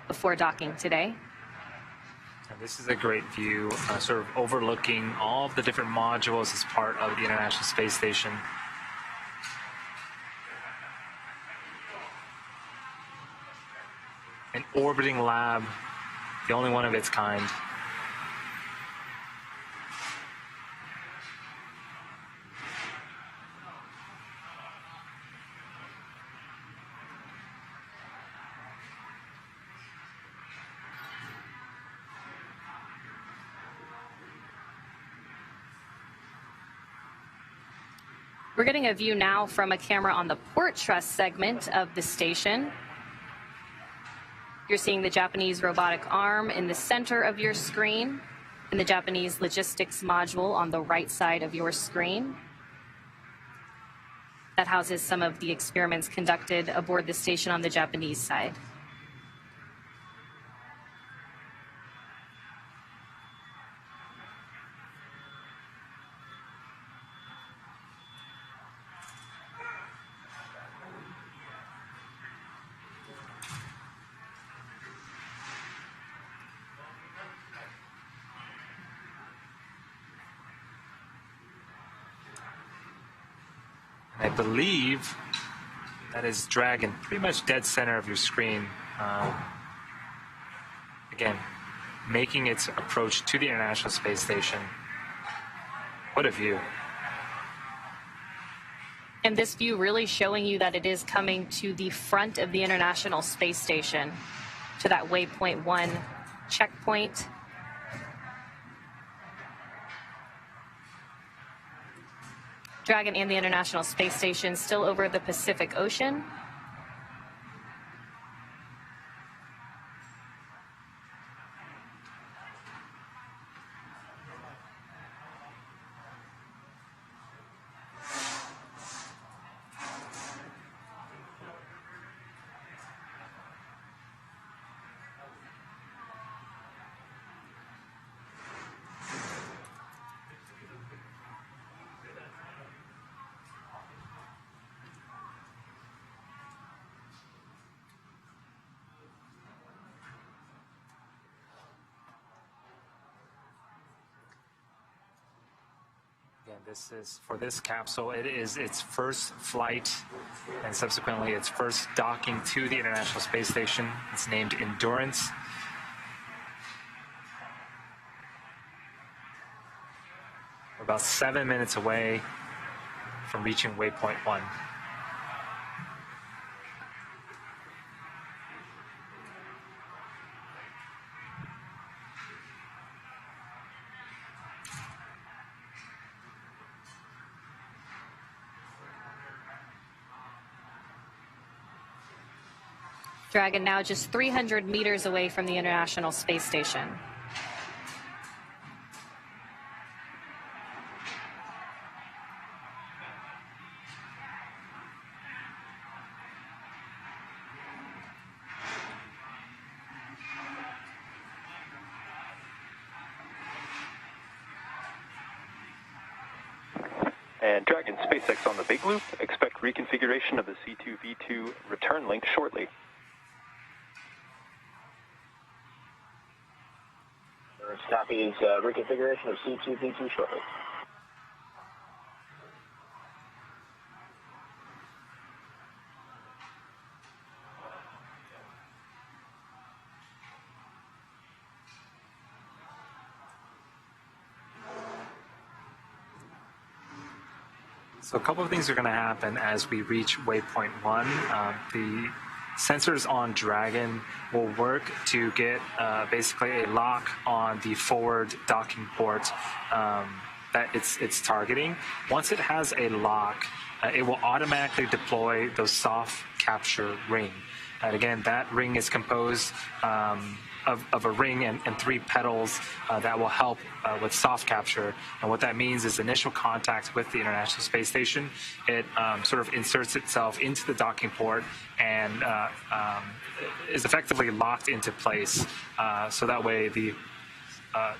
before docking today. And this is a great view, sort of overlooking all of the different modules as part of the International Space Station. An orbiting lab, the only one of its kind. We're getting a view now from a camera on the port truss segment of the station. You're seeing the Japanese robotic arm in the center of your screen and the Japanese logistics module on the right side of your screen. That houses some of the experiments conducted aboard the station on the Japanese side. I believe that is Dragon, pretty much dead center of your screen. Again, making its approach to the International Space Station. What a view. And this view really showing you that it is coming to the front of the International Space Station, to that waypoint 1 checkpoint. Dragon and the International Space Station still over the Pacific Ocean. This is, for this capsule, it is its first flight and subsequently its first docking to the International Space Station. It's named Endurance. We're about 7 minutes away from reaching waypoint 1. Dragon now just 300 meters away from the International Space Station. And Dragon SpaceX on the big loop. Expect reconfiguration of the C2V2 return link shortly. Copies reconfiguration of C2V2 shortly. So a couple of things are going to happen as we reach waypoint 1. The sensors on Dragon will work to get basically a lock on the forward docking port that it's targeting. Once it has a lock, it will automatically deploy those soft capture ring. And again, that ring is composed of a ring and 3 pedals that will help with soft capture. And what that means is initial contact with the International Space Station. It sort of inserts itself into the docking port and is effectively locked into place. So that way the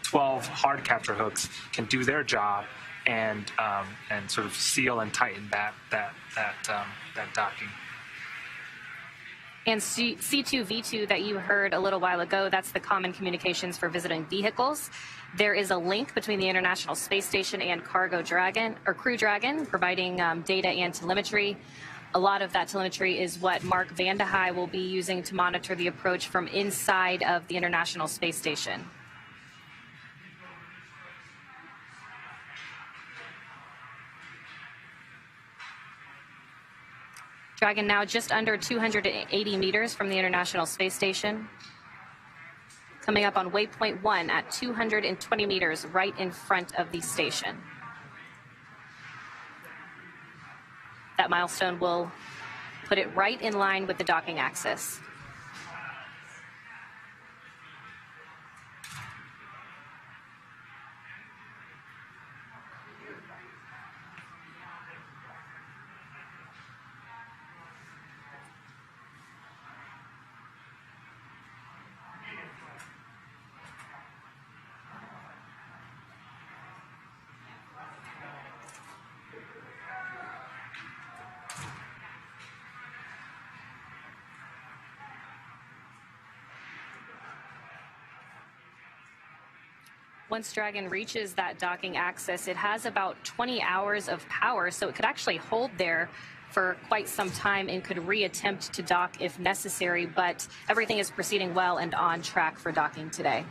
12 hard capture hooks can do their job and sort of seal and tighten that docking. And C2V2 that you heard a little while ago, that's the common communications for visiting vehicles. There is a link between the International Space Station and Cargo Dragon, or Crew Dragon, providing data and telemetry. A lot of that telemetry is what Mark Vande Hei will be using to monitor the approach from inside of the International Space Station. Dragon now just under 280 meters from the International Space Station. Coming up on waypoint 1 at 220 meters right in front of the station. That milestone will put it right in line with the docking axis. Once Dragon reaches that docking axis, it has about 20 hours of power, so it could actually hold there for quite some time and could reattempt to dock if necessary, but everything is proceeding well and on track for docking today.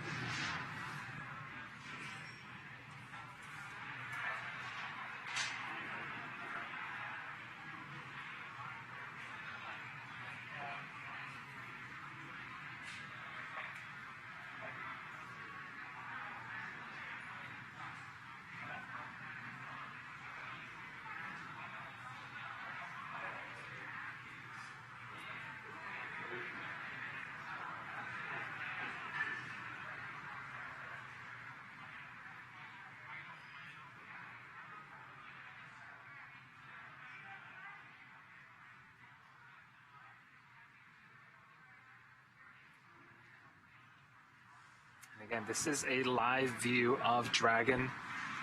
Again, this is a live view of Dragon.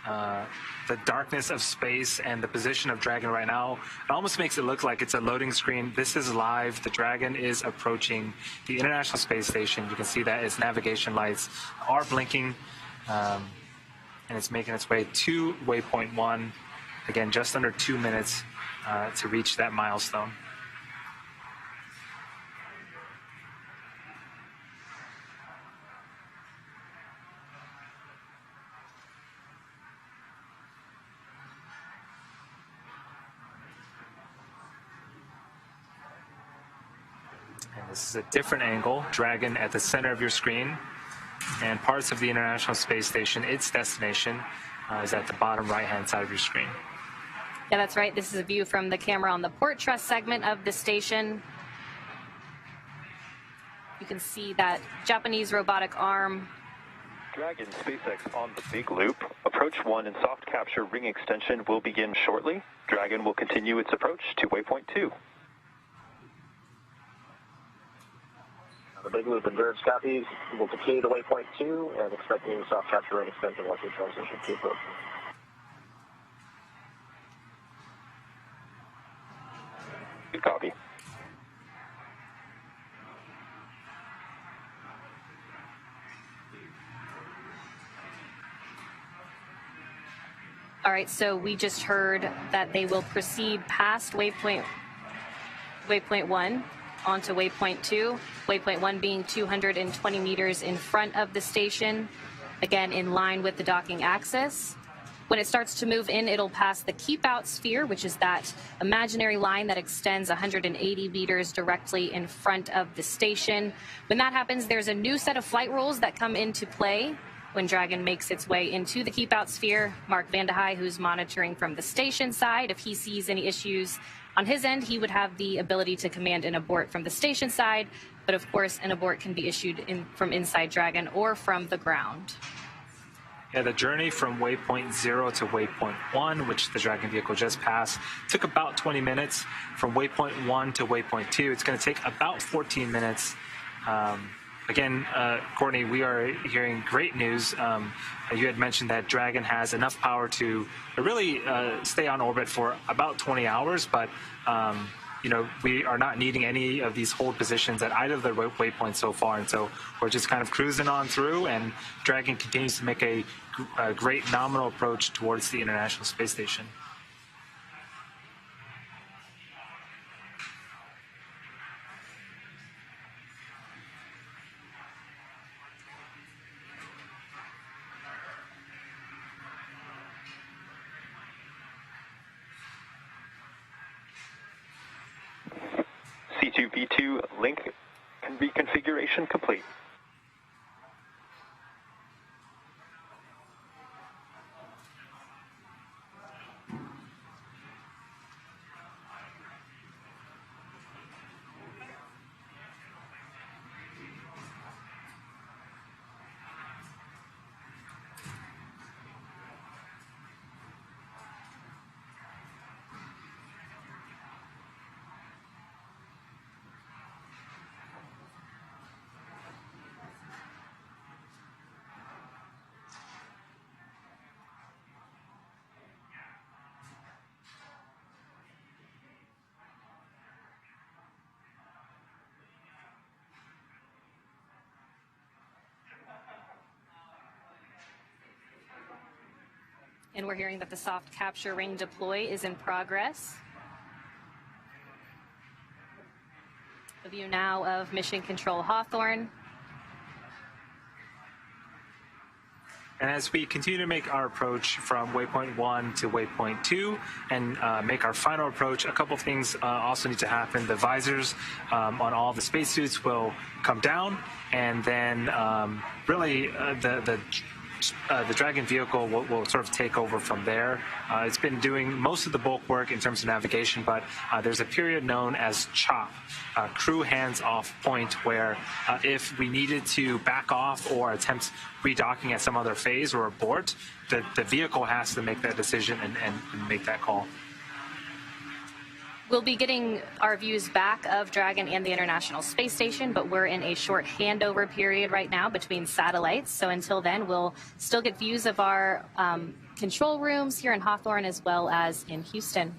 The darkness of space and the position of Dragon right now, it almost makes it look like it's a loading screen. This is live. The Dragon is approaching the International Space Station. You can see that its navigation lights are blinking, and it's making its way to waypoint 1. Again, just under 2 minutes to reach that milestone. And this is a different angle. Dragon at the center of your screen, and parts of the International Space Station, its destination, is at the bottom right-hand side of your screen. Yeah, that's right. This is a view from the camera on the port truss segment of the station. You can see that Japanese robotic arm. Dragon SpaceX on the big loop. Approach 1 and soft capture ring extension will begin shortly. Dragon will continue its approach to waypoint 2. The big loop and birds copies. We'll continue to waypoint 2 and expecting soft capture ring extension once we transition to approach. Good copy. All right, so we just heard that they will proceed past waypoint 1 onto waypoint 2. Waypoint 1 being 220 meters in front of the station, again in line with the docking axis. When it starts to move in, it'll pass the keep out sphere, which is that imaginary line that extends 180 meters directly in front of the station. When that happens, there's a new set of flight rules that come into play when Dragon makes its way into the keep out sphere. Mark Vande Hei, who's monitoring from the station side, if he sees any issues on his end, he would have the ability to command an abort from the station side, but of course an abort can be issued from inside Dragon or from the ground. Yeah, the journey from waypoint 0 to waypoint 1, which the Dragon vehicle just passed, took about 20 minutes. From waypoint 1 to waypoint 2, it's going to take about 14 minutes. Again, Courtney, we are hearing great news. You had mentioned that Dragon has enough power to really stay on orbit for about 20 hours, but we are not needing any of these hold positions at either of the waypoints so far, and so we're just kind of cruising on through, and Dragon continues to make a great nominal approach towards the International Space Station. C2V2 link reconfiguration complete. And we're hearing that the soft capture ring deploy is in progress. A view now of Mission Control Hawthorne. And as we continue to make our approach from waypoint 1 to waypoint 2 and make our final approach, a couple of things also need to happen. The visors on all the spacesuits will come down, and then really the Dragon vehicle will sort of take over from there. It's been doing most of the bulk work in terms of navigation, but there's a period known as CHOP, crew hands-off point, where if we needed to back off or attempt redocking at some other phase or abort, the vehicle has to make that decision and make that call. We'll be getting our views back of Dragon and the International Space Station, but we're in a short handover period right now between satellites. So until then, we'll still get views of our control rooms here in Hawthorne as well as in Houston.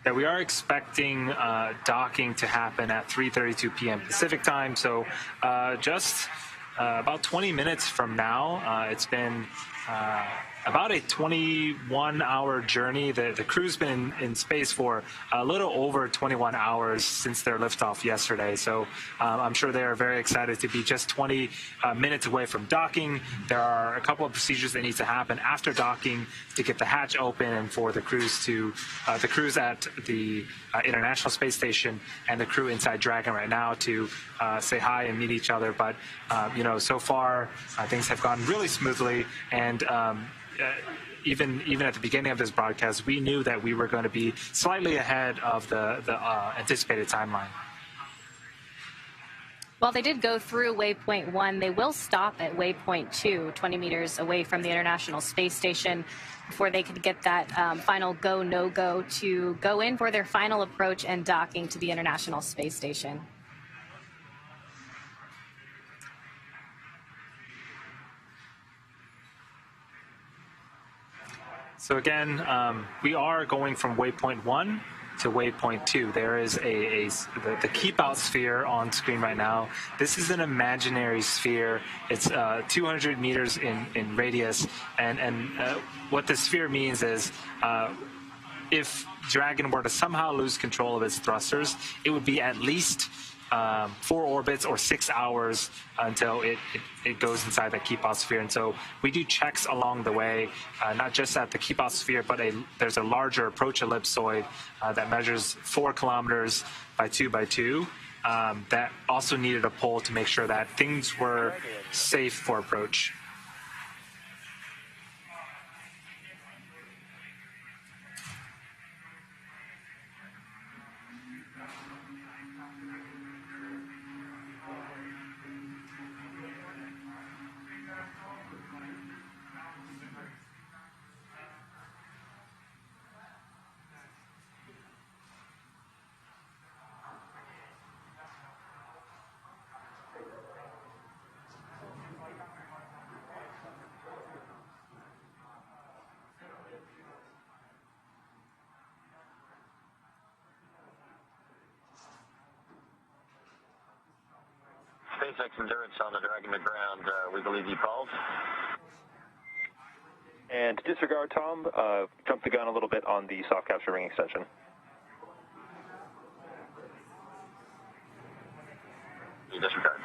Yeah, we are expecting docking to happen at 3:32 p.m. Pacific time. So just about 20 minutes from now. It's been about a 21-hour journey. The crew's been in space for a little over 21 hours since their liftoff yesterday. So I'm sure they are very excited to be just 20 minutes away from docking. There are a couple of procedures that need to happen after docking to get the hatch open, and for the crews at the International Space Station and the crew inside Dragon right now to say hi and meet each other. But so far things have gone really smoothly, and even at the beginning of this broadcast, we knew that we were going to be slightly ahead of the anticipated timeline. While they did go through waypoint 1, they will stop at waypoint 2, 20 meters away from the International Space Station, before they could get that final go, no-go to go in for their final approach and docking to the International Space Station. So again, we are going from waypoint 1 to waypoint 2. There is the keep out sphere on screen right now. This is an imaginary sphere. It's 200 meters in radius, and what the sphere means is if Dragon were to somehow lose control of its thrusters, it would be at least 4 orbits or 6 hours until it goes inside that keep out sphere. And so we do checks along the way, not just at the keep out sphere, but there's a larger approach ellipsoid that measures 4 kilometers by 2 by 2 that also needed a pull to make sure that things were safe for approach. SpaceX Endurance on the Dragon to ground. We believe you called. And to disregard, Tom, jump the gun a little bit on the soft capture ring extension. You disregard.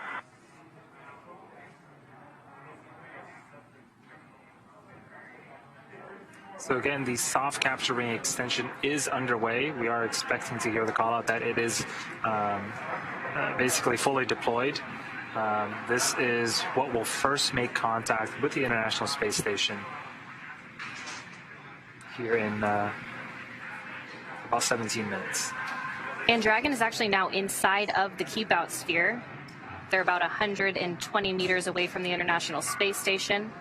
So again, the soft capture ring extension is underway. We are expecting to hear the call out that it is basically fully deployed. This is what will first make contact with the International Space Station here in about 17 minutes. And Dragon is actually now inside of the keep out sphere. They're about 120 meters away from the International Space Station.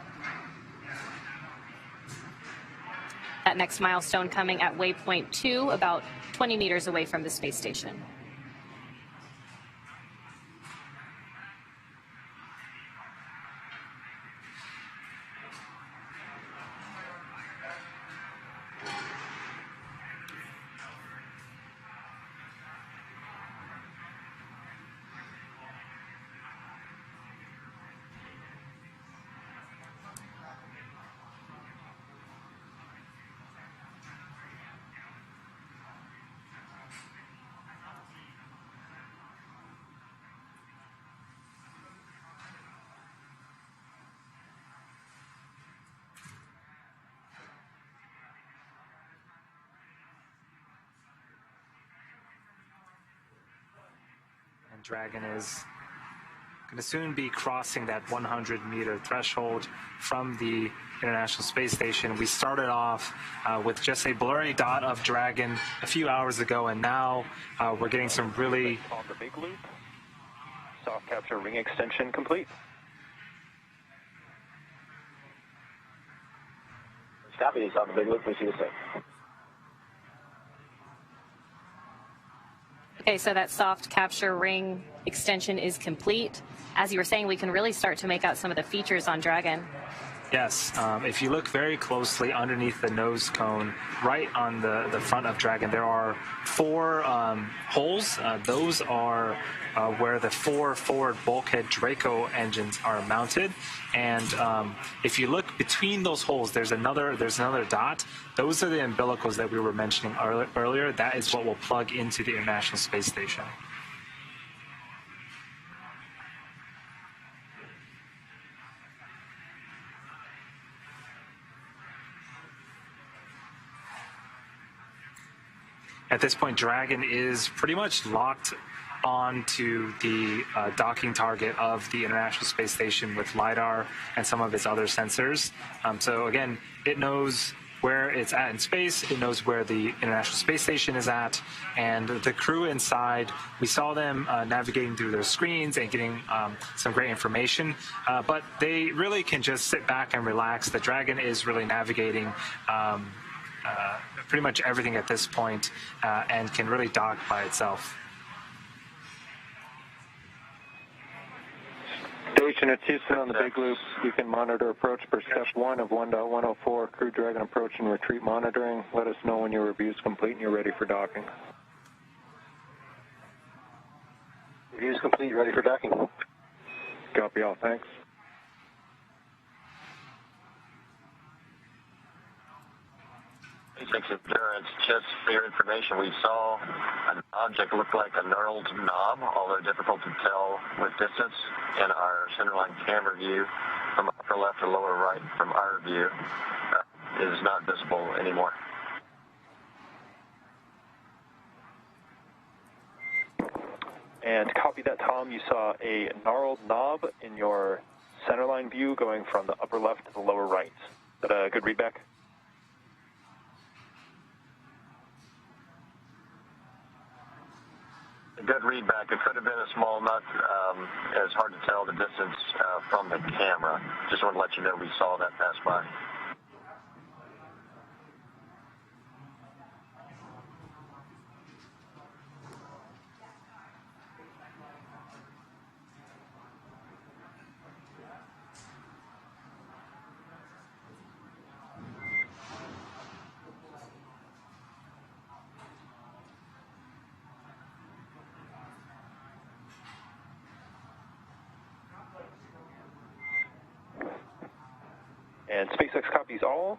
That next milestone coming at waypoint 2, about 20 meters away from the space station. And Dragon is going to soon be crossing that 100-meter threshold from the International Space Station. We started off with just a blurry dot of Dragon a few hours ago, and now we're getting some really... On the big loop, soft capture ring extension complete. Copy, he's on the big loop. We see the same. Okay, so that soft capture ring extension is complete. As you were saying, we can really start to make out some of the features on Dragon. Yes, if you look very closely underneath the nose cone, right on the front of Dragon, there are 4 holes. Those are where the 4 forward bulkhead Draco engines are mounted. And if you look between those holes, there's another dot. Those are the umbilicals that we were mentioning earlier. That is what will plug into the International Space Station. At this point, Dragon is pretty much locked onto the docking target of the International Space Station with LiDAR and some of its other sensors. So again, it knows where it's at in space, it knows where the International Space Station is at, and the crew inside, we saw them navigating through their screens and getting some great information, but they really can just sit back and relax. The Dragon is really navigating pretty much everything at this point and can really dock by itself. Station, it's Houston on the big loop. You can monitor approach per step 1 of 1.104, Crew Dragon approach and retreat monitoring. Let us know when your review is complete and you're ready for docking. Review is complete, ready for docking. Copy all, thanks. SpaceX Endurance, just for your information, we saw an object look like a knurled knob, although difficult to tell with distance in our centerline camera view from upper left to lower right from our view. Is not visible anymore. And copy that, Tom. You saw a gnarled knob in your centerline view going from the upper left to the lower right. Is that a good readback? A good readback. It could have been a small nut. It's hard to tell the distance from the camera. Just want to let you know we saw that pass by. And SpaceX copies all.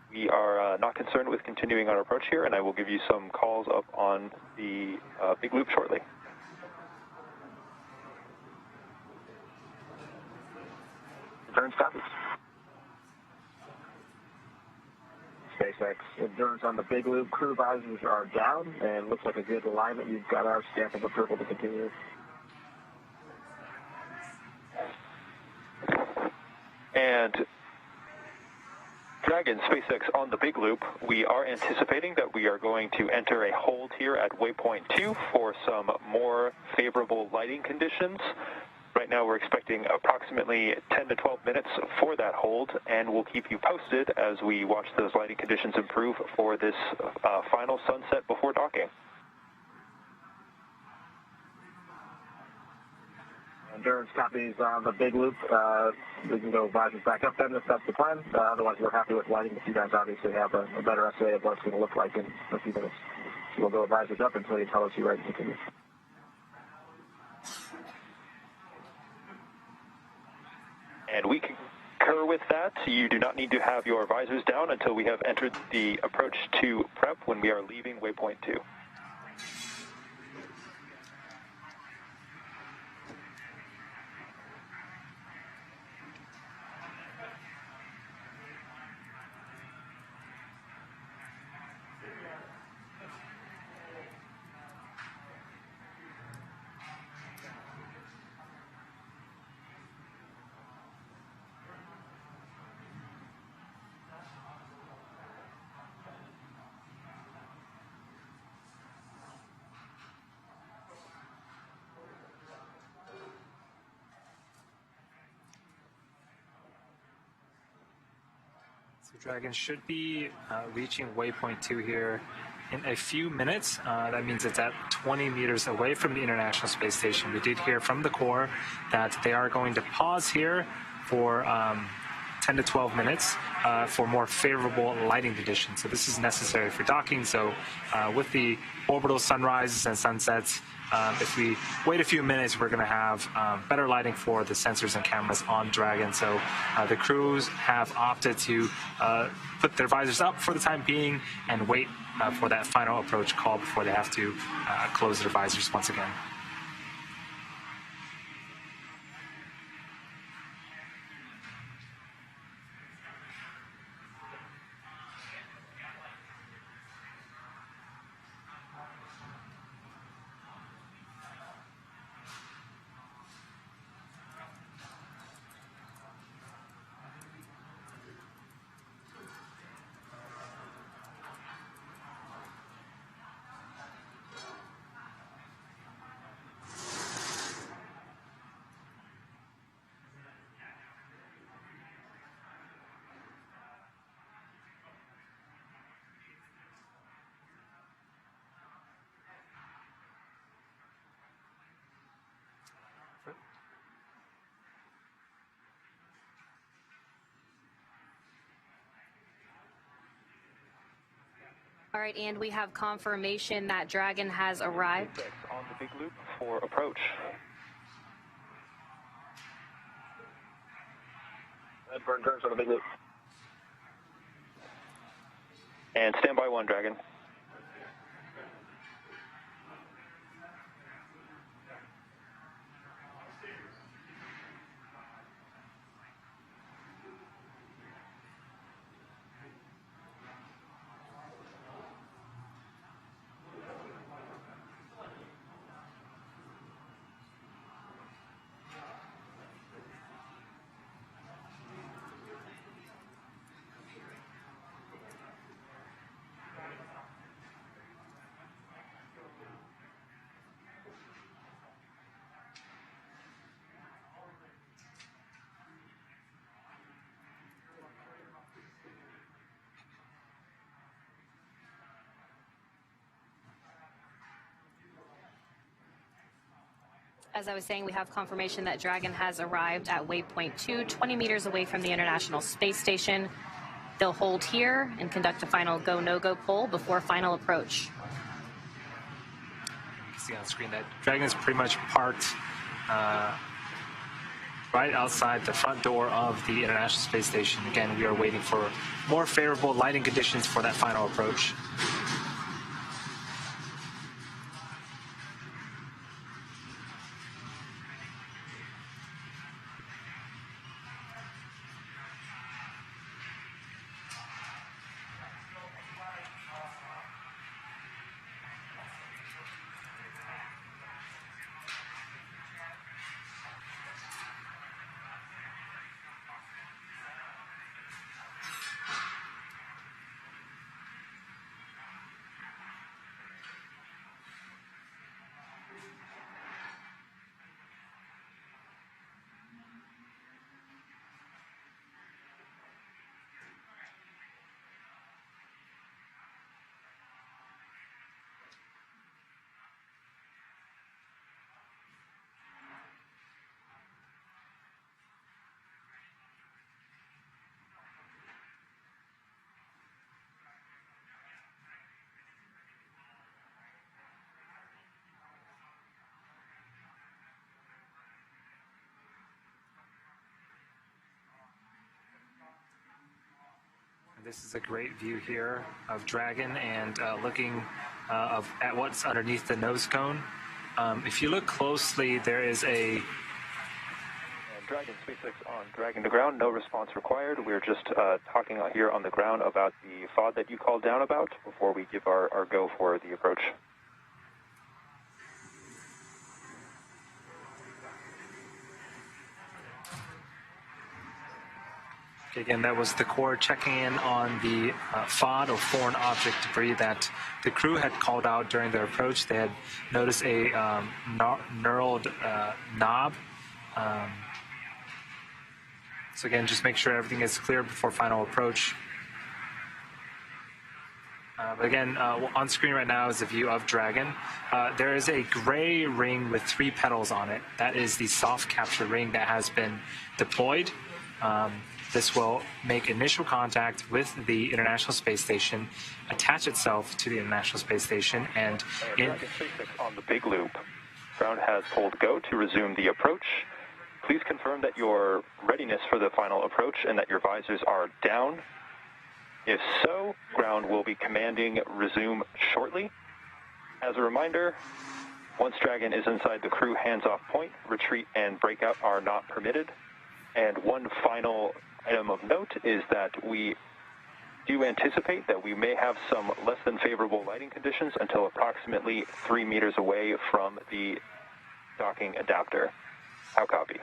We are not concerned with continuing our approach here, and I will give you some calls up on the big loop shortly. Endurance copies. SpaceX Endurance on the big loop. Crew visors are down, and looks like a good alignment. You've got our stamp of approval to continue. And Dragon, SpaceX on the big loop, we are anticipating that we are going to enter a hold here at waypoint 2 for some more favorable lighting conditions. Right now we're expecting approximately 10 to 12 minutes for that hold, and we'll keep you posted as we watch those lighting conditions improve for this final sunset before docking. Endurance copies on the big loop. We can go visors back up then if that's the plan. Otherwise, we're happy with lighting, but you guys obviously have a better estimate of what it's going to look like in a few minutes. So we'll go visors up until you tell us you're ready to continue. And we concur with that. You do not need to have your visors down until we have entered the approach to prep when we are leaving waypoint 2. So Dragon should be reaching waypoint 2 here in a few minutes. That means it's at 20 meters away from the International Space Station. We did hear from the Corps that they are going to pause here for 10 to 12 minutes for more favorable lighting conditions. So this is necessary for docking. So with the orbital sunrises and sunsets, if we wait a few minutes, we're going to have better lighting for the sensors and cameras on Dragon. So the crews have opted to put their visors up for the time being and wait for that final approach call before they have to close their visors once again. All right, and we have confirmation that Dragon has arrived. On the big loop for approach. For Endurance on the big loop. And stand by 1, Dragon. As I was saying, we have confirmation that Dragon has arrived at waypoint 2, 20 meters away from the International Space Station. They'll hold here and conduct a final go, no-go poll before final approach. You can see on screen that Dragon is pretty much parked right outside the front door of the International Space Station. Again, we are waiting for more favorable lighting conditions for that final approach. This is a great view here of Dragon and looking at what's underneath the nose cone. If you look closely, there is a... Dragon SpaceX on Dragon to ground, no response required. We're just talking out here on the ground about the FOD that you called down about before we give our go for the approach. Again, that was the Corps checking in on the FOD, or foreign object debris, that the crew had called out during their approach. They had noticed a knurled knob. So again, just make sure everything is clear before final approach. But again, on screen right now is a view of Dragon. There is a gray ring with 3 petals on it. That is the soft capture ring that has been deployed. This will make initial contact with the International Space Station, attach itself to the International Space Station, and Dragon SpaceX on the big loop. Ground has pulled go to resume the approach. Please confirm that your readiness for the final approach and that your visors are down. If so, ground will be commanding resume shortly. As a reminder, once Dragon is inside the crew hands-off point, retreat and breakout are not permitted. And one final item of note is that we do anticipate that we may have some less than favorable lighting conditions until approximately 3 meters away from the docking adapter. How copy?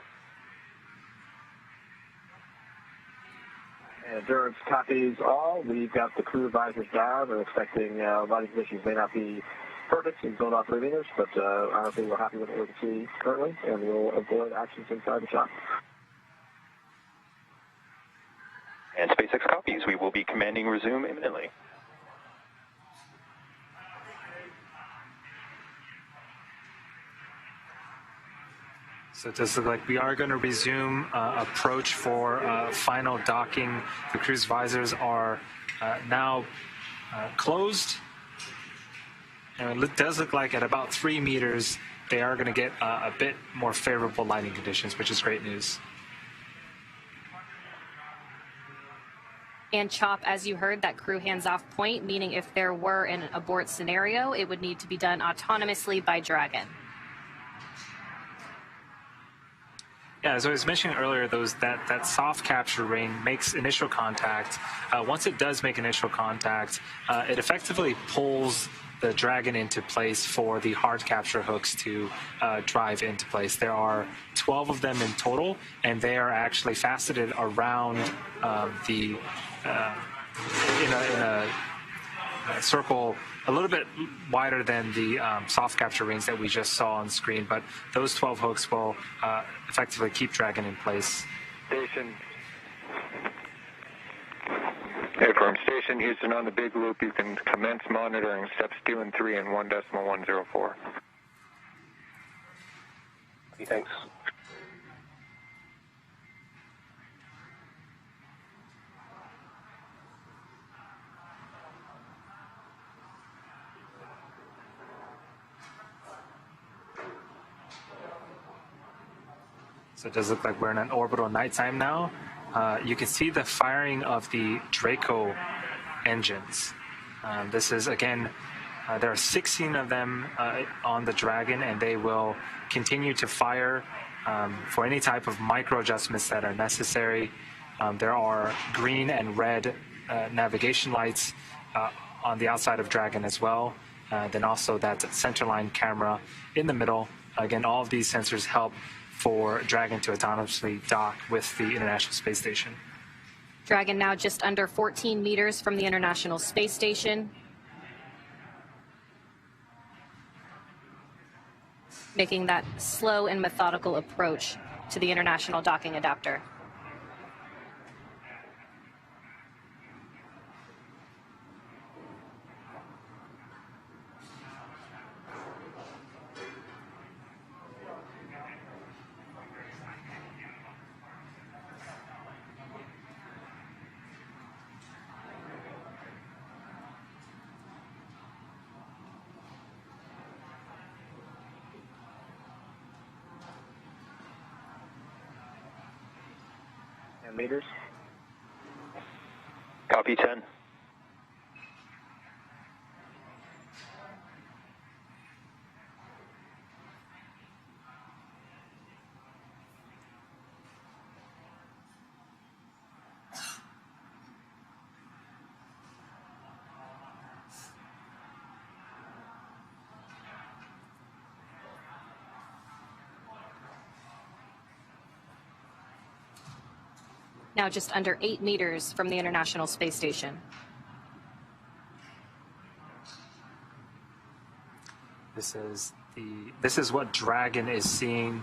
Endurance copies all. We've got the crew visors down. We're expecting lighting conditions may not be perfect in zone off 3 meters, but honestly, we're happy with what we can see currently, and we'll avoid actions inside the shop. And SpaceX copies. We will be commanding resume imminently. so it does look like we are going to resume approach for final docking. The crew's visors are now closed. And it does look like at about 3 meters, they are going to get a bit more favorable lighting conditions, which is great news. And CHOP, as you heard, that crew hands-off point, meaning if there were an abort scenario, it would need to be done autonomously by Dragon. Yeah, as I was mentioning earlier, that soft capture ring makes initial contact. Once it does make initial contact, it effectively pulls the Dragon into place for the hard capture hooks to drive into place. There are 12 of them in total, and they are actually faceted around in a circle a little bit wider than the soft capture rings that we just saw on screen, but those 12 hooks will effectively keep Dragon in place. Station. Affirm. Station Houston on the big loop. You can commence monitoring steps 2 and 3 in 1.104. Thanks. So it does look like we're in an orbital nighttime now. You can see the firing of the Draco engines. This is, again, there are 16 of them on the Dragon, and they will continue to fire for any type of micro adjustments that are necessary. There are green and red navigation lights on the outside of Dragon as well. Then also that centerline camera in the middle. Again, all of these sensors help for Dragon to autonomously dock with the International Space Station. Dragon now just under 14 meters from the International Space Station. Making that slow and methodical approach to the International Docking Adapter. Meters. Copy 10. Now just under 8 meters from the International Space Station. This is what Dragon is seeing.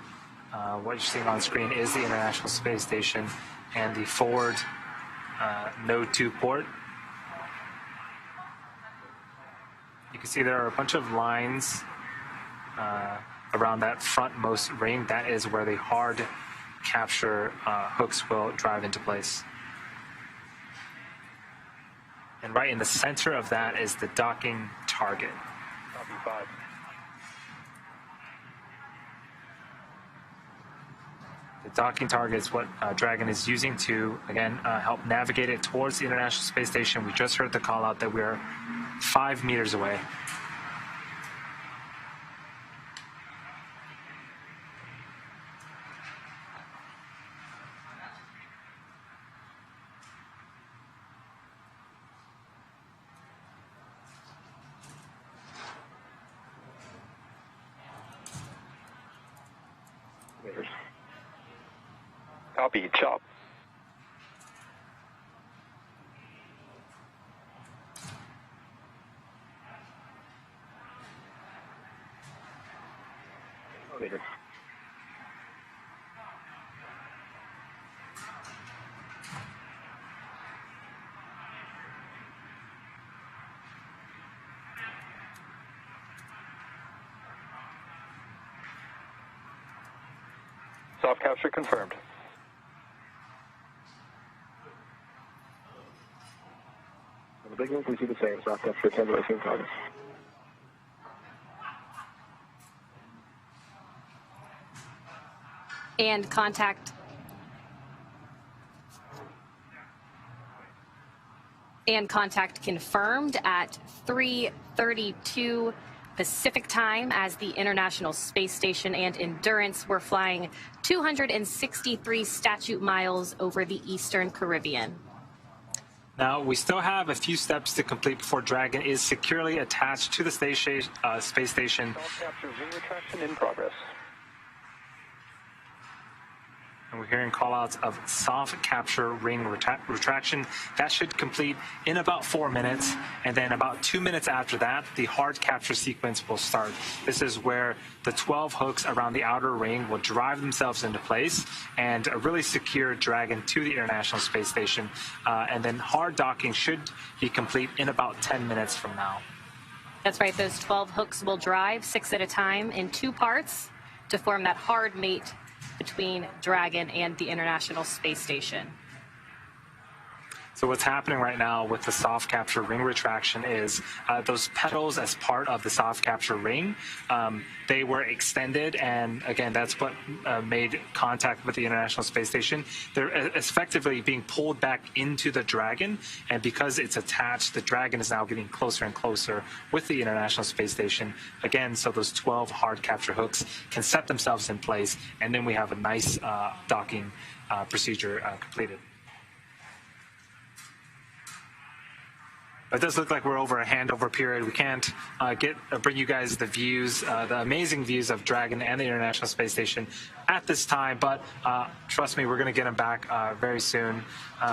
What you're seeing on screen is the International Space Station and the forward Node 2 port. You can see there are a bunch of lines around that frontmost ring. That is where the hard capture hooks will drive into place. And right in the center of that is the docking target. Copy 5. The docking target is what Dragon is using to, again, help navigate it towards the International Space Station. We just heard the call out that we are 5 meters away. Meters. Copy, chop. Meters. Soft capture confirmed. On the big loop, we see the same. Soft capture 10 to 18 targets. And contact confirmed at 3:32 Pacific time as the International Space Station and Endurance were flying 263 statute miles over the Eastern Caribbean. Now, we still have a few steps to complete before Dragon is securely attached to the space station. Soft capture ring retraction in progress. And we're hearing call-outs of soft capture ring retraction. That should complete in about 4 minutes, and then about 2 minutes after that, the hard capture sequence will start. This is where the 12 hooks around the outer ring will drive themselves into place and really secure Dragon to the International Space Station. And then hard docking should be complete in about 10 minutes from now. That's right, those 12 hooks will drive 6 at a time in 2 parts to form that hard mate between Dragon and the International Space Station. So what's happening right now with the soft capture ring retraction is those petals as part of the soft capture ring, they were extended, and again, that's what made contact with the International Space Station. They're effectively being pulled back into the Dragon, and because it's attached, the Dragon is now getting closer and closer with the International Space Station. Again, so those 12 hard capture hooks can set themselves in place, and then we have a nice docking procedure completed. It does look like we're over a handover period. We can't bring you guys the views, the amazing views of Dragon and the International Space Station at this time, but trust me, we're going to get them back very soon.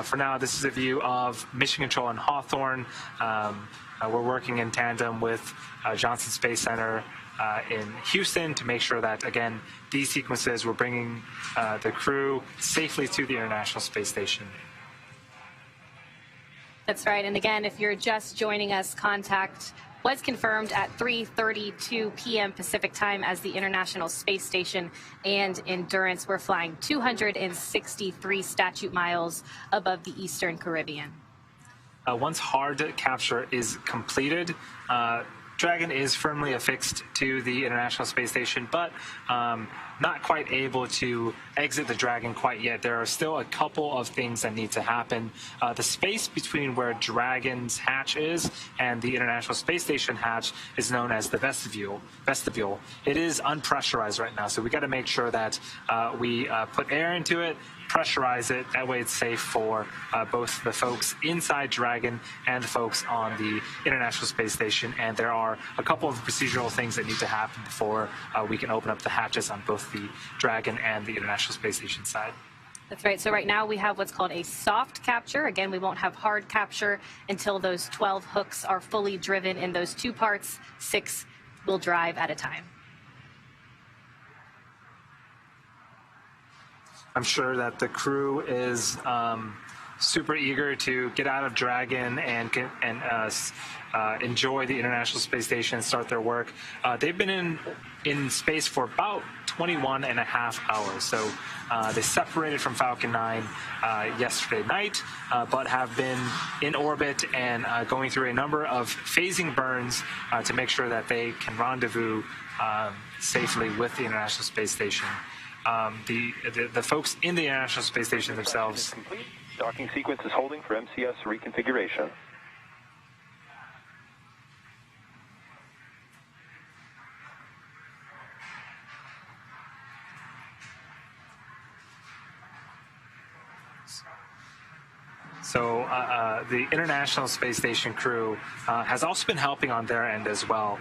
For now, this is a view of Mission Control in Hawthorne. We're working in tandem with Johnson Space Center in Houston to make sure that, again, these sequences, we're bringing the crew safely to the International Space Station. That's right. And again, if you're just joining us, contact was confirmed at 3:32 p.m. Pacific time as the International Space Station and Endurance were flying 263 statute miles above the Eastern Caribbean. Once hard capture is completed, Dragon is firmly affixed to the International Space Station, but not quite able to exit the Dragon quite yet. There are still a couple of things that need to happen. The space between where Dragon's hatch is and the International Space Station hatch is known as the vestibule. It is unpressurized right now, so we got to make sure that we put air into it, pressurize it. That way it's safe for both the folks inside Dragon and the folks on the International Space Station. And there are a couple of procedural things that need to happen before we can open up the hatches on both the Dragon and the International Space Station side. That's right. So right now we have what's called a soft capture. Again, we won't have hard capture until those 12 hooks are fully driven in those two parts. 6 will drive at a time. I'm sure that the crew is super eager to get out of Dragon and enjoy the International Space Station and start their work. They've been in space for about 21 and a half hours. So they separated from Falcon 9 yesterday night, but have been in orbit and going through a number of phasing burns to make sure that they can rendezvous safely with the International Space Station. The folks in the International Space Station themselves. Complete. Docking sequence is holding for MCS reconfiguration. So the International Space Station crew has also been helping on their end as well,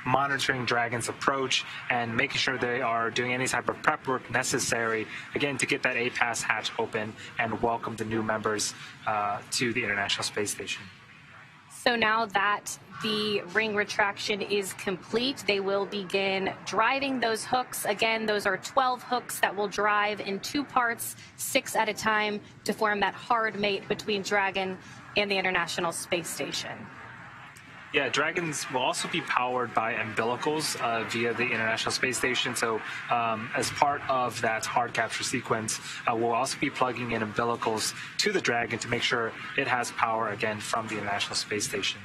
monitoring Dragon's approach and making sure they are doing any type of prep work necessary, again, to get that A-Pass hatch open and welcome the new members to the International Space Station. So now that the ring retraction is complete, they will begin driving those hooks. Again, those are 12 hooks that will drive in 2 parts, 6 at a time, to form that hard mate between Dragon and the International Space Station. Yeah, Dragons will also be powered by umbilicals via the International Space Station. So as part of that hard capture sequence, we'll also be plugging in umbilicals to the Dragon to make sure it has power again from the International Space Station.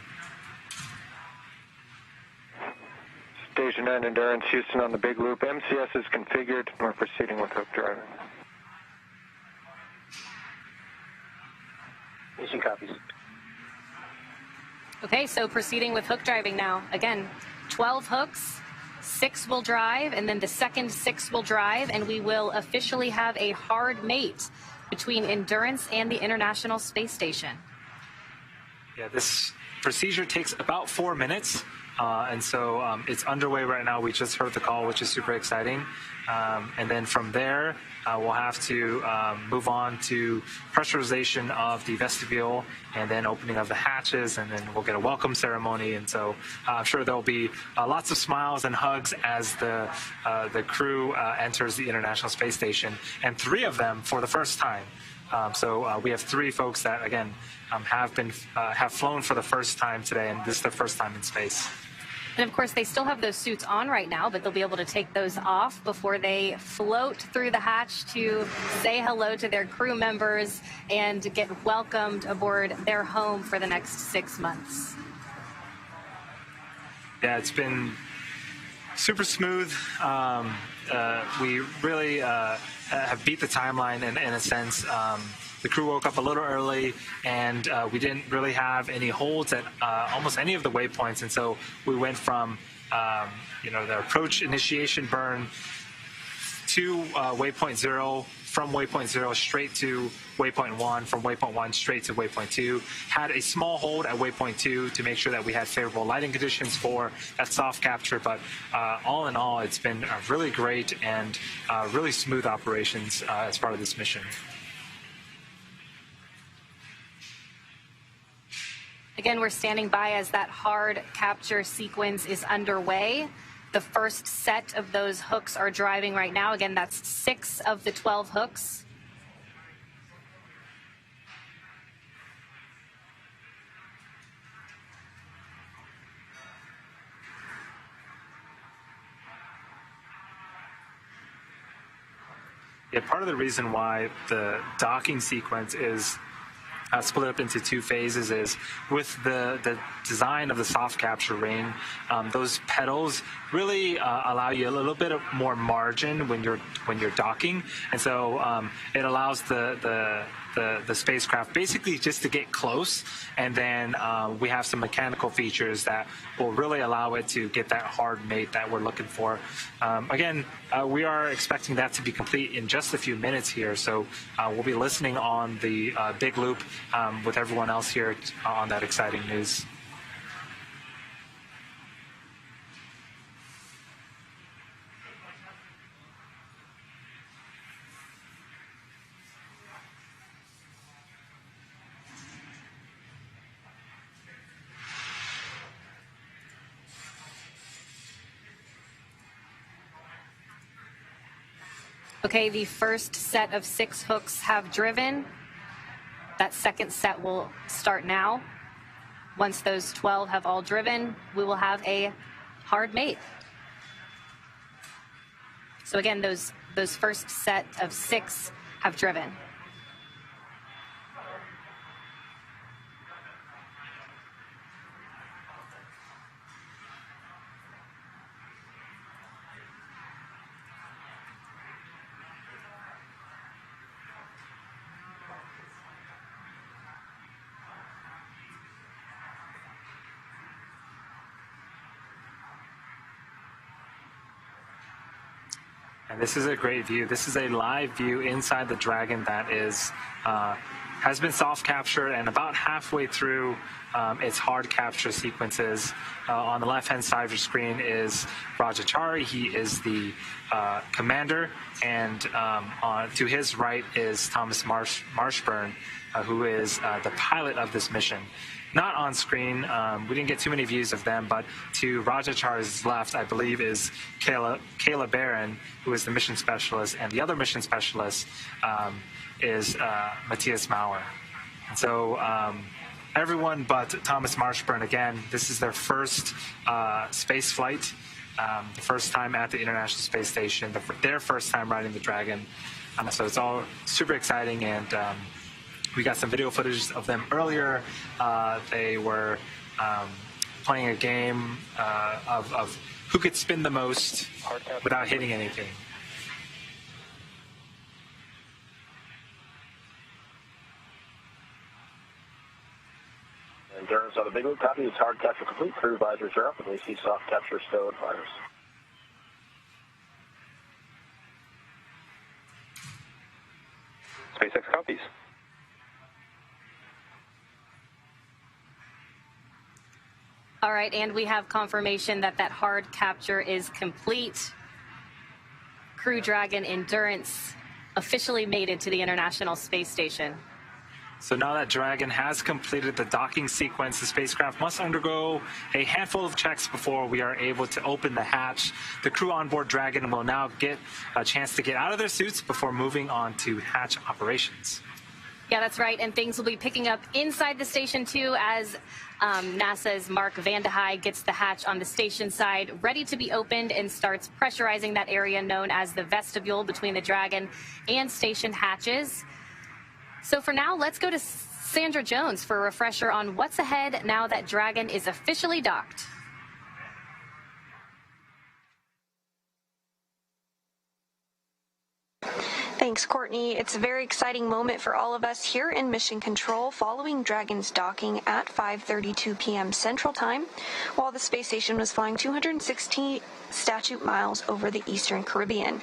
Station 9 Endurance, Houston on the big loop. MCS is configured. We're proceeding with hook driving. Mission copies. Okay, so proceeding with hook driving now. Again, 12 hooks, 6 will drive, and then the second 6 will drive, and we will officially have a hard mate between Endurance and the International Space Station. Yeah, this procedure takes about 4 minutes. And so it's underway right now. We just heard the call, which is super exciting. And then from there, we'll have to move on to pressurization of the vestibule and then opening of the hatches, and then we'll get a welcome ceremony. And so I'm sure there'll be lots of smiles and hugs as the crew enters the International Space Station, and 3 of them for the first time. So we have 3 folks that, again, have flown for the first time today, and this is their first time in space. And of course, they still have those suits on right now, but they'll be able to take those off before they float through the hatch to say hello to their crew members and get welcomed aboard their home for the next 6 months. Yeah, it's been super smooth. We really have beat the timeline in a sense. The crew woke up a little early, and we didn't really have any holds at almost any of the waypoints, and so we went from the approach initiation burn to waypoint 0, from waypoint 0 straight to waypoint 1, from waypoint 1 straight to waypoint 2. Had a small hold at waypoint 2 to make sure that we had favorable lighting conditions for that soft capture, but all in all, it's been really great and really smooth operations as part of this mission. Again, we're standing by as that hard capture sequence is underway. The first set of those hooks are driving right now. Again, that's 6 of the 12 hooks. Yeah, part of the reason why the docking sequence is split up into 2 phases is with the design of the soft capture ring, those pedals really allow you a little bit of more margin when you're docking, and so it allows the spacecraft basically just to get close, and then we have some mechanical features that will really allow it to get that hard mate that we're looking for. Again, we are expecting that to be complete in just a few minutes here, so we'll be listening on the big loop with everyone else here on that exciting news. Okay, the first set of 6 hooks have driven. That second set will start now. Once those 12 have all driven, we will have a hard mate. So again, those first set of 6 have driven. And this is a great view. This is a live view inside the Dragon that is has been soft captured and about halfway through its hard capture sequences. On the left-hand side of your screen is Chari. He is the commander, and to his right is Thomas Marshburn, who is the pilot of this mission. Not on screen, we didn't get too many views of them, but to Chari's left, I believe, is Kayla Barron, who is the mission specialist, and the other mission specialist is Matthias Maurer. And so everyone but Thomas Marshburn, again, this is their first space flight, the first time at the International Space Station, their first time riding the Dragon. So it's all super exciting, and we got some video footage of them earlier. They were playing a game of who could spin the most without hitting anything. Endurance on the big loop copy. It's hard capture complete. Crew visors are up, and we see soft capture still in fires. SpaceX copies. All right, and we have confirmation that that hard capture is complete. Crew Dragon Endurance officially made it to the International Space Station. So now that Dragon has completed the docking sequence, the spacecraft must undergo a handful of checks before we are able to open the hatch. The crew on board Dragon will now get a chance to get out of their suits before moving on to hatch operations. Yeah, that's right. And things will be picking up inside the station, too, as NASA's Mark Vande Hei gets the hatch on the station side ready to be opened and starts pressurizing that area known as the vestibule between the Dragon and station hatches. So for now, let's go to Sandra Jones for a refresher on what's ahead now that Dragon is officially docked. Thanks, Courtney. It's a very exciting moment for all of us here in Mission Control following Dragon's docking at 5:32 p.m. Central Time, while the space station was flying 260 statute miles over the Eastern Caribbean.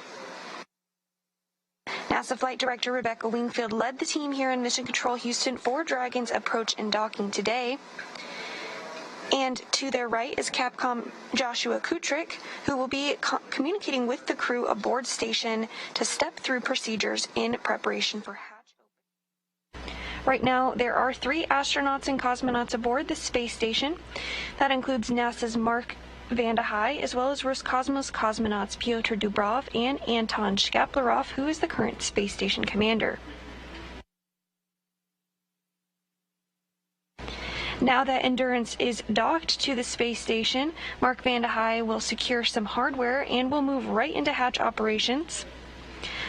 NASA Flight Director Rebecca Wingfield led the team here in Mission Control Houston for Dragon's approach and docking today. And to their right is Capcom Joshua Kutrick, who will be communicating with the crew aboard station to step through procedures in preparation for hatch opening. Right now, there are 3 astronauts and cosmonauts aboard the space station. That includes NASA's Mark Vande Hei, as well as Roscosmos cosmonauts Pyotr Dubrov and Anton Shkaplerov, who is the current space station commander. Now that Endurance is docked to the space station, Mark Vande Hei will secure some hardware and will move right into hatch operations.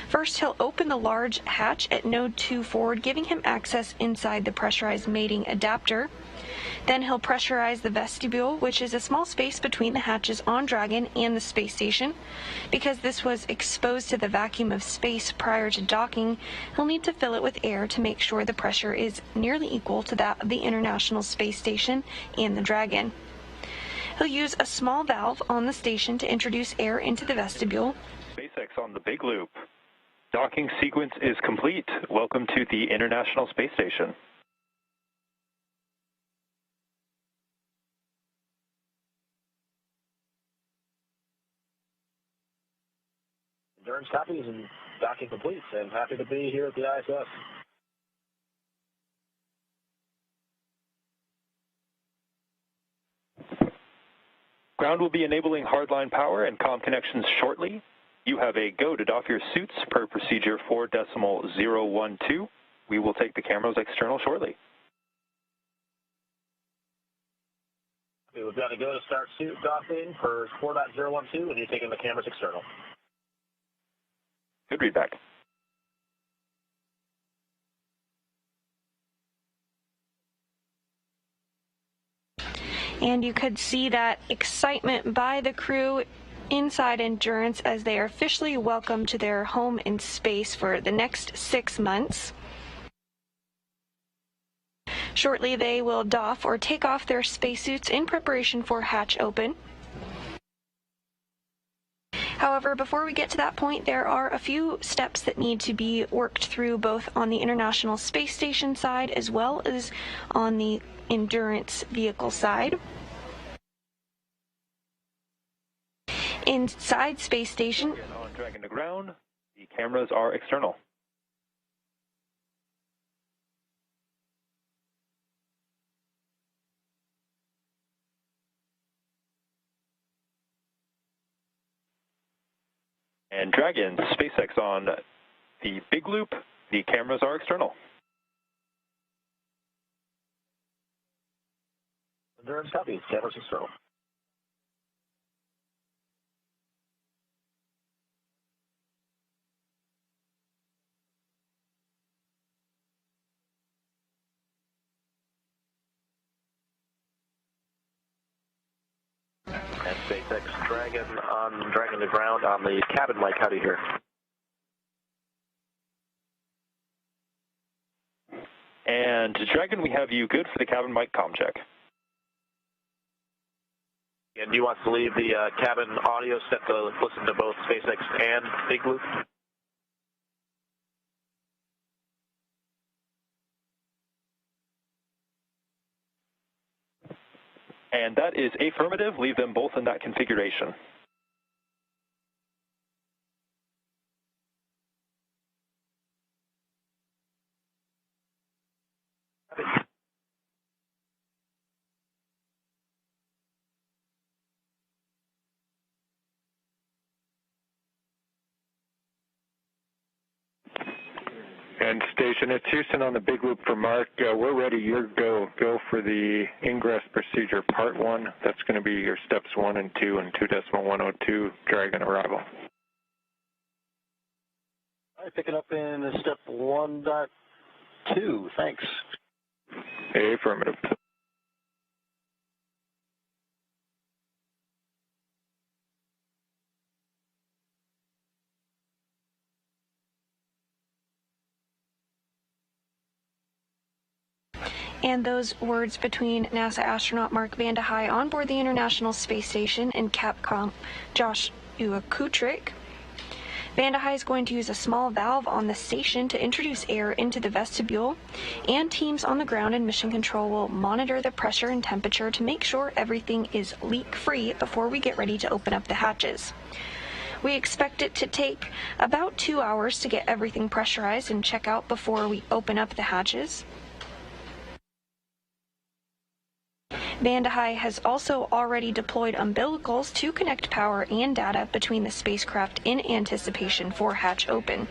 First, he'll open the large hatch at Node 2 forward, giving him access inside the pressurized mating adapter. Then he'll pressurize the vestibule, which is a small space between the hatches on Dragon and the space station. Because this was exposed to the vacuum of space prior to docking, he'll need to fill it with air to make sure the pressure is nearly equal to that of the International Space Station and the Dragon. He'll use a small valve on the station to introduce air into the vestibule. SpaceX on the Big Loop. Docking sequence is complete. Welcome to the International Space Station. Endurance copies and docking complete, and happy to be here at the ISS. Ground will be enabling hardline power and comm connections shortly. You have a go to doff your suits per procedure 4.012. We will take the cameras external shortly. We've got to go to start suit doffing for 4.012, and you're taking the cameras external. Good readback. And you could see that excitement by the crew inside Endurance as they are officially welcomed to their home in space for the next 6 months. Shortly, they will doff or take off their spacesuits in preparation for hatch open. However, before we get to that point, there are a few steps that need to be worked through both on the International Space Station side as well as on the Endurance vehicle side. Inside Space Station, on Dragon to ground, the cameras are external. And Dragon, SpaceX on the Big Loop, the cameras are external. Endurance copies, cameras external. And SpaceX Dragon on Dragon to ground on the cabin mic. How do you hear? And Dragon, we have you good for the cabin mic comm check. And do you want to leave the cabin audio set to listen to both SpaceX and Big Loop? And that is affirmative. Leave them both in that configuration. And station, it's Houston on the big loop for Mark. We're ready. You're go. Go for the ingress procedure part 1. That's going to be your steps 1 and 2 and 2.102 Dragon arrival. All right, picking up in step 1.2. Thanks. Affirmative. And those words between NASA astronaut Mark Vande Hei on board the International Space Station and Capcom Joshua Kutrick. Vande Hei is going to use a small valve on the station to introduce air into the vestibule, and teams on the ground and mission control will monitor the pressure and temperature to make sure everything is leak-free before we get ready to open up the hatches. We expect it to take about 2 hours to get everything pressurized and check out before we open up the hatches. Vande Hei has also already deployed umbilicals to connect power and data between the spacecraft in anticipation for hatch open.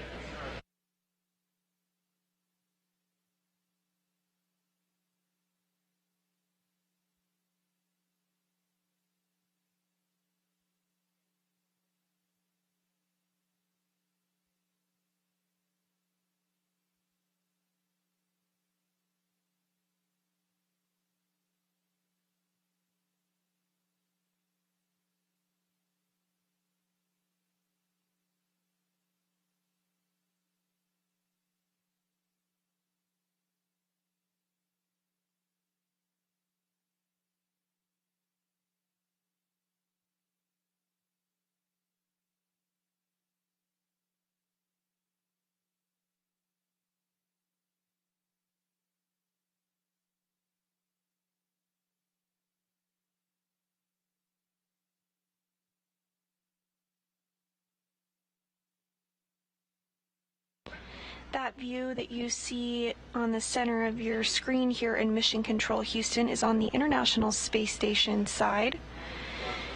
That view that you see on the center of your screen here in Mission Control Houston is on the International Space Station side.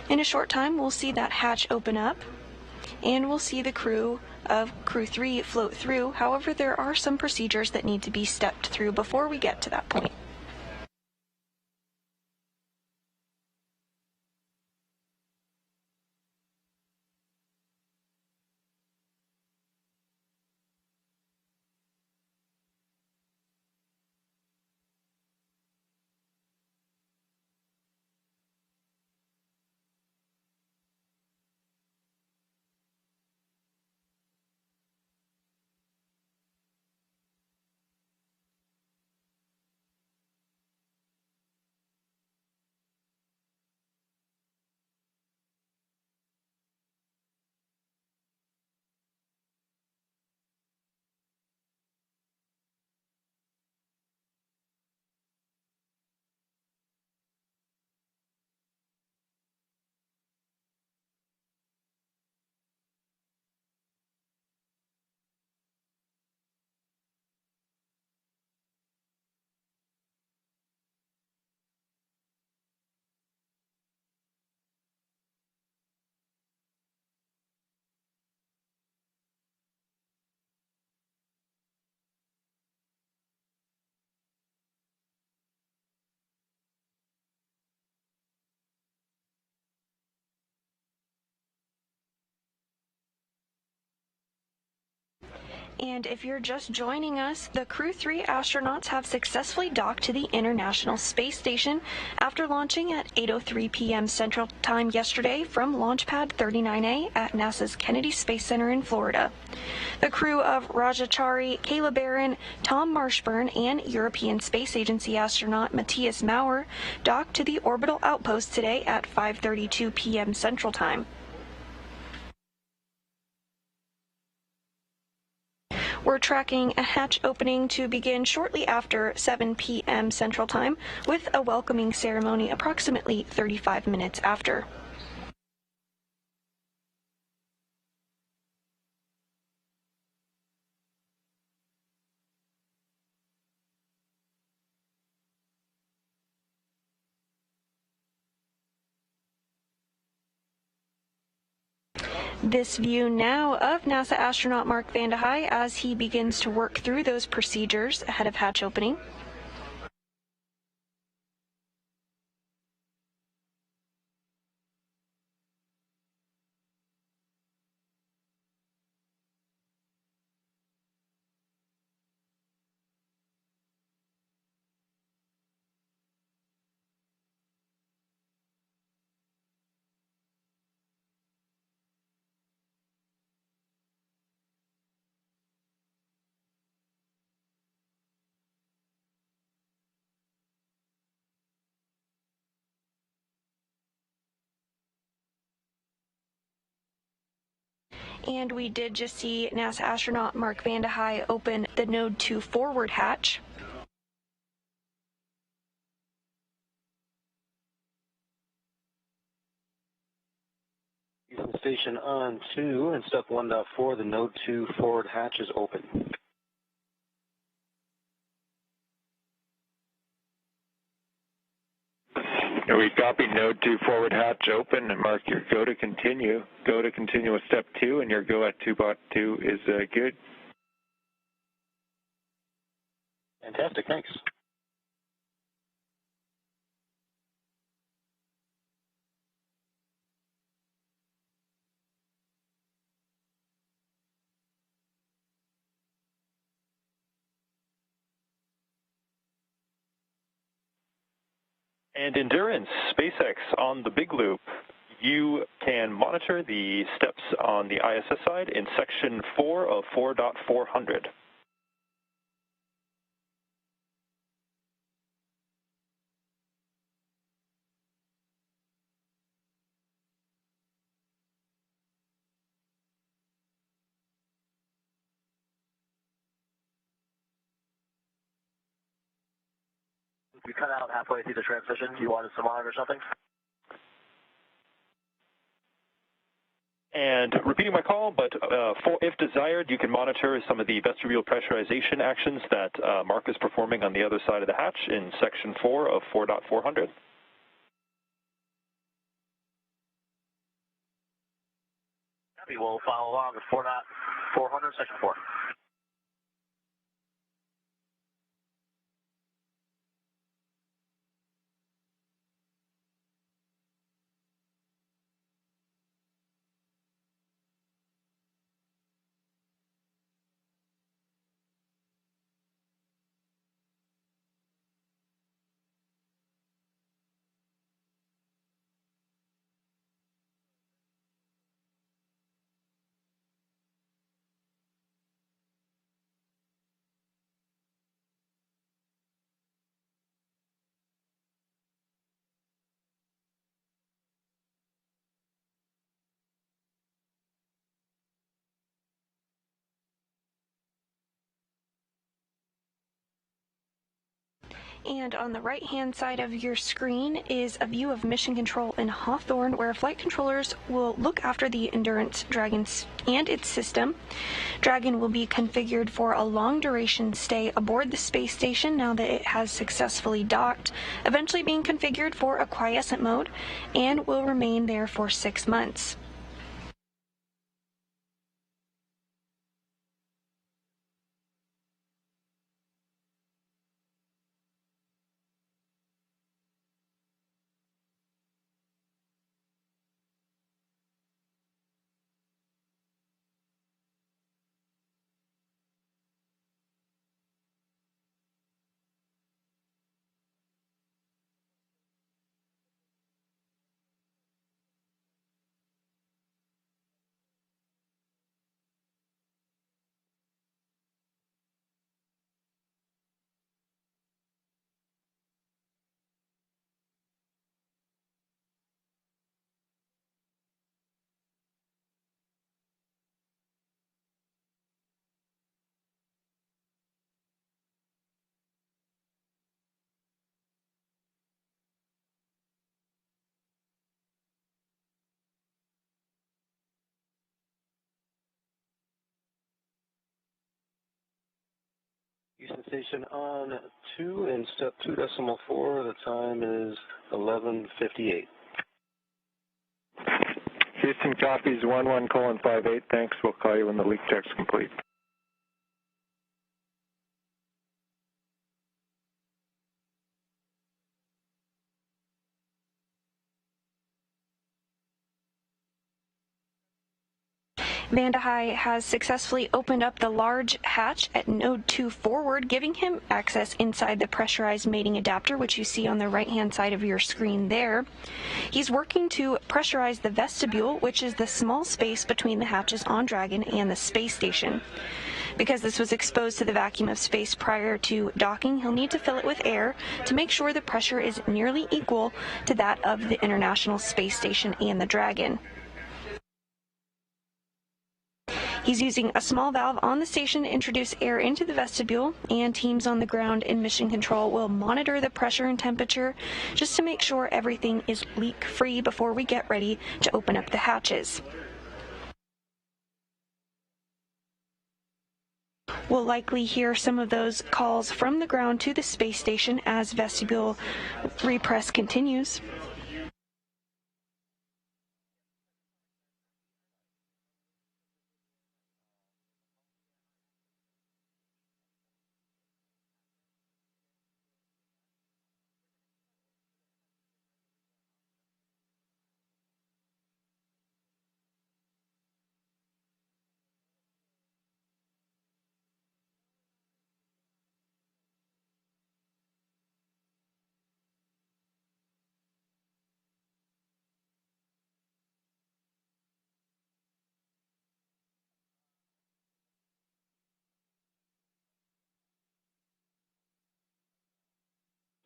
In a short time, we'll see that hatch open up, and we'll see the crew of Crew-3 float through. However, there are some procedures that need to be stepped through before we get to that point. And if you're just joining us, the Crew-3 astronauts have successfully docked to the International Space Station after launching at 8:03 p.m. Central Time yesterday from Launch Pad 39A at NASA's Kennedy Space Center in Florida. The crew of Chari, Kayla Barron, Thomas Marshburn, and European Space Agency astronaut Matthias Maurer docked to the orbital outpost today at 5:32 p.m. Central Time. We're tracking a hatch opening to begin shortly after 7 p.m. Central Time, with a welcoming ceremony approximately 35 minutes after. This view now of NASA astronaut Mark Vande Hei as he begins to work through those procedures ahead of hatch opening. And we did just see NASA astronaut Mark Vande Hei open the Node 2 forward hatch. Houston Station on 2 and step 1.4, the Node 2 forward hatch is open. We copy Node 2 forward hatch open, and mark your go to continue. Go to continue with step 2, and your go at 2.2 is good. Fantastic, thanks. And Endurance, SpaceX on the big loop. You can monitor the steps on the ISS side in section 4 of 4.400. You cut out halfway through the transition. You wanted some on or something? And repeating my call, but if desired, you can monitor some of the vestibule pressurization actions that Mark is performing on the other side of the hatch in section 4 of 4.400. We will follow along with 4.400, section 4. And on the right-hand side of your screen is a view of mission control in Hawthorne, where flight controllers will look after the Endurance Dragon and its system. Dragon will be configured for a long-duration stay aboard the space station now that it has successfully docked, eventually being configured for a quiescent mode, and will remain there for 6 months. Houston Station on 2 and step 2.4, the time is 11:58. Houston copies 11:58. Thanks. We'll call you when the leak check's complete. Vanda High has successfully opened up the large hatch at node 2 forward, giving him access inside the pressurized mating adapter, which you see on the right-hand side of your screen there. He's working to pressurize the vestibule, which is the small space between the hatches on Dragon and the space station. Because this was exposed to the vacuum of space prior to docking, he'll need to fill it with air to make sure the pressure is nearly equal to that of the International Space Station and the Dragon. He's using a small valve on the station to introduce air into the vestibule, and teams on the ground in mission control will monitor the pressure and temperature just to make sure everything is leak-free before we get ready to open up the hatches. We'll likely hear some of those calls from the ground to the space station as vestibule repress continues.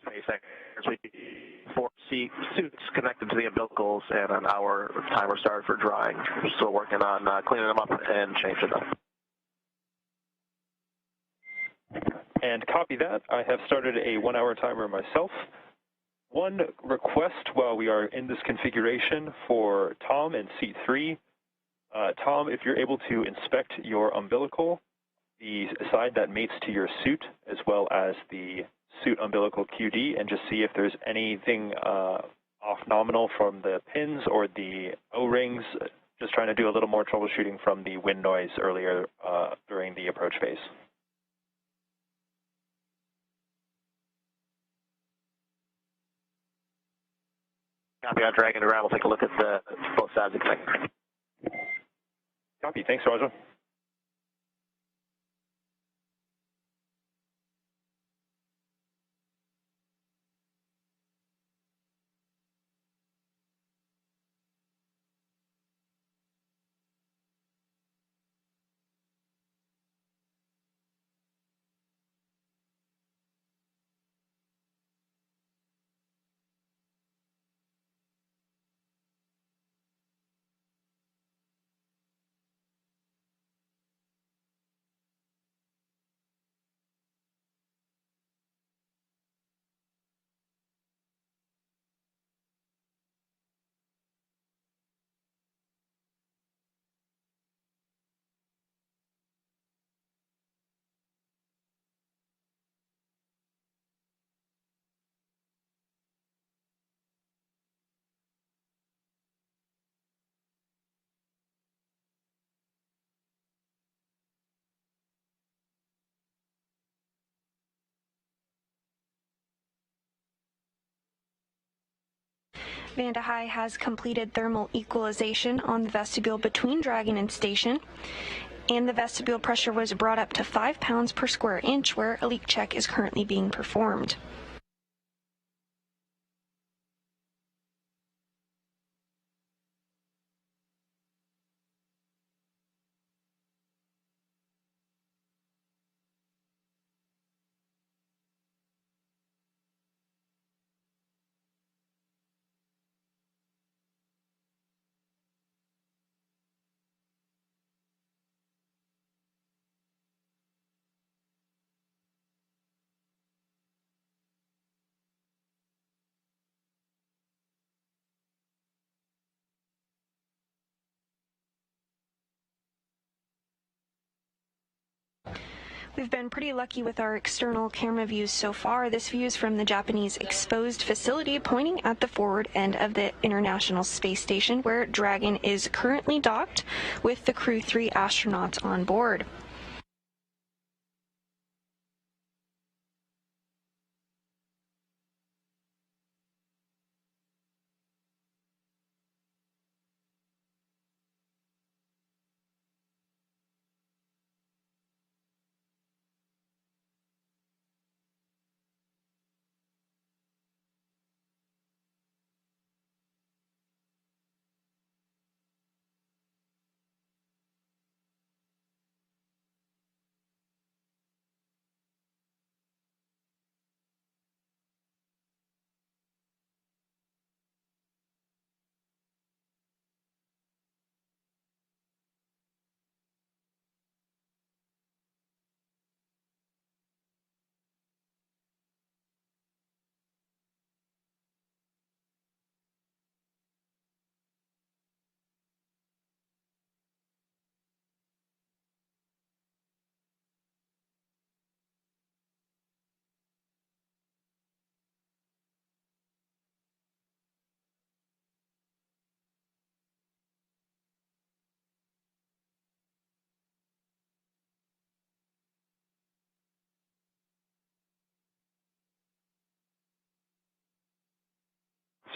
SpaceX four seat suits connected to the umbilicals, and an hour timer started for drying. We're still working on cleaning them up and changing them. And copy that. I have started a 1 hour timer myself. One request while we are in this configuration for Tom in seat 3. Tom, if you're able to inspect your umbilical, the side that mates to your suit, as well as the suit umbilical QD, and just see if there's anything off nominal from the pins or the O-rings. Just trying to do a little more troubleshooting from the wind noise earlier during the approach phase. Copy on Dragon to ground. We'll take a look at both sides of the connector. Copy. Thanks, Roger. Vanda High has completed thermal equalization on the vestibule between Dragon and station, and the vestibule pressure was brought up to 5 pounds per square inch, where a leak check is currently being performed. We've been pretty lucky with our external camera views so far. This view is from the Japanese exposed facility pointing at the forward end of the International Space Station, where Dragon is currently docked with the Crew-3 astronauts on board.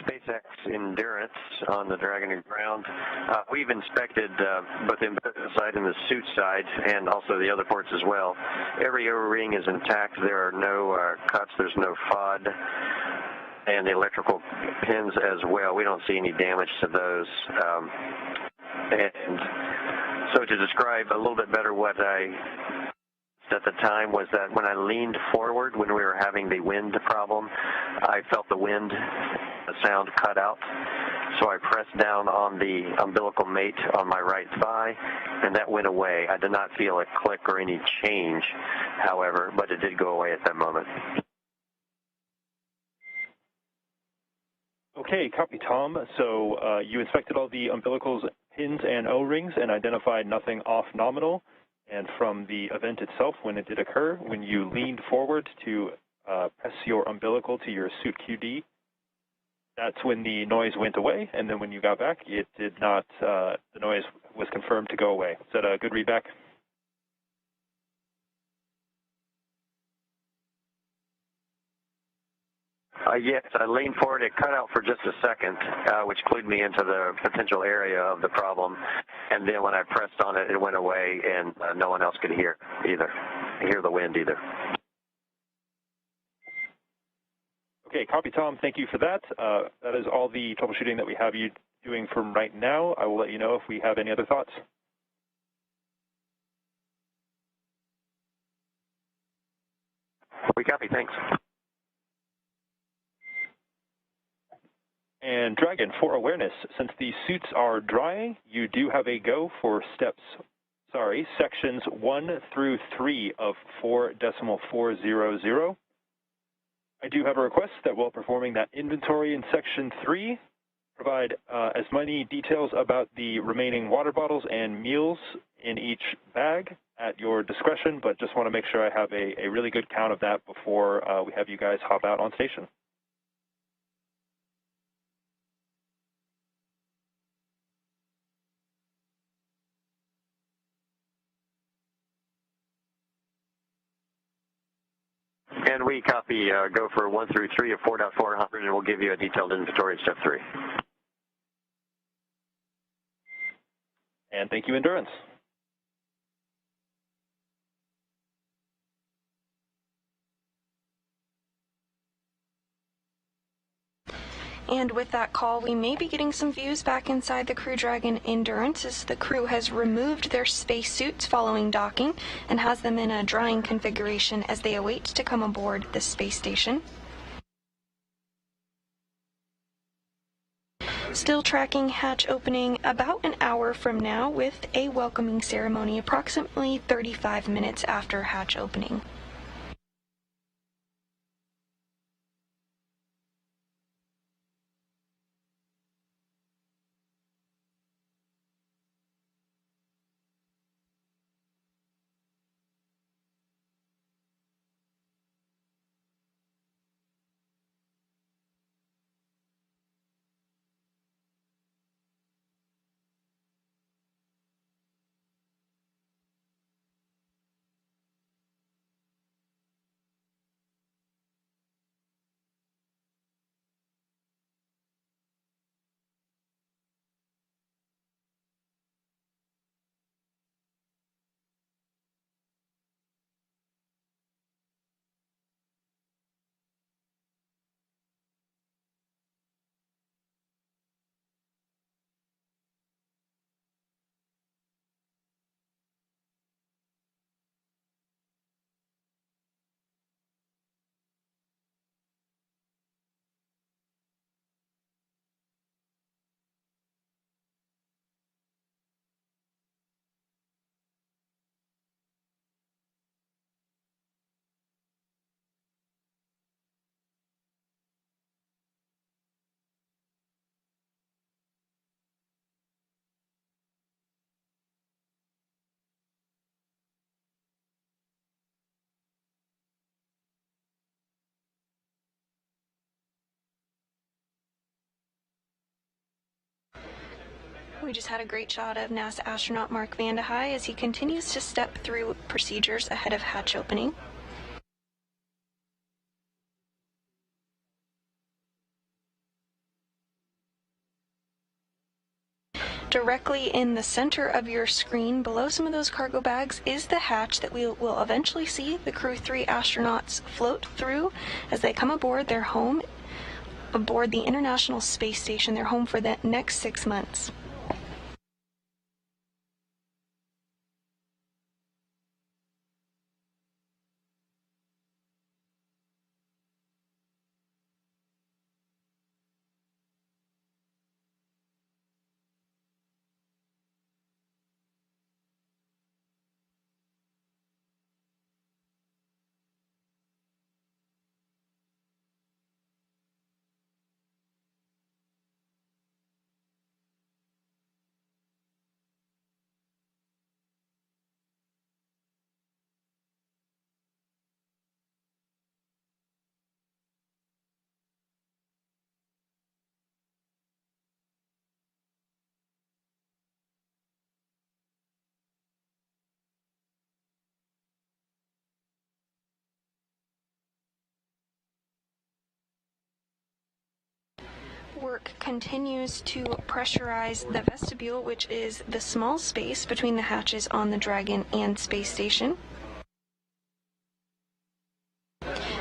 SpaceX Endurance on the Dragon and ground. We've inspected both the side and the suit side, and also the other ports as well. Every O-ring is intact. There are no cuts. There's no FOD, and the electrical pins as well. We don't see any damage to those. And so to describe a little bit better what I at the time was that when I leaned forward when we were having the wind problem, I felt the wind sound cut out. So I pressed down on the umbilical mate on my right thigh, and that went away. I did not feel a click or any change, however, but it did go away at that moment. Okay, copy, Tom. So you inspected all the umbilicals, pins, and O-rings and identified nothing off nominal. And from the event itself, when it did occur, when you leaned forward to press your umbilical to your suit QD, that's when the noise went away. And then when you got back, it did not, the noise was confirmed to go away. Is that a good readback? Yes, I leaned forward. It cut out for just a second, which clued me into the potential area of the problem. And then when I pressed on it, it went away, and no one else could hear the wind either. Okay, copy, Tom. Thank you for that. That is all the troubleshooting that we have you doing from right now. I will let you know if we have any other thoughts. We copy. Thanks. And Dragon, for awareness, since the suits are drying, you do have a go for sections 1 through 3 of 4.400. I do have a request that while performing that inventory in section 3, provide as many details about the remaining water bottles and meals in each bag at your discretion, but just want to make sure I have a really good count of that before we have you guys hop out on station. And we copy go for 1 through 3 of 4.400, and we'll give you a detailed inventory at step 3. And thank you, Endurance. And with that call, we may be getting some views back inside the Crew Dragon Endurance as the crew has removed their spacesuits following docking and has them in a drying configuration as they await to come aboard the space station. Still tracking hatch opening about an hour from now with a welcoming ceremony approximately 35 minutes after hatch opening. We just had a great shot of NASA astronaut Mark Vande Hei as he continues to step through procedures ahead of hatch opening. Directly in the center of your screen, below some of those cargo bags, is the hatch that we will eventually see the Crew-3 astronauts float through as they come aboard their home aboard the International Space Station. They're home for the next 6 months. Work continues to pressurize the vestibule, which is the small space between the hatches on the Dragon and space station.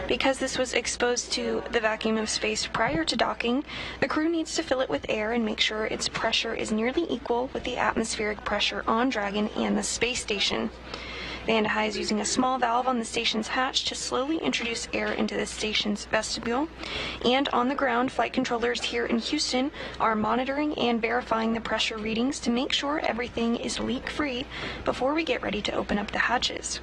Because this was exposed to the vacuum of space prior to docking, the crew needs to fill it with air and make sure its pressure is nearly equal with the atmospheric pressure on Dragon and the space station. Vande Hei is using a small valve on the station's hatch to slowly introduce air into the station's vestibule. And on the ground, flight controllers here in Houston are monitoring and verifying the pressure readings to make sure everything is leak-free before we get ready to open up the hatches.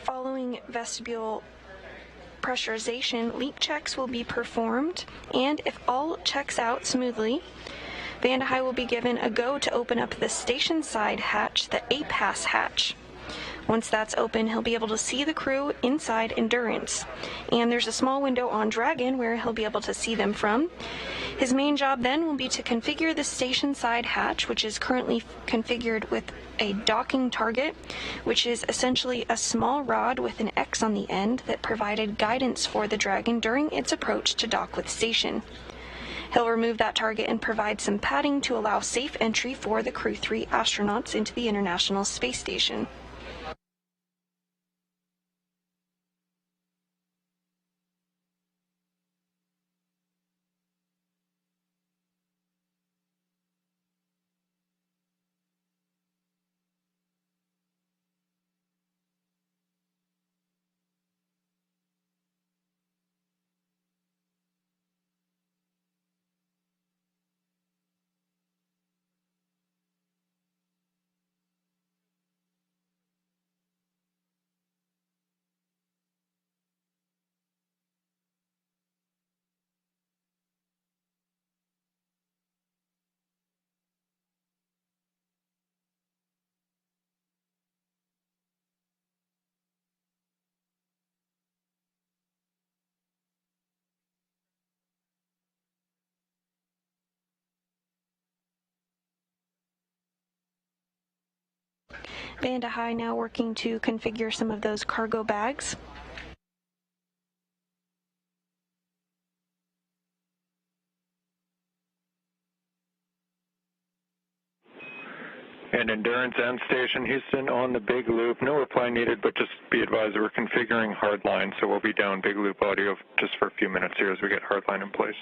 Following vestibule pressurization, leak checks will be performed, and if all checks out smoothly, Vande Hei will be given a go to open up the station side hatch, the APAS hatch. Once that's open, he'll be able to see the crew inside Endurance, and there's a small window on Dragon where he'll be able to see them from. His main job then will be to configure the station side hatch, which is currently configured with a docking target, which is essentially a small rod with an X on the end that provided guidance for the Dragon during its approach to dock with station. He'll remove that target and provide some padding to allow safe entry for the Crew-3 astronauts into the International Space Station. Vande Hei now working to configure some of those cargo bags. And Endurance End Station, Houston, on the big loop. No reply needed, but just be advised that we're configuring hardline, so we'll be down big loop audio just for a few minutes here as we get hardline in place.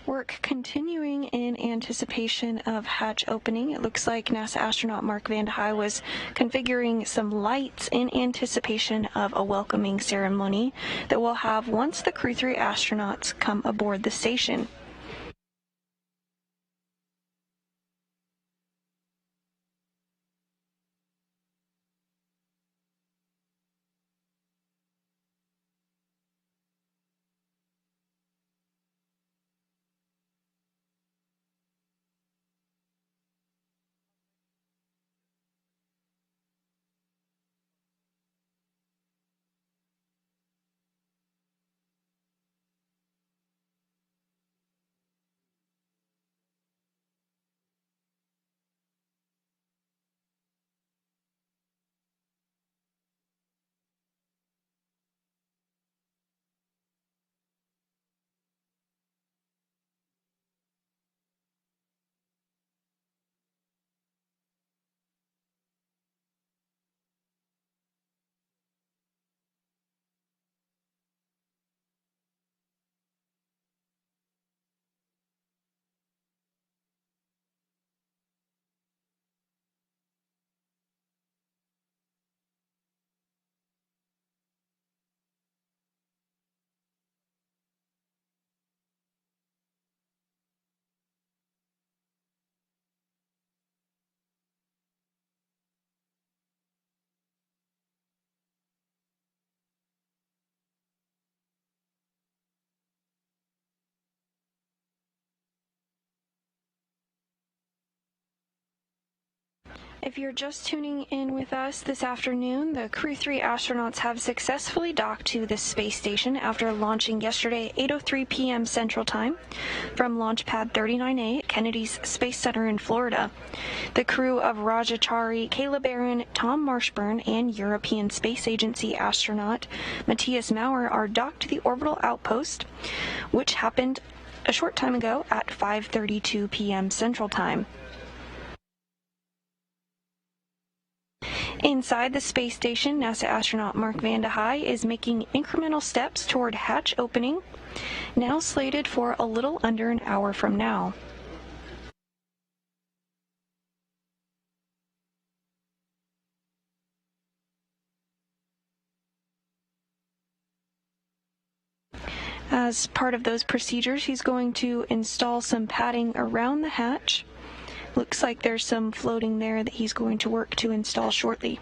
Work continuing in anticipation of hatch opening. It looks like NASA astronaut Mark Vande Hei was configuring some lights in anticipation of a welcoming ceremony that we'll have once the Crew-3 astronauts come aboard the station. If you're just tuning in with us this afternoon, the Crew-3 astronauts have successfully docked to the space station after launching yesterday at 8:03 p.m. Central Time from Launch Pad 39A at Kennedy's Space Center in Florida. The crew of Chari, Kayla Barron, Thomas Marshburn, and European Space Agency astronaut Matthias Maurer are docked to the orbital outpost, which happened a short time ago at 5:32 p.m. Central Time. Inside the space station, NASA astronaut Mark Vande Hei is making incremental steps toward hatch opening, now slated for a little under an hour from now. As part of those procedures, he's going to install some padding around the hatch. Looks like there's some floating there that he's going to work to install shortly.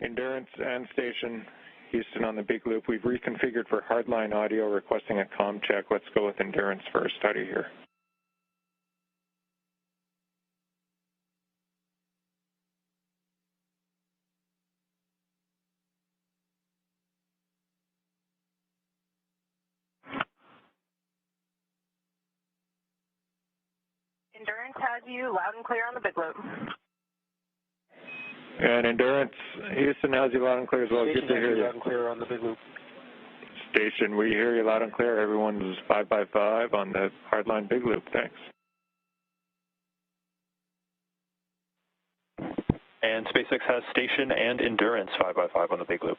Endurance and station, Houston on the big loop. We've reconfigured for hardline audio, requesting a comm check. Let's go with Endurance for a study here. Endurance has you loud and clear on the big loop. And Endurance, Houston has you loud and clear as well. Station Good to hear you. loud and clear on the big loop. Station, we hear you loud and clear. Everyone's 5x5 on the hardline big loop. Thanks. And SpaceX has station and Endurance 5x5 on the big loop.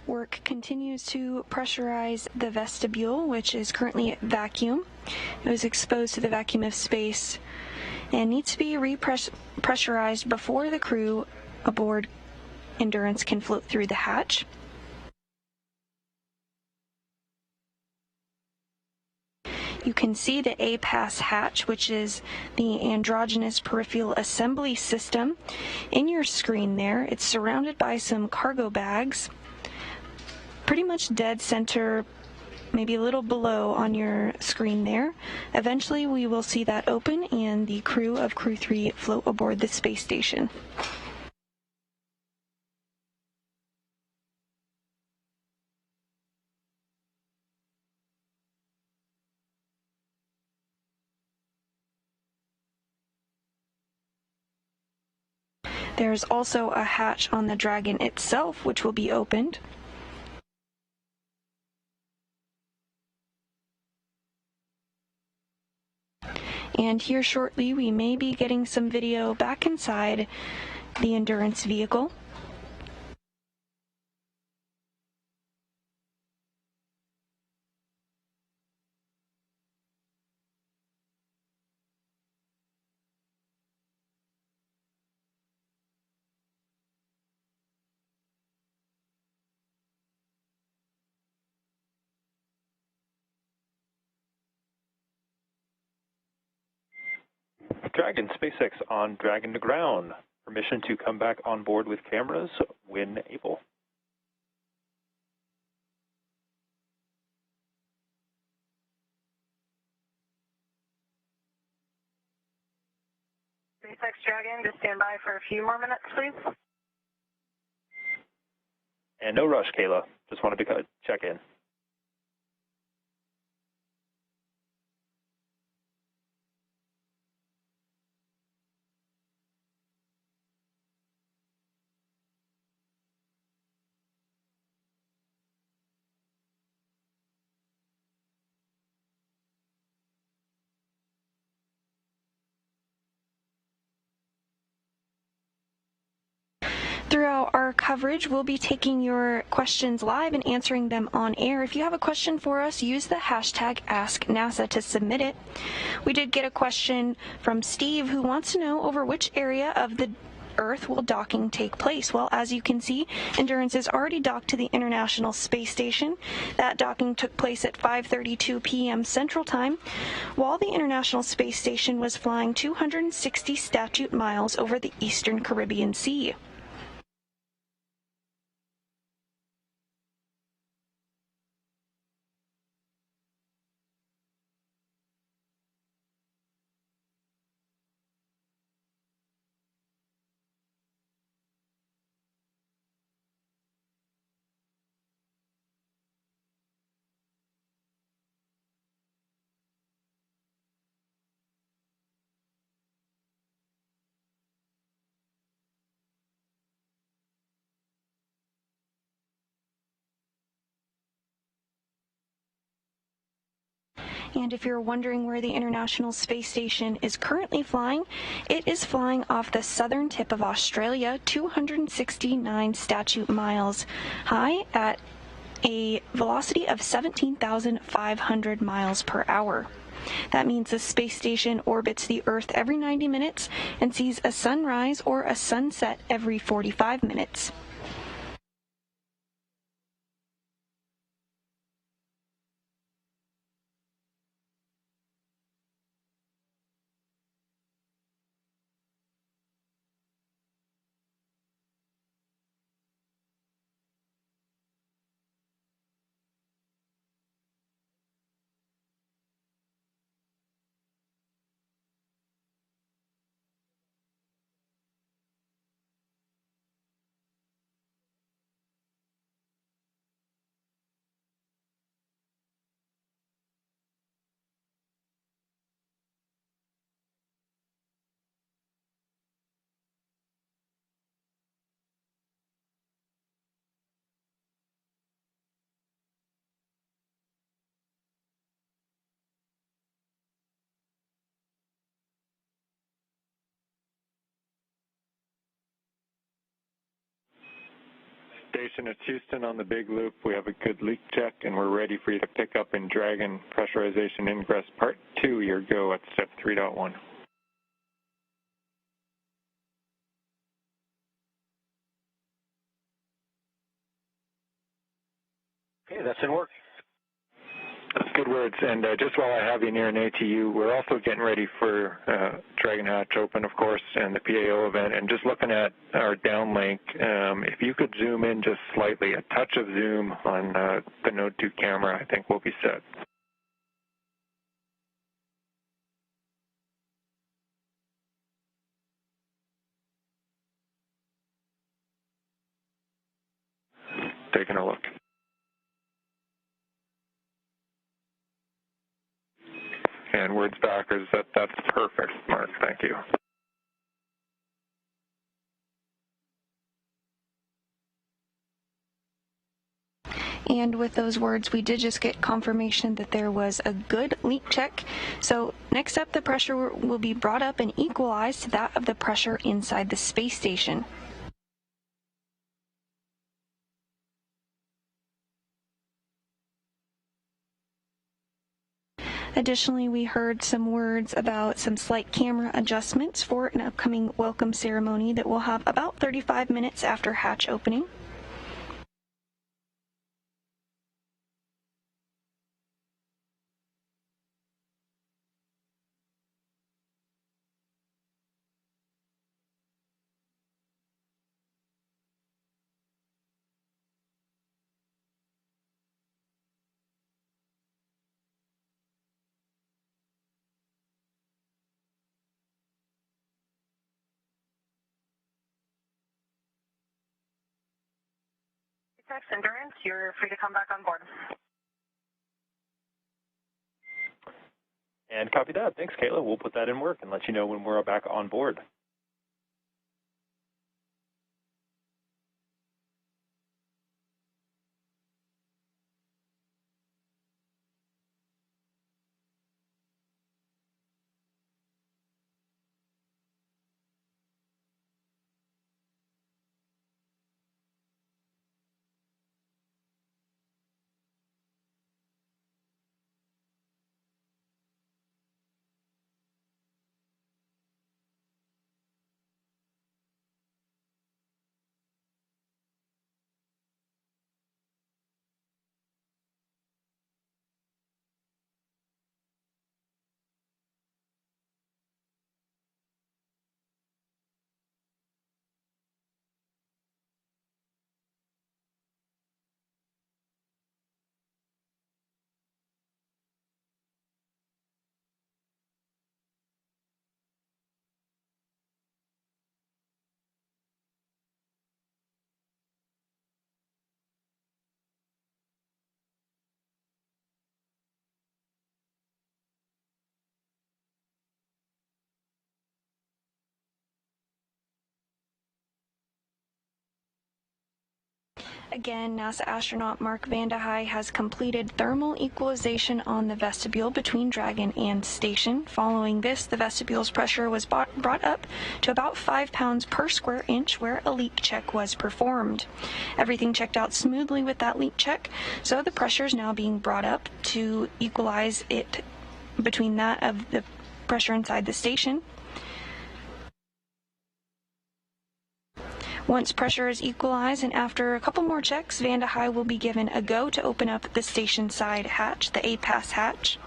Work continues to pressurize the vestibule, which is currently at vacuum. It was exposed to the vacuum of space and needs to be repressurized before the crew aboard Endurance can float through the hatch. You can see the A-Pass hatch, which is the androgynous peripheral assembly system, in your screen there. It's surrounded by some cargo bags, pretty much dead center, maybe a little below on your screen there. Eventually we will see that open and the crew of Crew-3 float aboard the space station. There's also a hatch on the Dragon itself, which will be opened. And here shortly, we may be getting some video back inside the Endurance vehicle. Dragon, SpaceX on Dragon to ground. Permission to come back on board with cameras when able. SpaceX Dragon, just stand by for a few more minutes, please. And no rush, Kayla. Just wanted to check in. Throughout our coverage, we'll be taking your questions live and answering them on air. If you have a question for us, use the hashtag AskNASA to submit it. We did get a question from Steve, who wants to know over which area of the Earth will docking take place. Well, as you can see, Endurance is already docked to the International Space Station. That docking took place at 5:32 p.m. Central Time, while the International Space Station was flying 260 statute miles over the Eastern Caribbean Sea. And if you're wondering where the International Space Station is currently flying, it is flying off the southern tip of Australia, 269 statute miles high at a velocity of 17,500 miles per hour. That means the space station orbits the Earth every 90 minutes and sees a sunrise or a sunset every 45 minutes. station, it's Houston on the big loop. We have a good leak check, and we're ready for you to pick up in Dragon Pressurization Ingress Part 2, your go at Step 3.1. Okay, that's in work. That's good words. And just while I have you near an ATU, we're also getting ready for Dragon Hatch Open, of course, and the PAO event. And just looking at our downlink, if you could zoom in just slightly, a touch of zoom on the Node 2 camera, I think we'll be set. Taking a look. And words back is that's perfect, Mark. Thank you. And with those words, we did just get confirmation that there was a good leak check. So next up, the pressure will be brought up and equalized to that of the pressure inside the space station. Additionally, we heard some words about some slight camera adjustments for an upcoming welcome ceremony that will have about 35 minutes after hatch opening. SpaceX Endurance, you're free to come back on board. And copy that. Thanks, Kayla. We'll put that in work and let you know when we're back on board. Again, NASA astronaut Mark Vande Hei has completed thermal equalization on the vestibule between Dragon and station. Following this, the vestibule's pressure was brought up to about 5 pounds per square inch where a leak check was performed. Everything checked out smoothly with that leak check, so the pressure is now being brought up to equalize it between that of the pressure inside the station. Once pressure is equalized and after a couple more checks, Vande Hei will be given a go to open up the station side hatch, the A-pass hatch.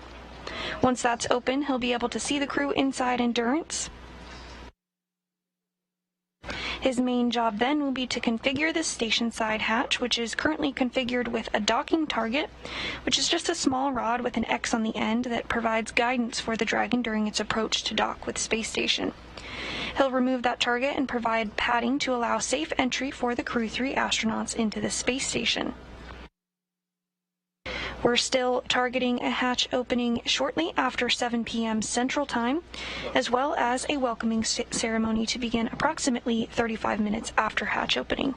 Once that's open, he'll be able to see the crew inside Endurance. His main job then will be to configure the station side hatch, which is currently configured with a docking target, which is just a small rod with an X on the end that provides guidance for the Dragon during its approach to dock with space station. He'll remove that target and provide padding to allow safe entry for the Crew-3 astronauts into the space station. We're still targeting a hatch opening shortly after 7 p.m. Central Time, as well as a welcoming ceremony to begin approximately 35 minutes after hatch opening.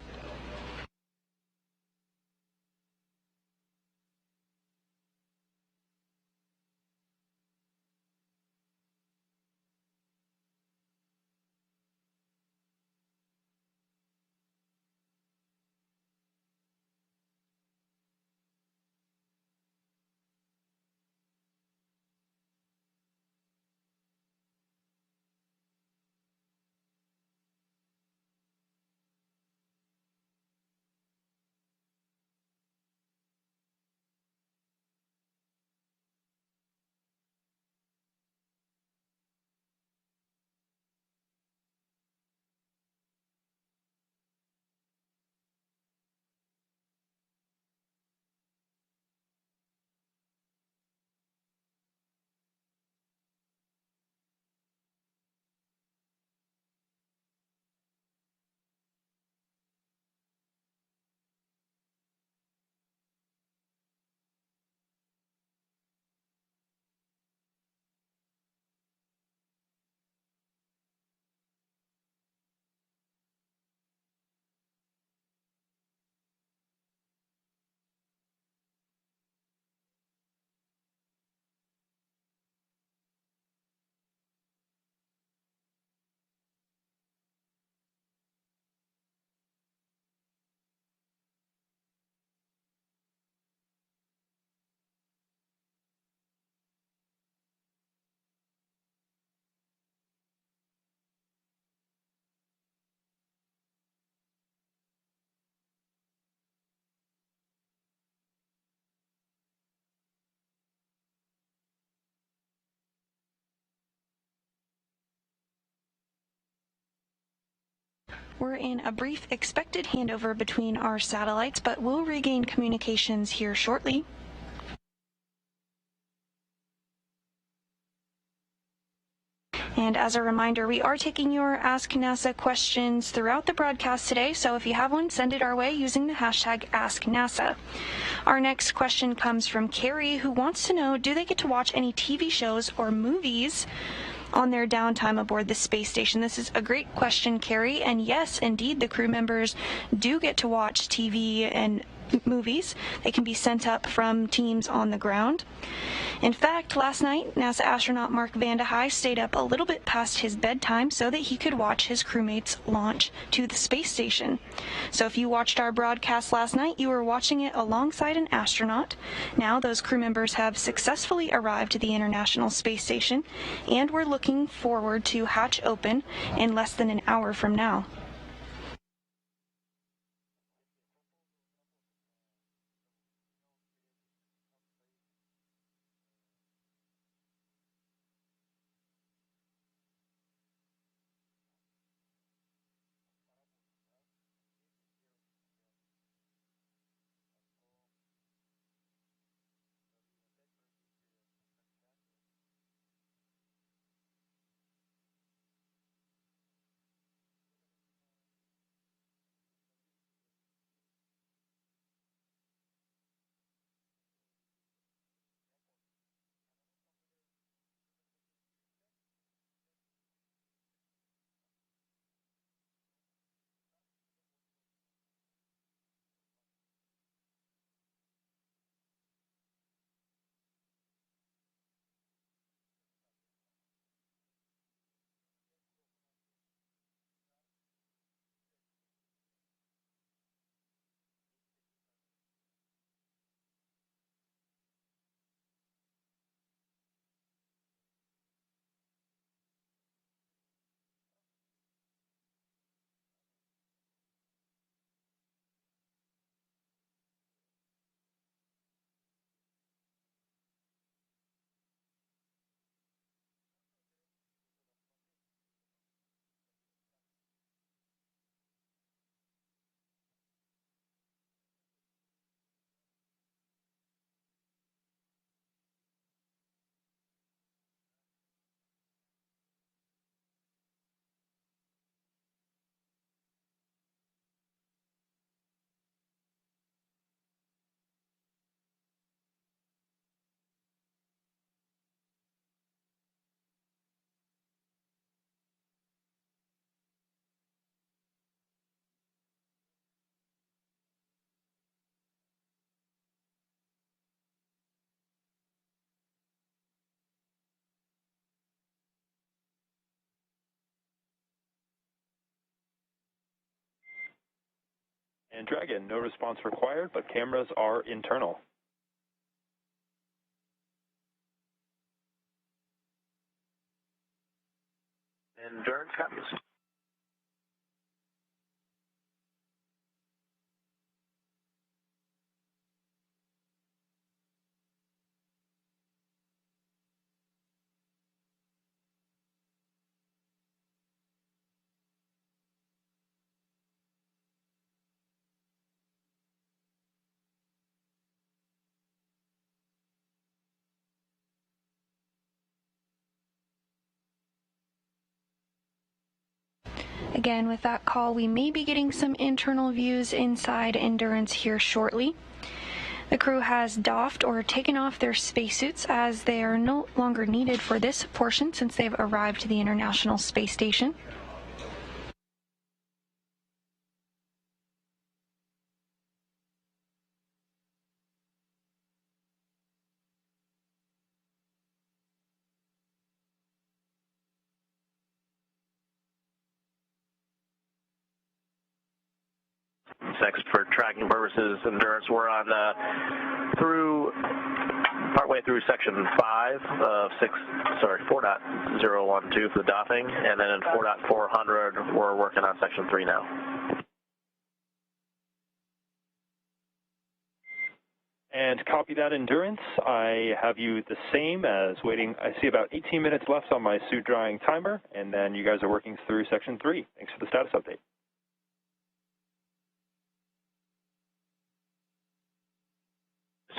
We're in a brief expected handover between our satellites, but we'll regain communications here shortly. And as a reminder, we are taking your Ask NASA questions throughout the broadcast today, so if you have one, send it our way using the hashtag AskNASA. Our next question comes from Chari, who wants to know, do they get to watch any TV shows or movies on their downtime aboard the space station? This is a great question, Chari, and yes, indeed, the crew members do get to watch TV and movies. They can be sent up from teams on the ground. In fact, last night, NASA astronaut Mark Vande Hei stayed up a little bit past his bedtime so that he could watch his crewmates launch to the space station. So if you watched our broadcast last night, you were watching it alongside an astronaut. Now those crew members have successfully arrived to the International Space Station, and we're looking forward to hatch open in less than an hour from now. And Dragon, no response required, but cameras are internal. Endurance copies. Again, with that call, we may be getting some internal views inside Endurance here shortly. The crew has doffed or taken off their spacesuits as they are no longer needed for this portion since they've arrived to the International Space Station. Next, for tracking purposes, Endurance, we're on partway through section 5 of 4.012 for the doffing, and then in 4.400 we're working on section 3 now. And copy that, Endurance. I have you the same as waiting. I see about 18 minutes left on my suit drying timer, and then you guys are working through section 3. Thanks for the status update.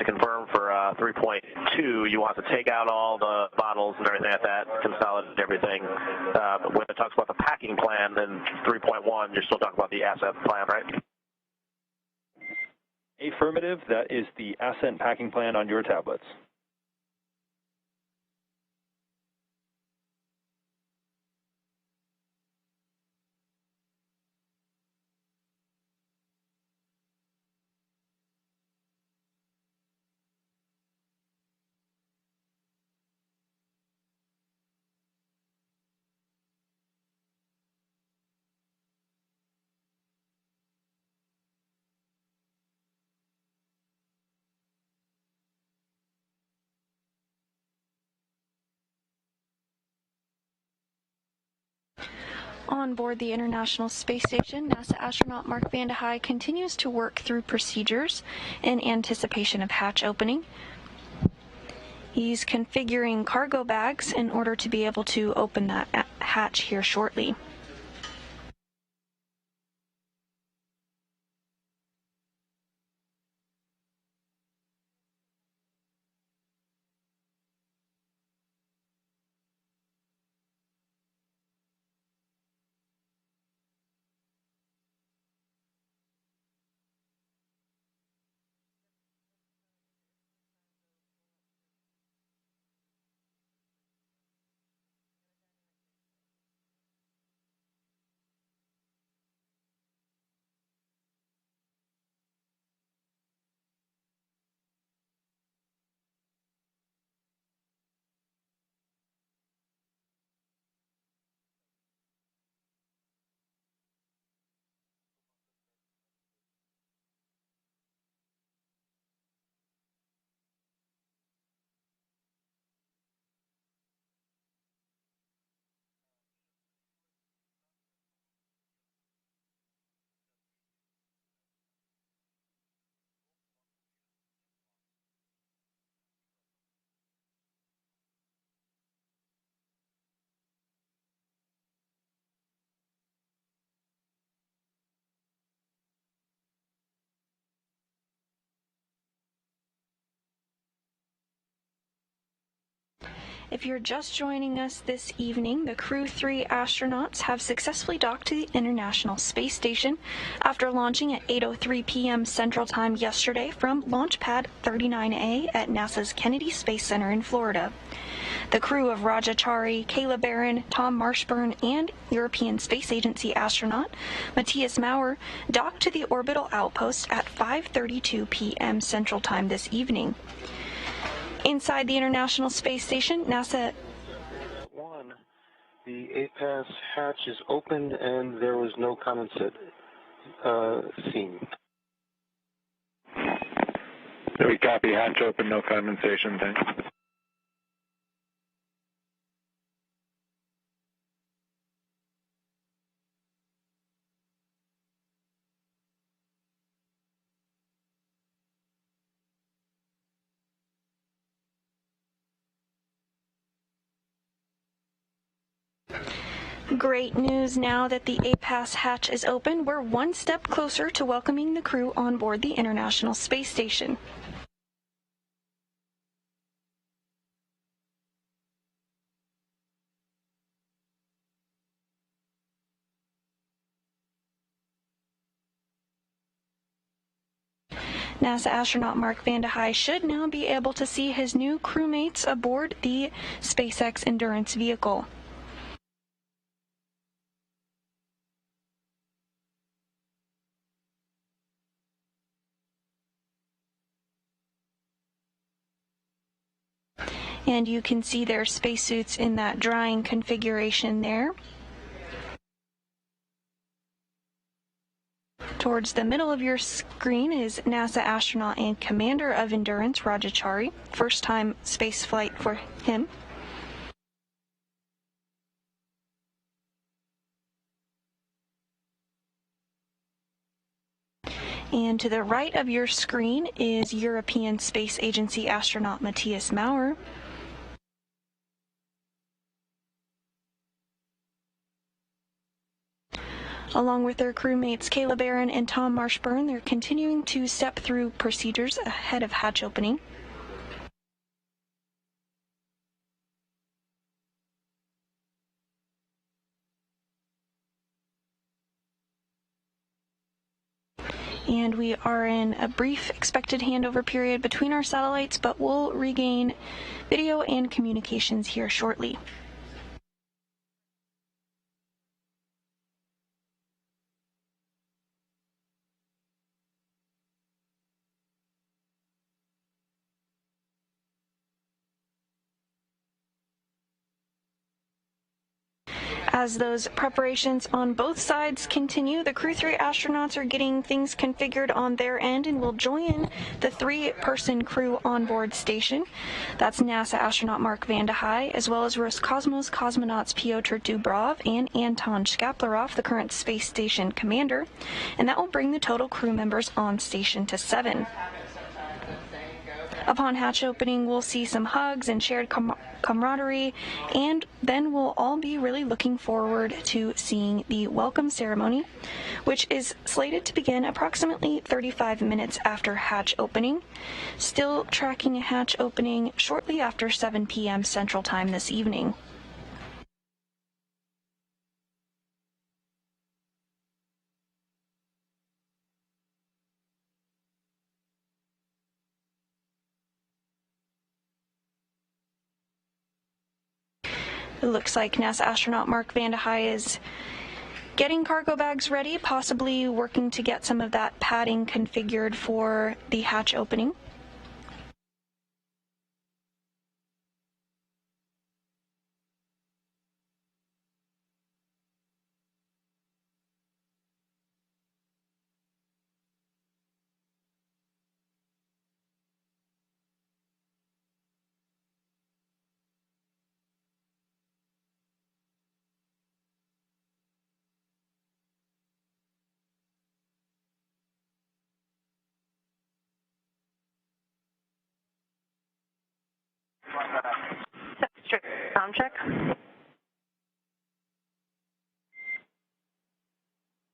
to confirm for 3.2, you want to take out all the bottles and everything like that, consolidate everything. But when it talks about the packing plan, then 3.1, you're still talking about the ascent plan, right? Affirmative. That is the ascent packing plan on your tablets. On board the International Space Station, NASA astronaut Mark Vande Hei continues to work through procedures in anticipation of hatch opening. He's configuring cargo bags in order to be able to open that hatch here shortly. If you're just joining us this evening, the Crew-3 astronauts have successfully docked to the International Space Station after launching at 8:03 p.m. Central Time yesterday from Launch Pad 39A at NASA's Kennedy Space Center in Florida. The crew of Chari, Kayla Barron, Thomas Marshburn, and European Space Agency astronaut Matthias Maurer docked to the orbital outpost at 5:32 p.m. Central Time this evening. Inside the International Space Station, NASA... The APAS hatch is open and there was no condensate seen. We copy, hatch open, no condensation, thanks. Great news now that the APAS hatch is open. We're one step closer to welcoming the crew on board the International Space Station. NASA astronaut Mark Vande Hei should now be able to see his new crewmates aboard the SpaceX Endurance vehicle. And you can see their spacesuits in that drying configuration there. Towards the middle of your screen is NASA astronaut and commander of Endurance, Chari. First time space flight for him. And to the right of your screen is European Space Agency astronaut Matthias Maurer. Along with their crewmates Kayla Barron and Tom Marshburn, they're continuing to step through procedures ahead of hatch opening. And we are in a brief expected handover period between our satellites, but we'll regain video and communications here shortly. As those preparations on both sides continue, the Crew-3 astronauts are getting things configured on their end and will join the 3-person crew onboard station. That's NASA astronaut Mark Vande Hei, as well as Roscosmos cosmonauts Pyotr Dubrov and Anton Shkaplerov, the current space station commander, and that will bring the total crew members on station to 7. Upon hatch opening, we'll see some hugs and shared camaraderie, and then we'll all be really looking forward to seeing the welcome ceremony, which is slated to begin approximately 35 minutes after hatch opening. Still tracking a hatch opening shortly after 7 p.m. Central Time this evening. It looks like NASA astronaut Mark Vande Hei is getting cargo bags ready, possibly working to get some of that padding configured for the hatch opening. Sound check.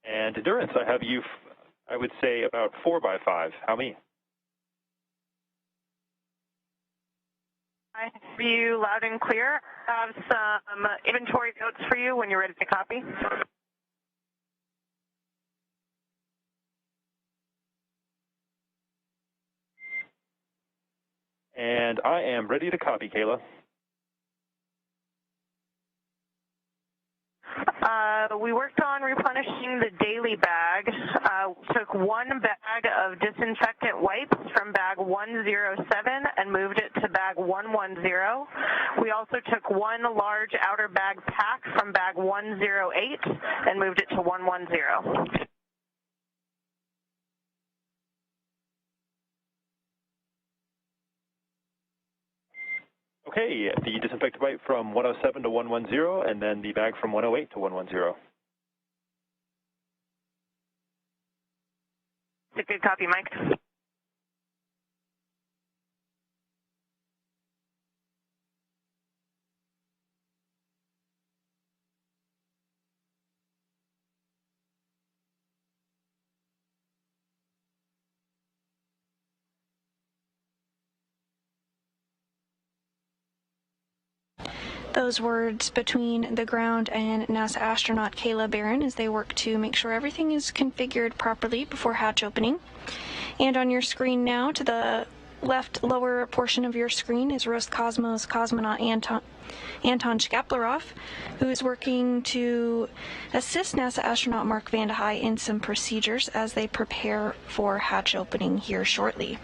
And endurance, I have you, I would say, about 4 by 5. How many? I hear you loud and clear. I have some inventory notes for you when you're ready to copy. And I am ready to copy, Kayla. We worked on replenishing the daily bag. Took one bag of disinfectant wipes from bag 107 and moved it to bag 110. We also took one large outer bag pack from bag 108 and moved it to 110. Okay, the disinfectant wipe from 107 to 110, and then the bag from 108 to 110. It's a good copy, Mike. Those words between the ground and NASA astronaut Kayla Barron as they work to make sure everything is configured properly before hatch opening. And on your screen now, to the left lower portion of your screen, is Roscosmos cosmonaut Anton Shkaplerov, who is working to assist NASA astronaut Mark Vande Hei in some procedures as they prepare for hatch opening here shortly.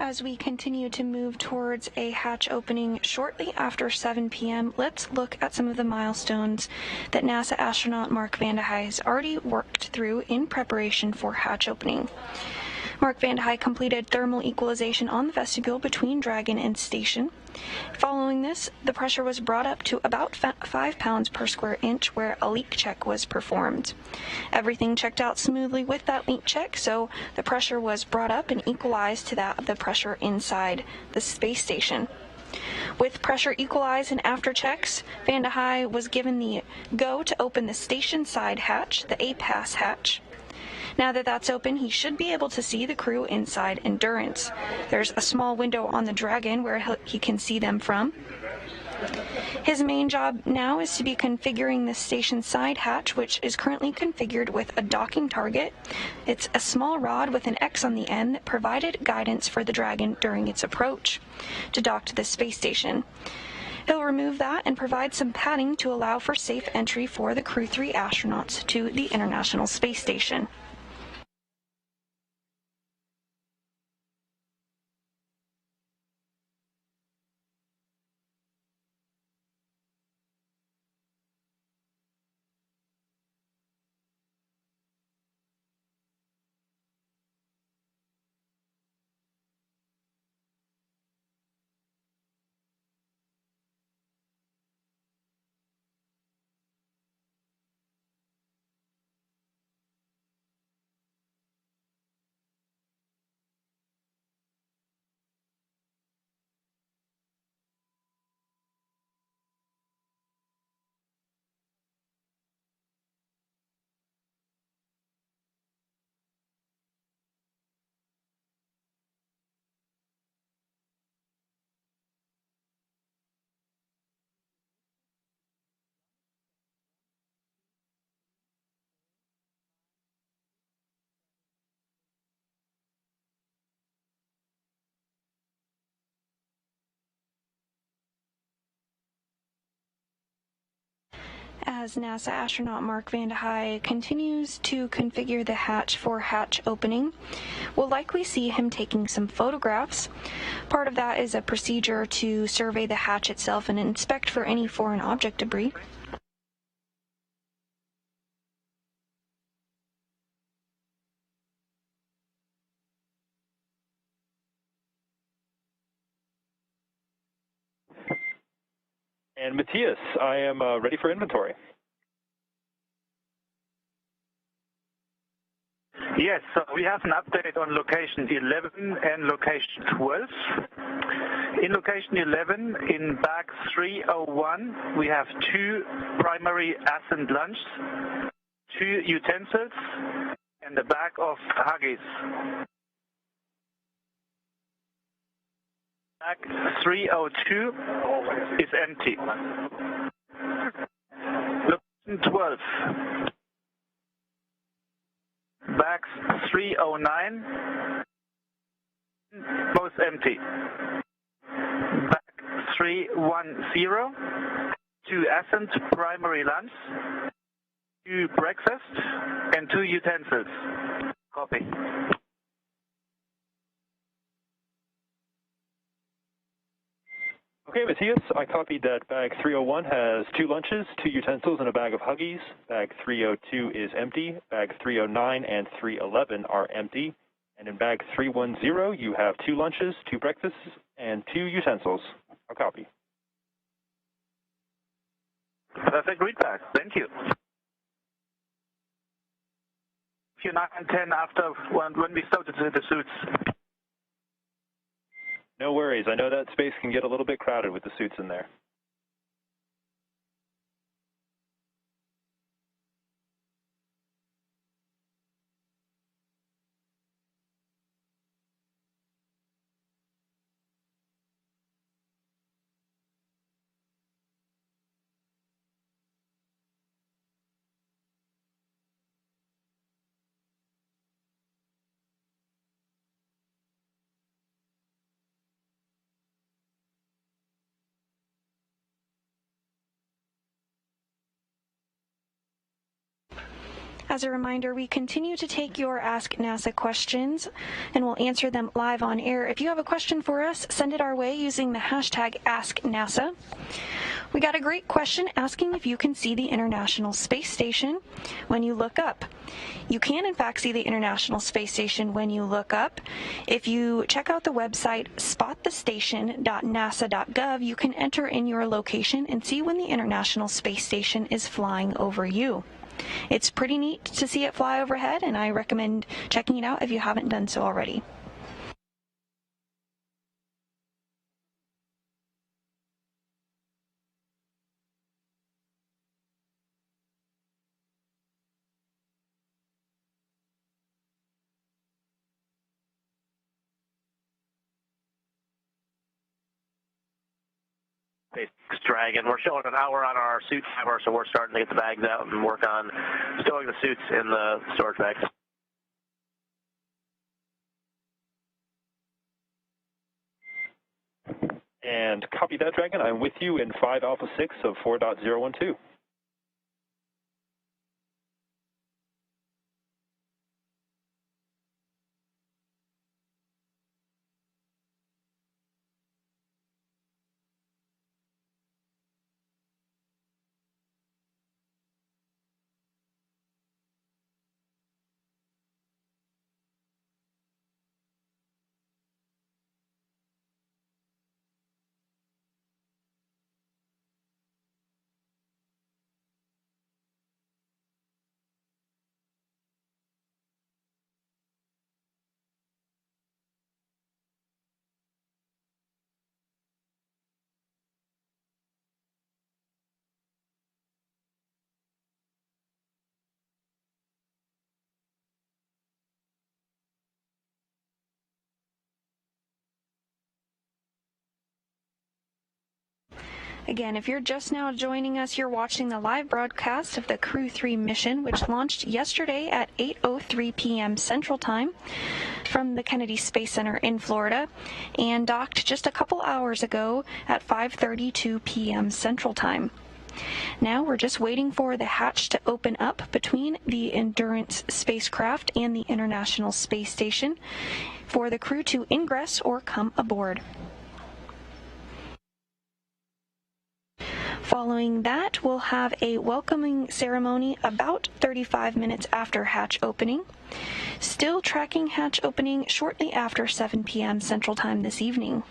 As we continue to move towards a hatch opening shortly after 7 p.m., let's look at some of the milestones that NASA astronaut Mark Vande Hei has already worked through in preparation for hatch opening. Mark Vande Hei completed thermal equalization on the vestibule between Dragon and station. Following this, the pressure was brought up to about 5 pounds per square inch, where a leak check was performed. Everything checked out smoothly with that leak check, so the pressure was brought up and equalized to that of the pressure inside the space station. With pressure equalized and after checks, Vande Hei was given the go to open the station side hatch, the A-Pass hatch. Now that that's open, he should be able to see the crew inside Endurance. There's a small window on the Dragon where he can see them from. His main job now is to be configuring the station side hatch, which is currently configured with a docking target. It's a small rod with an X on the end that provided guidance for the Dragon during its approach to dock to the space station. He'll remove that and provide some padding to allow for safe entry for the Crew-3 astronauts to the International Space Station. As NASA astronaut Mark Vande Hei continues to configure the hatch for hatch opening, we'll likely see him taking some photographs. Part of that is a procedure to survey the hatch itself and inspect for any foreign object debris. And Matthias, I am ready for inventory. Yes, so we have an update on location 11 and location 12. In location 11, in bag 301, we have 2 primary ascent lunch, 2 utensils, and a bag of Huggies. Bag 302 is empty. Location 12. Bags 309, both empty. Bag 310, 2 ascent primary lunch, 2 breakfast, and 2 utensils. Copy. Okay, Matthias, I copied that bag 301 has 2 lunches, 2 utensils, and a bag of Huggies. Bag 302 is empty. Bag 309 and 311 are empty. And in bag 310, you have 2 lunches, 2 breakfasts, and 2 utensils. I'll copy. Perfect read back. Thank you. Few 9 and 10 after when we started the suits. No worries. I know that space can get a little bit crowded with the suits in there. As a reminder, we continue to take your Ask NASA questions, and we'll answer them live on air. If you have a question for us, send it our way using the hashtag AskNASA. We got a great question asking if you can see the International Space Station when you look up. You can, in fact, see the International Space Station when you look up. If you check out the website spotthestation.nasa.gov, you can enter in your location and see when the International Space Station is flying over you. It's pretty neat to see it fly overhead, and I recommend checking it out if you haven't done so already. SpaceX Dragon. We're showing an hour on our suit timer, so we're starting to get the bags out and work on stowing the suits in the storage bags. And copy that, Dragon. I'm with you in 5 Alpha 6 of 4.012. Again, if you're just now joining us, you're watching the live broadcast of the Crew-3 mission, which launched yesterday at 8:03 p.m. Central Time from the Kennedy Space Center in Florida and docked just a couple hours ago at 5:32 p.m. Central Time. Now we're just waiting for the hatch to open up between the Endurance spacecraft and the International Space Station for the crew to ingress or come aboard. Following that, we'll have a welcoming ceremony about 35 minutes after hatch opening. Still tracking hatch opening shortly after 7 p.m. Central Time this evening.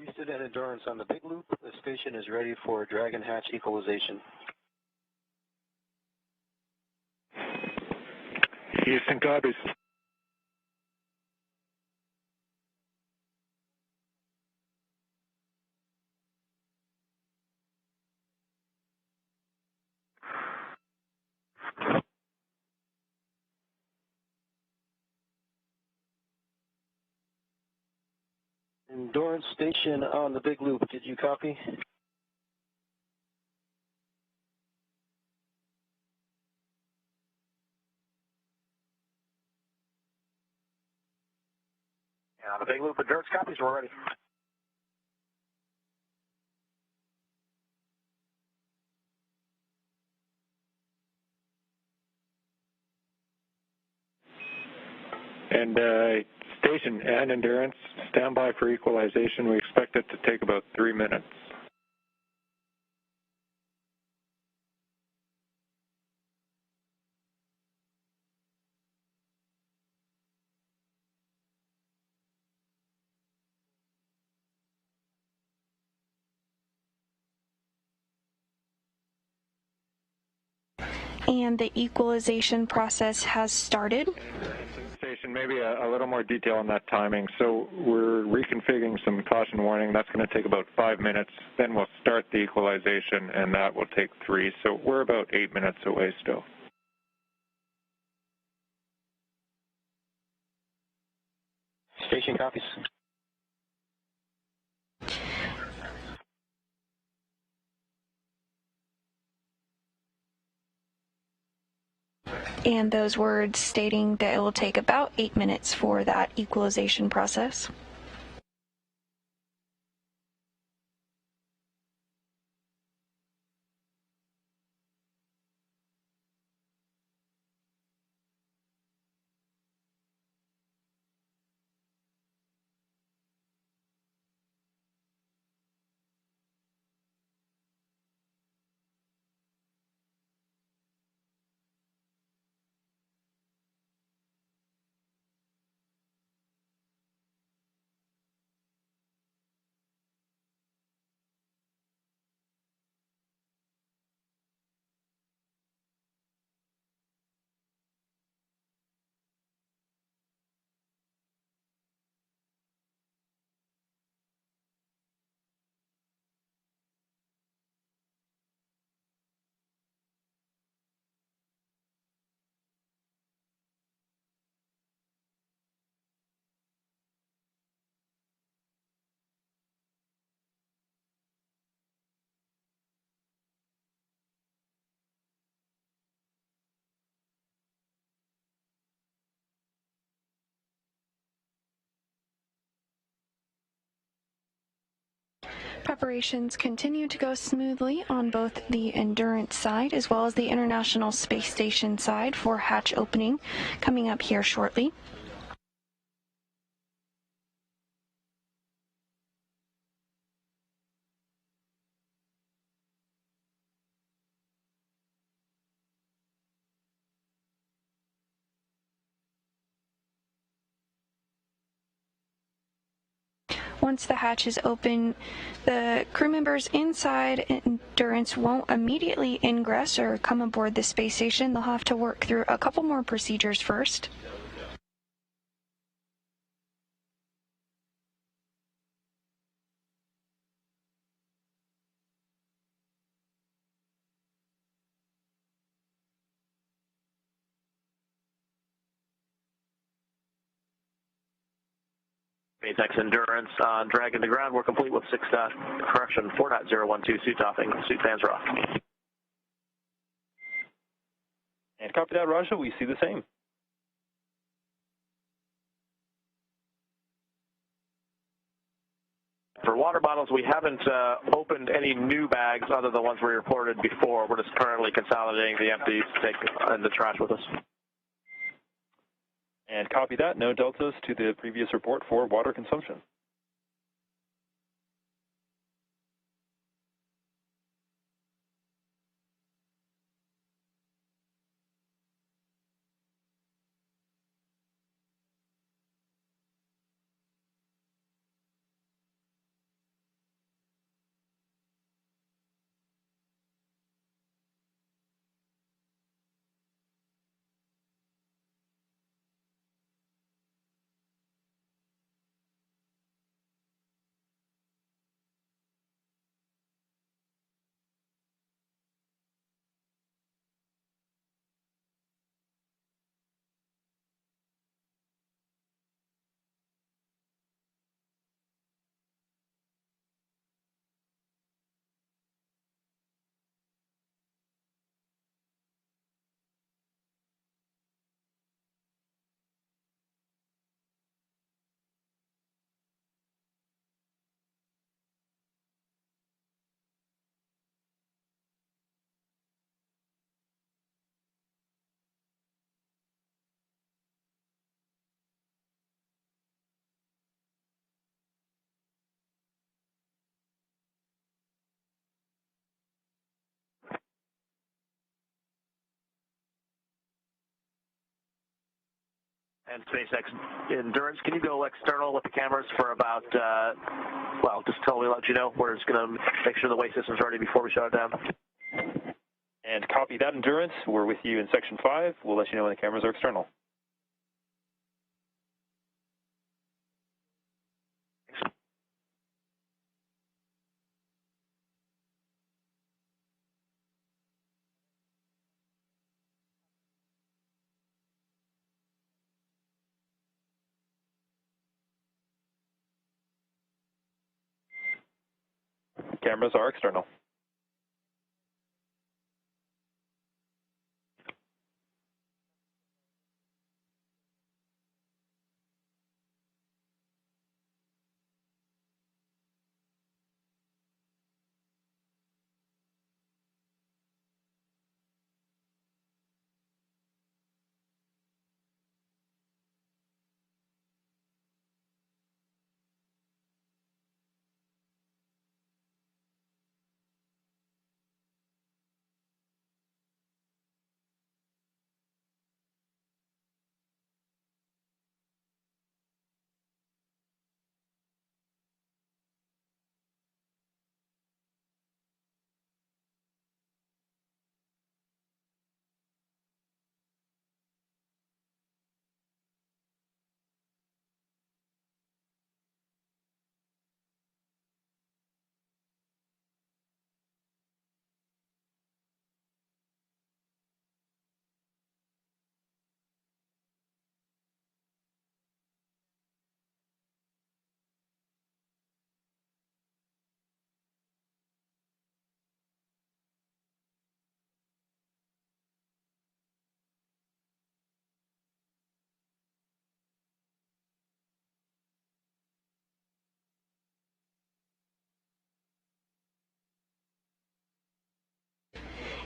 Houston and Endurance on the big loop. The station is ready for Dragon hatch equalization. Houston copies. Endurance station on the big loop. Did you copy? The big loop endurance copies, we're ready. And station and endurance, stand by for equalization. We expect it to take about 3 minutes. And the equalization process has started. Station, maybe a little more detail on that timing. So we're reconfiguring some caution warning. That's going to take about 5 minutes. Then we'll start the equalization, and that will take 3. So we're about 8 minutes away still. Station copies. And those words stating that it will take about 8 minutes for that equalization process. Preparations continue to go smoothly on both the Endurance side as well as the International Space Station side for hatch opening coming up here shortly. Once the hatch is open, the crew members inside Endurance won't immediately ingress or come aboard the space station. They'll have to work through a couple more procedures first. SpaceX Endurance on Dragon to ground. We're complete with 4.012 suit topping. Suit fans are off. And copy that, Raja. We see the same. For water bottles, we haven't opened any new bags other than the ones we reported before. We're just currently consolidating the empties to take in the trash with us. And copy that. No deltas to the previous report for water consumption. and SpaceX Endurance. Can you go external with the cameras for about, just till we let you know. We're just going to make sure the way system's ready before we shut it down. And copy that, Endurance. We're with you in Section 5. We'll let you know when the cameras are external. Cameras are external.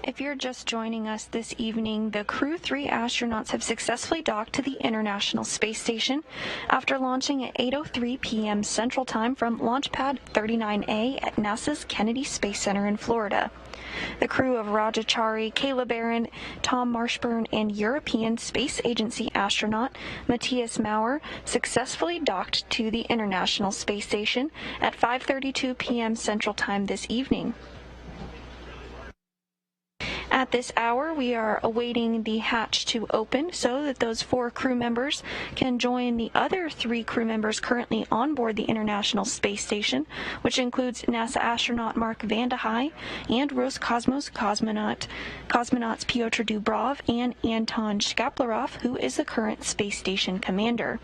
If you're just joining us this evening, the Crew-3 astronauts have successfully docked to the International Space Station after launching at 8:03 p.m. Central Time from Launch Pad 39A at NASA's Kennedy Space Center in Florida. The crew of Chari, Kayla Barron, Thomas Marshburn, and European Space Agency astronaut Matthias Maurer successfully docked to the International Space Station at 5:32 p.m. Central Time this evening. At this hour, we are awaiting the hatch to open so that those 4 crew members can join the other 3 crew members currently on board the International Space Station, which includes NASA astronaut Mark Vande Hei and Roscosmos cosmonauts Pyotr Dubrov and Anton Shkaplerov, who is the current space station commander.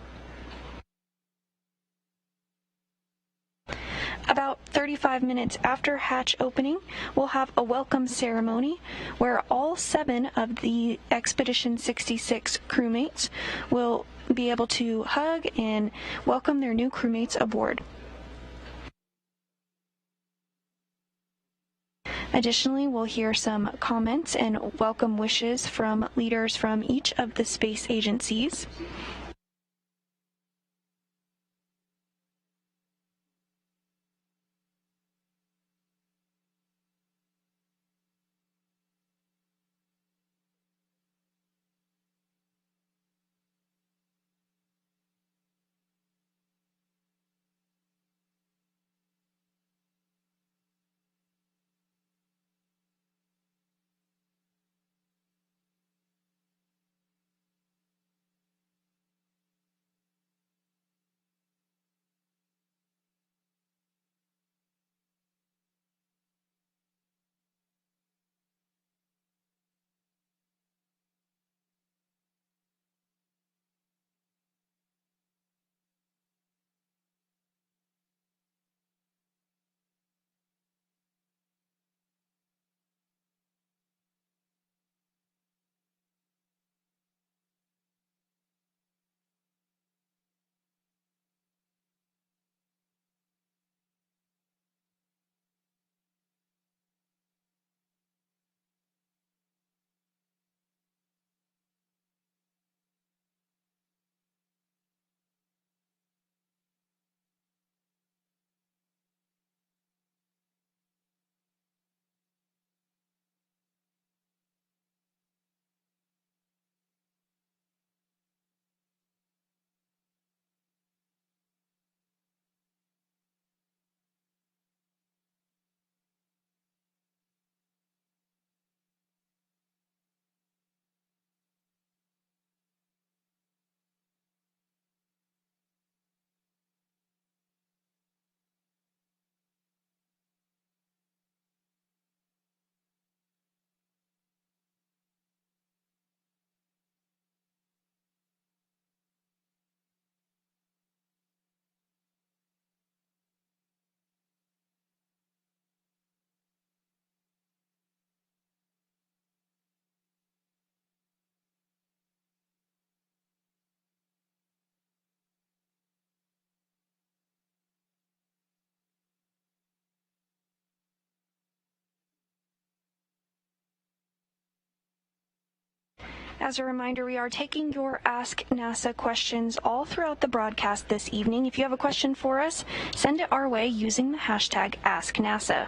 About 35 minutes after hatch opening, we'll have a welcome ceremony where all 7 of the Expedition 66 crewmates will be able to hug and welcome their new crewmates aboard. Additionally, we'll hear some comments and welcome wishes from leaders from each of the space agencies. As a reminder, we are taking your Ask NASA questions all throughout the broadcast this evening. If you have a question for us, send it our way using the hashtag AskNASA.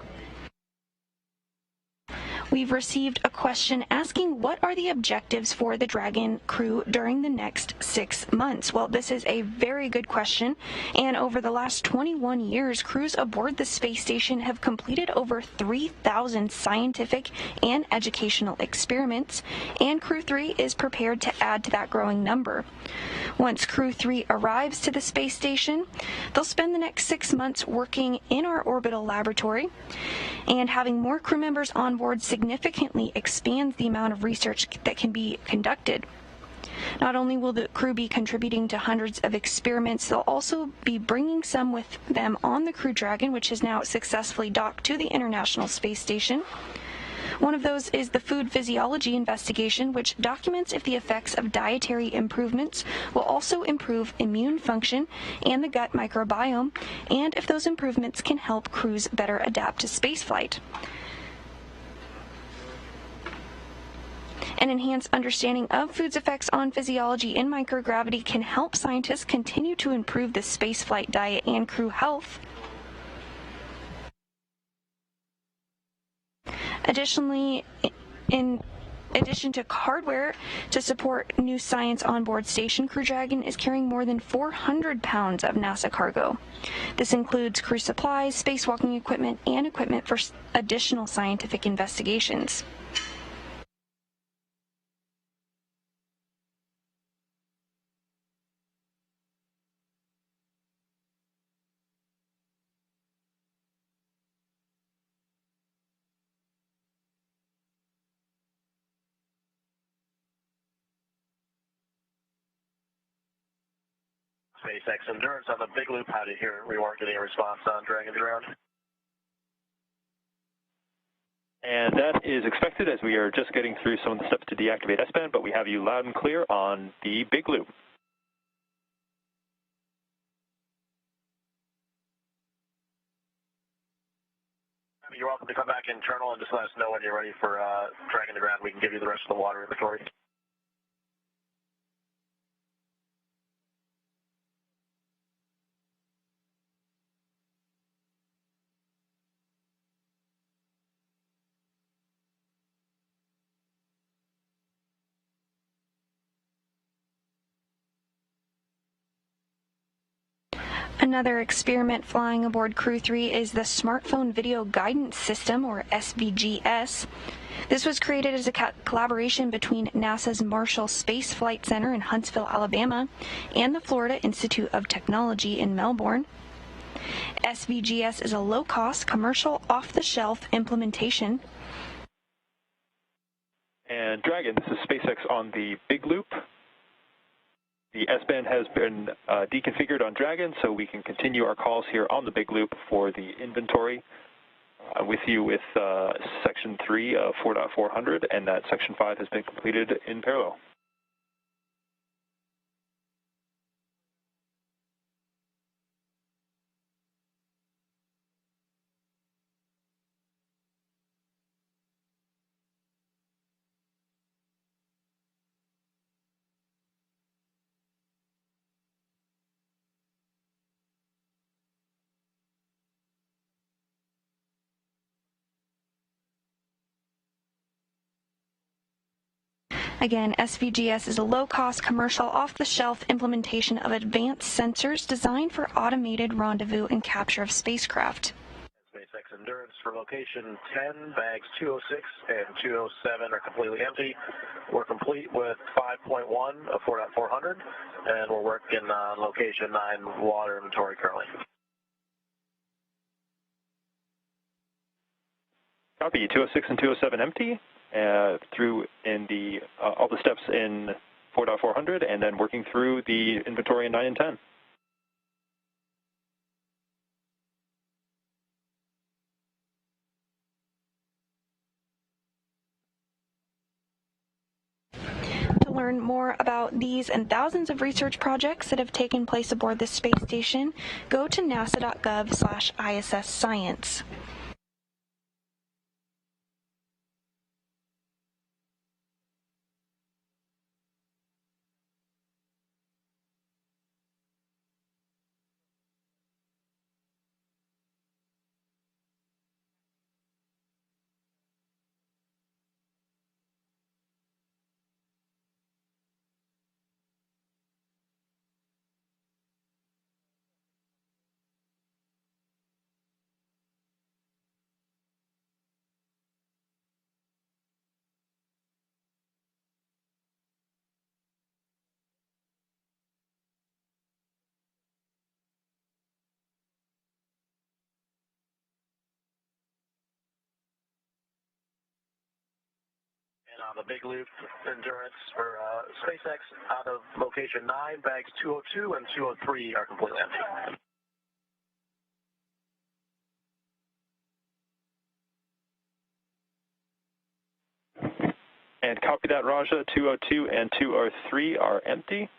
We've received a question asking what are the objectives for the Dragon crew during the next 6 months? Well, this is a very good question, and over the last 21 years, crews aboard the space station have completed over 3,000 scientific and educational experiments, and Crew-3 is prepared to add to that growing number. Once Crew-3 arrives to the space station, they'll spend the next 6 months working in our orbital laboratory, and having more crew members on board significantly expands the amount of research that can be conducted. Not only will the crew be contributing to hundreds of experiments, they'll also be bringing some with them on the Crew Dragon, which has now successfully docked to the International Space Station. One of those is the food physiology investigation, which documents if the effects of dietary improvements will also improve immune function and the gut microbiome, and if those improvements can help crews better adapt to spaceflight. An enhanced understanding of food's effects on physiology and microgravity can help scientists continue to improve the spaceflight diet and crew health. Additionally, in addition to hardware to support new science on board station, Crew Dragon is carrying more than 400 pounds of NASA cargo. This includes crew supplies, spacewalking equipment, and equipment for additional scientific investigations. SpaceX Endurance on the big loop. How do you hear? We weren't getting a response on Dragon's ground. And that is expected as we are just getting through some of the steps to deactivate S-band, but we have you loud and clear on the big loop. You're welcome to come back internal and just let us know when you're ready for Dragon to ground. We can give you the rest of the water inventory. Another experiment flying aboard Crew-3 is the Smartphone Video Guidance System, or SVGS. This was created as a collaboration between NASA's Marshall Space Flight Center in Huntsville, Alabama, and the Florida Institute of Technology in Melbourne. SVGS is a low-cost, commercial, off-the-shelf implementation. And Dragon, this is SpaceX on the big loop. The S-band has been deconfigured on Dragon, so we can continue our calls here on the big loop for the inventory. With you with Section 3 of 4.400, and that Section 5 has been completed in parallel. Again, SVGS is a low-cost, commercial, off-the-shelf implementation of advanced sensors designed for automated rendezvous and capture of spacecraft. SpaceX Endurance for location 10, bags 206 and 207 are completely empty. We're complete with 5.1 of 4.400, and we're working on location 9 water inventory currently. Copy, 206 and 207 empty. Through in the all the steps in 4.400, and then working through the inventory in 9 and 10. To learn more about these and thousands of research projects that have taken place aboard the space station, go to nasa.gov/ISS Science. on the big loop Endurance for SpaceX out of location 9, bags 202 and 203 are completely empty. And copy that, Raja. 202 and 203 are empty.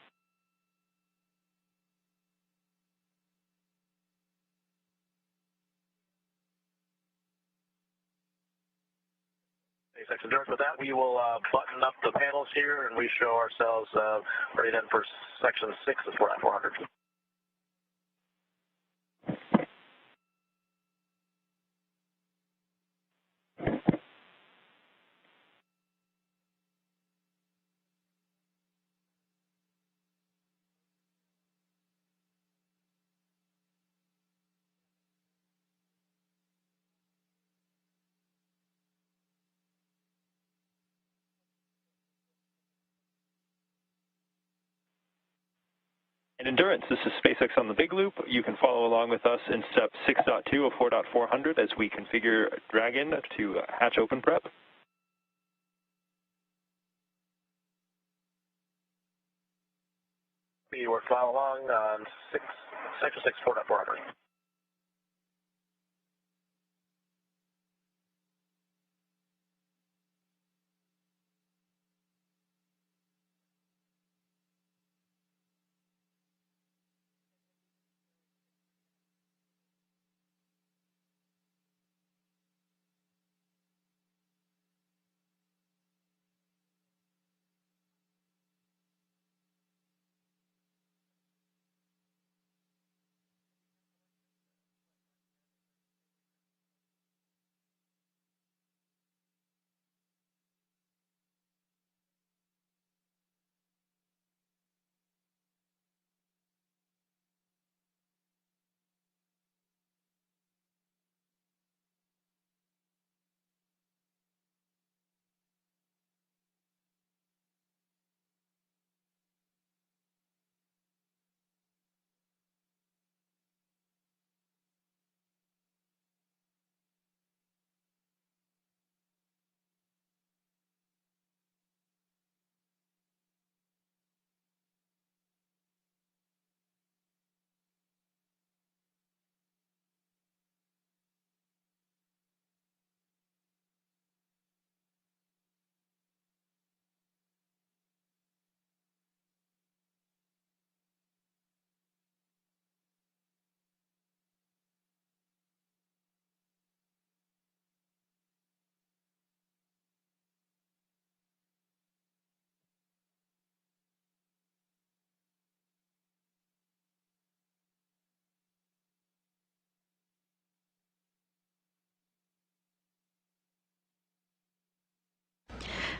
SpaceX Endurance. With that, we will button up the panels here, and we show ourselves ready then for section 6 of 400. And Endurance, this is SpaceX on the big loop. You can follow along with us in step 6.2 of 4.400 as we configure Dragon to hatch open prep. We will follow along on section 6, 4.400.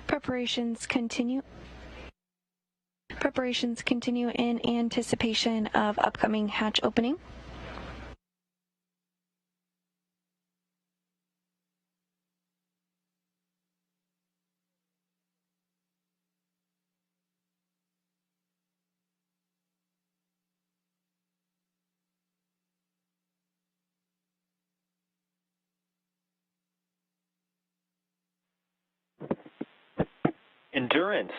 Preparations continue in anticipation of upcoming hatch opening. Endurance,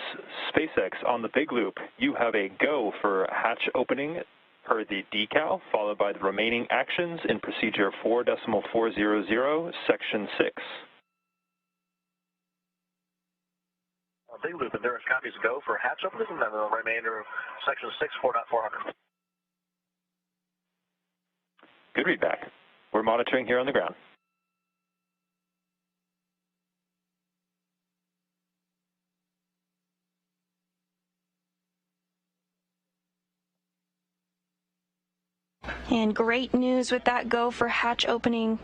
SpaceX on the big loop. You have a go for hatch opening per the decal, followed by the remaining actions in procedure 4.400, section 6. Big loop Endurance copies go for hatch opening, and then the remainder of section 6, 4.400. Good readback. We're monitoring here on the ground. And great news with that go for hatch opening.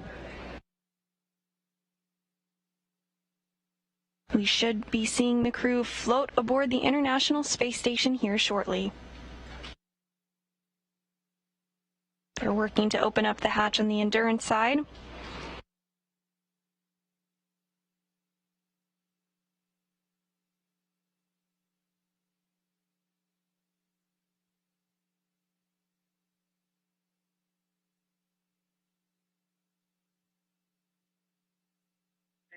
We should be seeing the crew float aboard the International Space Station here shortly. They're working to open up the hatch on the Endurance side.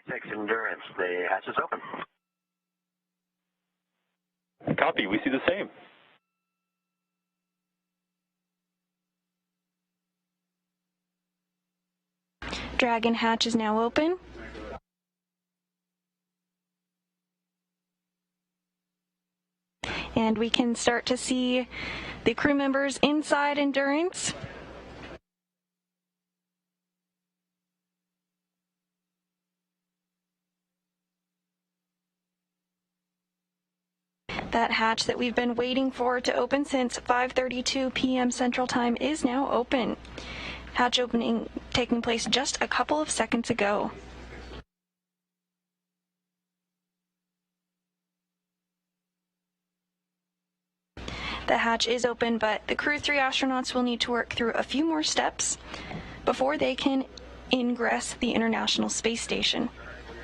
SpaceX Endurance, the hatch is open. Copy. We see the same. Dragon hatch is now open. And we can start to see the crew members inside Endurance. That hatch that we've been waiting for to open since 5:32 p.m. Central Time is now open. Hatch opening taking place just a couple of seconds ago. The hatch is open, but the Crew-3 astronauts will need to work through a few more steps before they can ingress the International Space Station.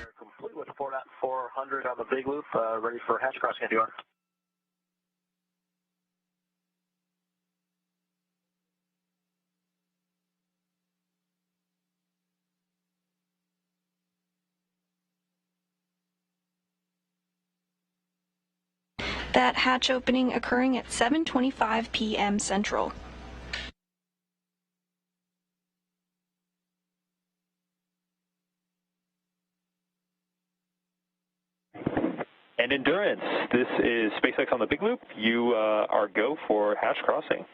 We're complete with 400 on the big loop, ready for hatch crossing, if you are. That hatch opening occurring at 7:25 p.m. Central. And Endurance, this is SpaceX on the big loop. You are go for hatch crossing.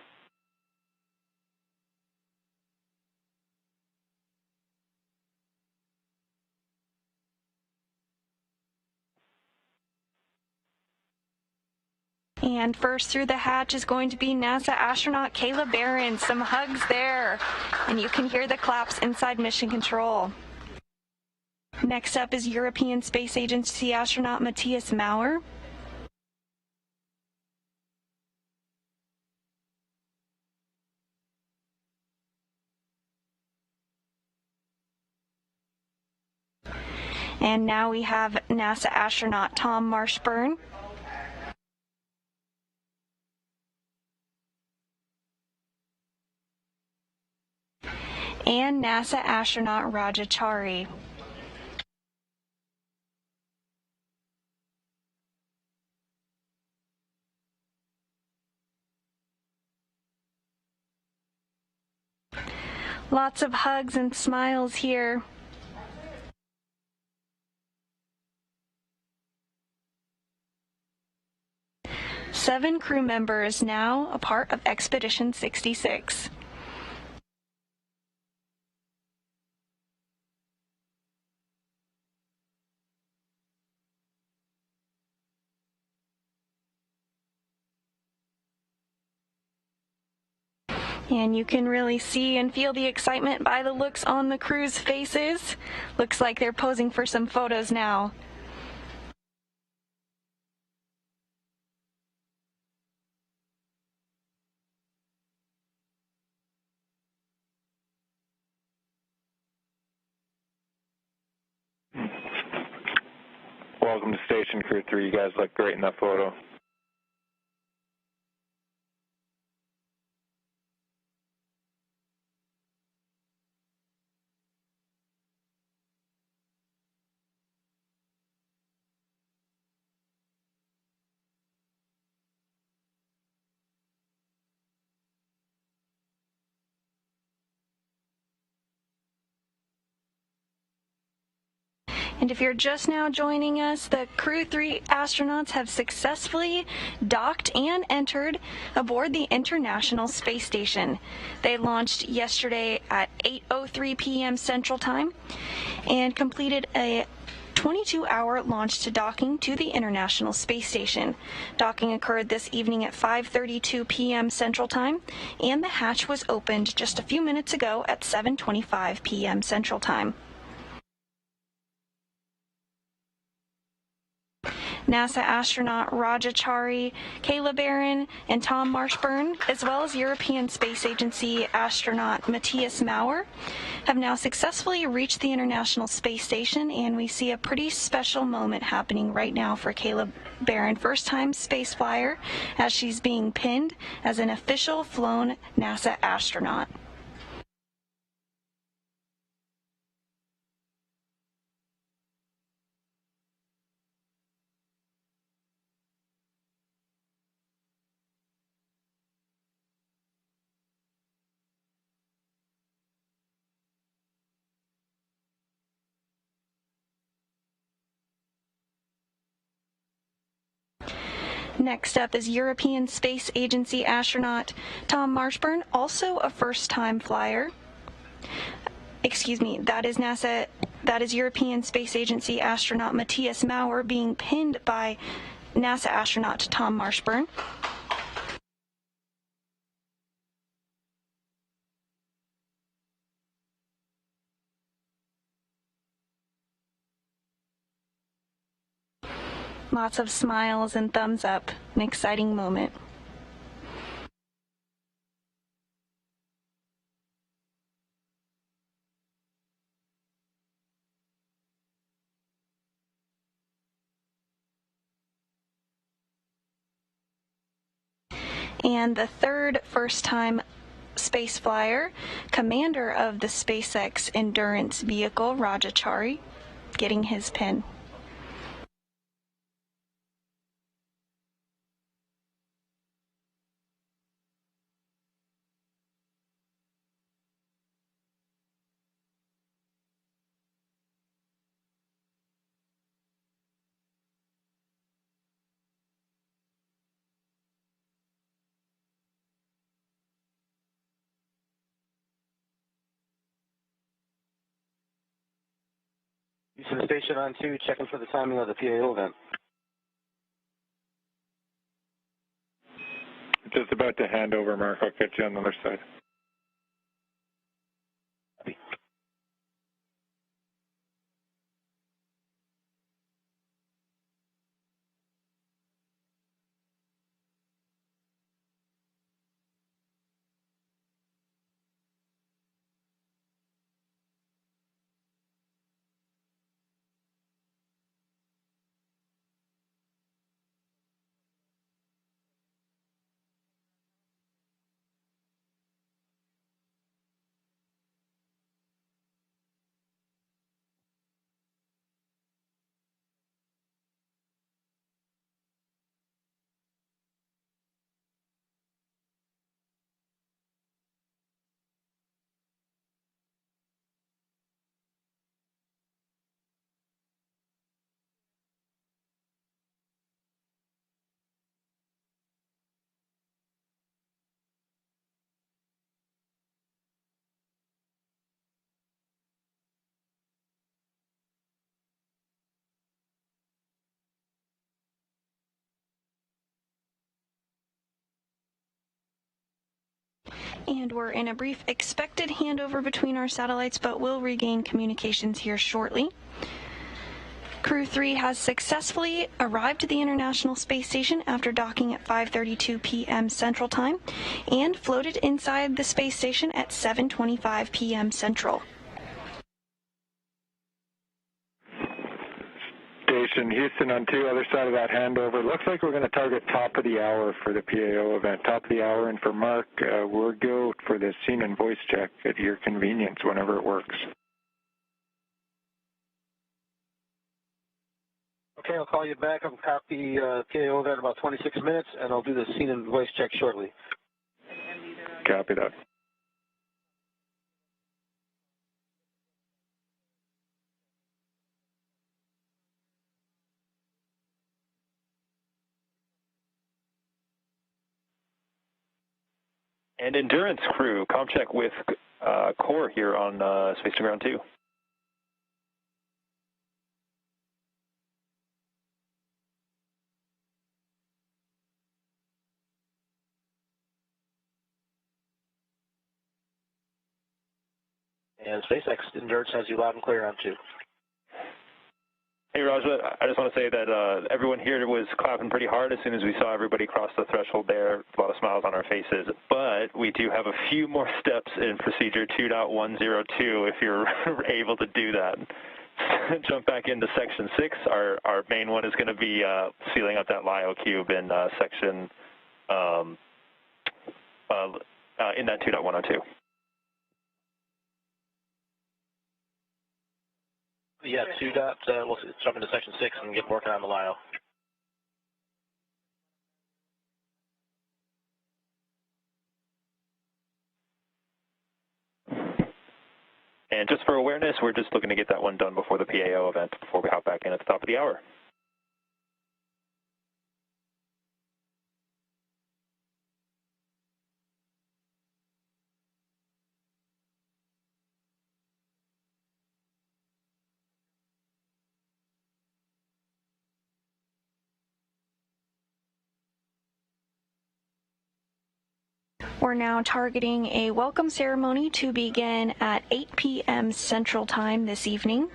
And first through the hatch is going to be NASA astronaut Kayla Barron. Some hugs there, and you can hear the claps inside Mission Control. Next up is European Space Agency astronaut Matthias Maurer. And now we have NASA astronaut Thomas Marshburn. And NASA astronaut Chari. Lots of hugs and smiles here. Seven crew members now a part of Expedition 66. And you can really see and feel the excitement by the looks on the crew's faces. Looks like they're posing for some photos now. Welcome to Station Crew-3. You guys look great in that photo. And if you're just now joining us, the Crew-3 astronauts have successfully docked and entered aboard the International Space Station. They launched yesterday at 8:03 p.m. Central Time and completed a 22-hour launch to docking to the International Space Station. Docking occurred this evening at 5:32 p.m. Central Time, and the hatch was opened just a few minutes ago at 7:25 p.m. Central Time. NASA astronaut Chari, Kayla Barron, and Thomas Marshburn, as well as European Space Agency astronaut Matthias Maurer, have now successfully reached the International Space Station, and we see a pretty special moment happening right now for Kayla Barron, first-time space flyer, as she's being pinned as an official flown NASA astronaut. Next up is European Space Agency astronaut Tom Marshburn, also a first-time flyer. Excuse me, that is European Space Agency astronaut Matthias Maurer being pinned by NASA astronaut Tom Marshburn. Lots of smiles and thumbs up, an exciting moment. And the third first-time space flyer, commander of the SpaceX Endurance vehicle, Chari, getting his pin. Houston Station on 2, checking for the timing of the PAO event. Just about to hand over, Mark. I'll catch you on the other side. And we're in a brief expected handover between our satellites, but we'll regain communications here shortly. Crew-3 has successfully arrived at the International Space Station after docking at 5:32 p.m. Central Time and floated inside the space station at 7:25 p.m. Central. Station Houston on 2, other side of that handover. Looks like we're going to target top of the hour for the PAO event. Top of the hour, and for Mark, we'll go for the scene and voice check at your convenience whenever it works. Okay, I'll call you back. I'll copy PAO event in about 26 minutes, and I'll do the scene and voice check shortly. Copy that. And Endurance crew, comm check with core here on Space to Ground 2. And SpaceX Endurance has you loud and clear on 2. Hey, Raja, I just want to say that everyone here was clapping pretty hard as soon as we saw everybody cross the threshold there. A lot of smiles on our faces. But we do have a few more steps in procedure 2.102 if you're able to do that. Jump back into section 6. Our main one is going to be sealing up that LIO cube in section in that 2.102. Yeah, we'll jump into section 6 and get working on the LIO. And just for awareness, we're just looking to get that one done before the PAO event, before we hop back in at the top of the hour. We're now targeting a welcome ceremony to begin at 8 p.m. Central Time this evening.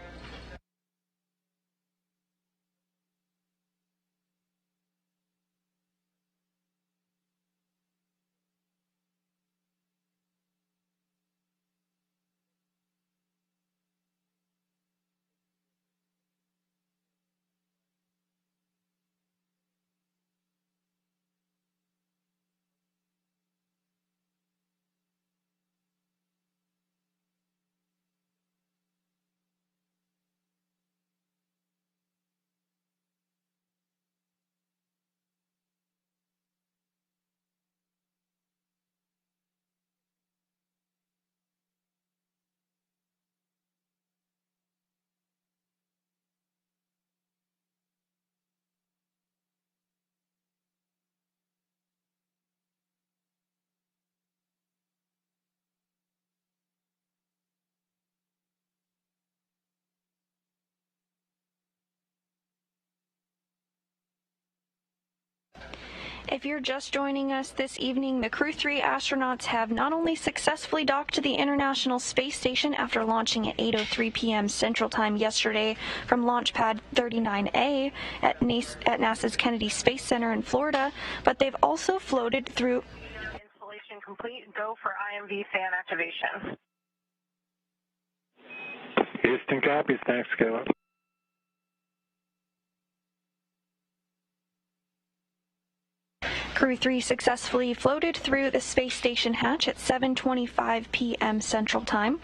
If you're just joining us this evening, the Crew-3 astronauts have not only successfully docked to the International Space Station after launching at 8:03 p.m. Central Time yesterday from Launch Pad 39A at NASA's Kennedy Space Center in Florida, but they've also floated through... Installation complete. Go for IMV fan activation. Houston copies. Thanks, Kayla. Crew-3 successfully floated through the space station hatch at 7:25 p.m. Central Time.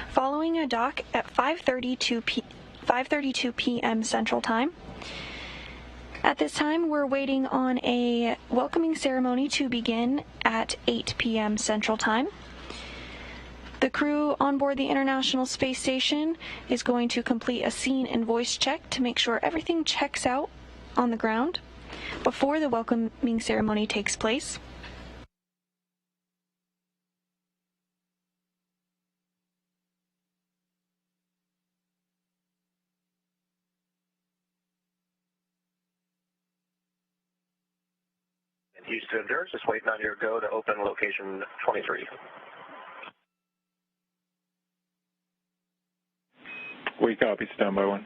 Following a dock at 5:32 p.m. Central Time. At this time, we're waiting on a welcoming ceremony to begin at 8 p.m. Central Time. The crew on board the International Space Station is going to complete a scene and voice check to make sure everything checks out on the ground before the welcoming ceremony takes place. Houston Endurance, just waiting on your go to open location 23. We copy, standby one.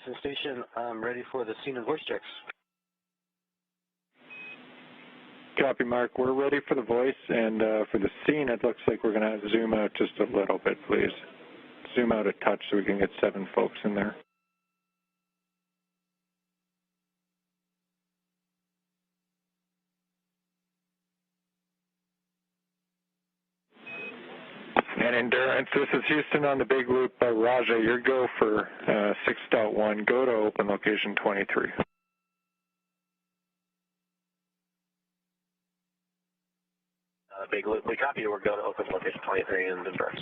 Houston Station, I'm ready for the scene and voice checks. Copy, Mark. We're ready for the voice, and for the scene, it looks like we're going to zoom out just a little bit, please. Zoom out a touch so we can get 7 folks in there. And Endurance, this is Houston on the big loop. Raja, your go for 6.1. Go to open location 23. big loop. We copy you. We're going to open location 23 in Endurance.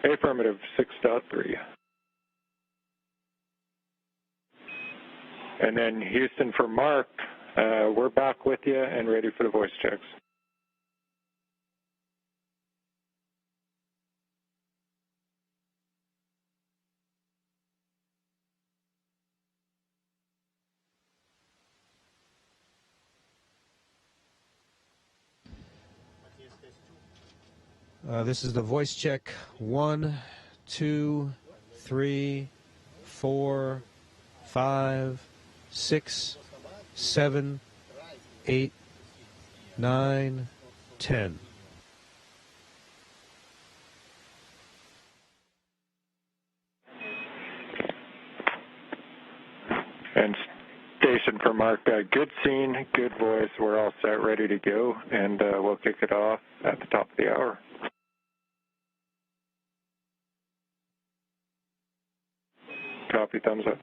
Affirmative, 6.3. And then Houston for Mark, we're back with you and ready for the voice checks. This is the voice check. 1, 2, 3, 4, 5, 6, 7, 8, 9, 10. And station for Mark, good scene, good voice. We're all set, ready to go, and we'll kick it off at the top of the hour. Copy, thumbs up.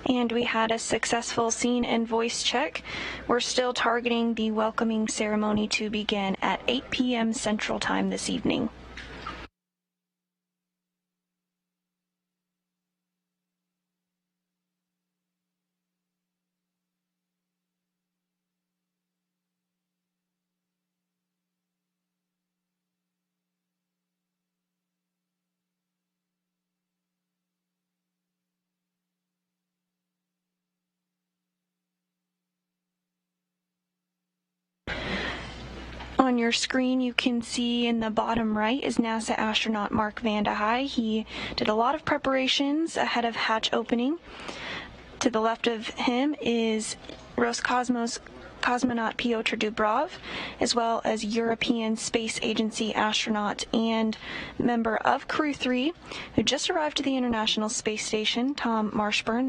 And we had a successful scene and voice check. We're still targeting the welcoming ceremony to begin at 8 p.m. Central Time this evening. On your screen, you can see in the bottom right is NASA astronaut Mark Vande Hei. He did a lot of preparations ahead of hatch opening. To the left of him is Roscosmos cosmonaut Piotr Dubrov, as well as European Space Agency astronaut and member of Crew-3, who just arrived to the International Space Station, Thomas Marshburn.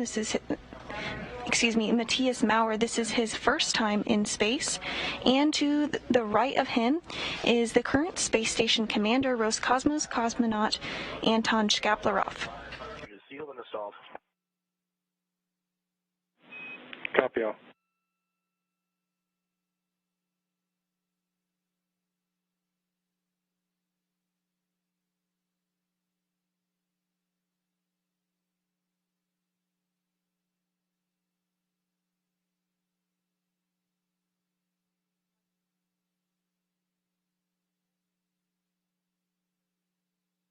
Matthias Maurer. This is his first time in space. And to the right of him is the current space station commander, Roscosmos cosmonaut Anton Shkaplerov. Sealed and installed. Copy all.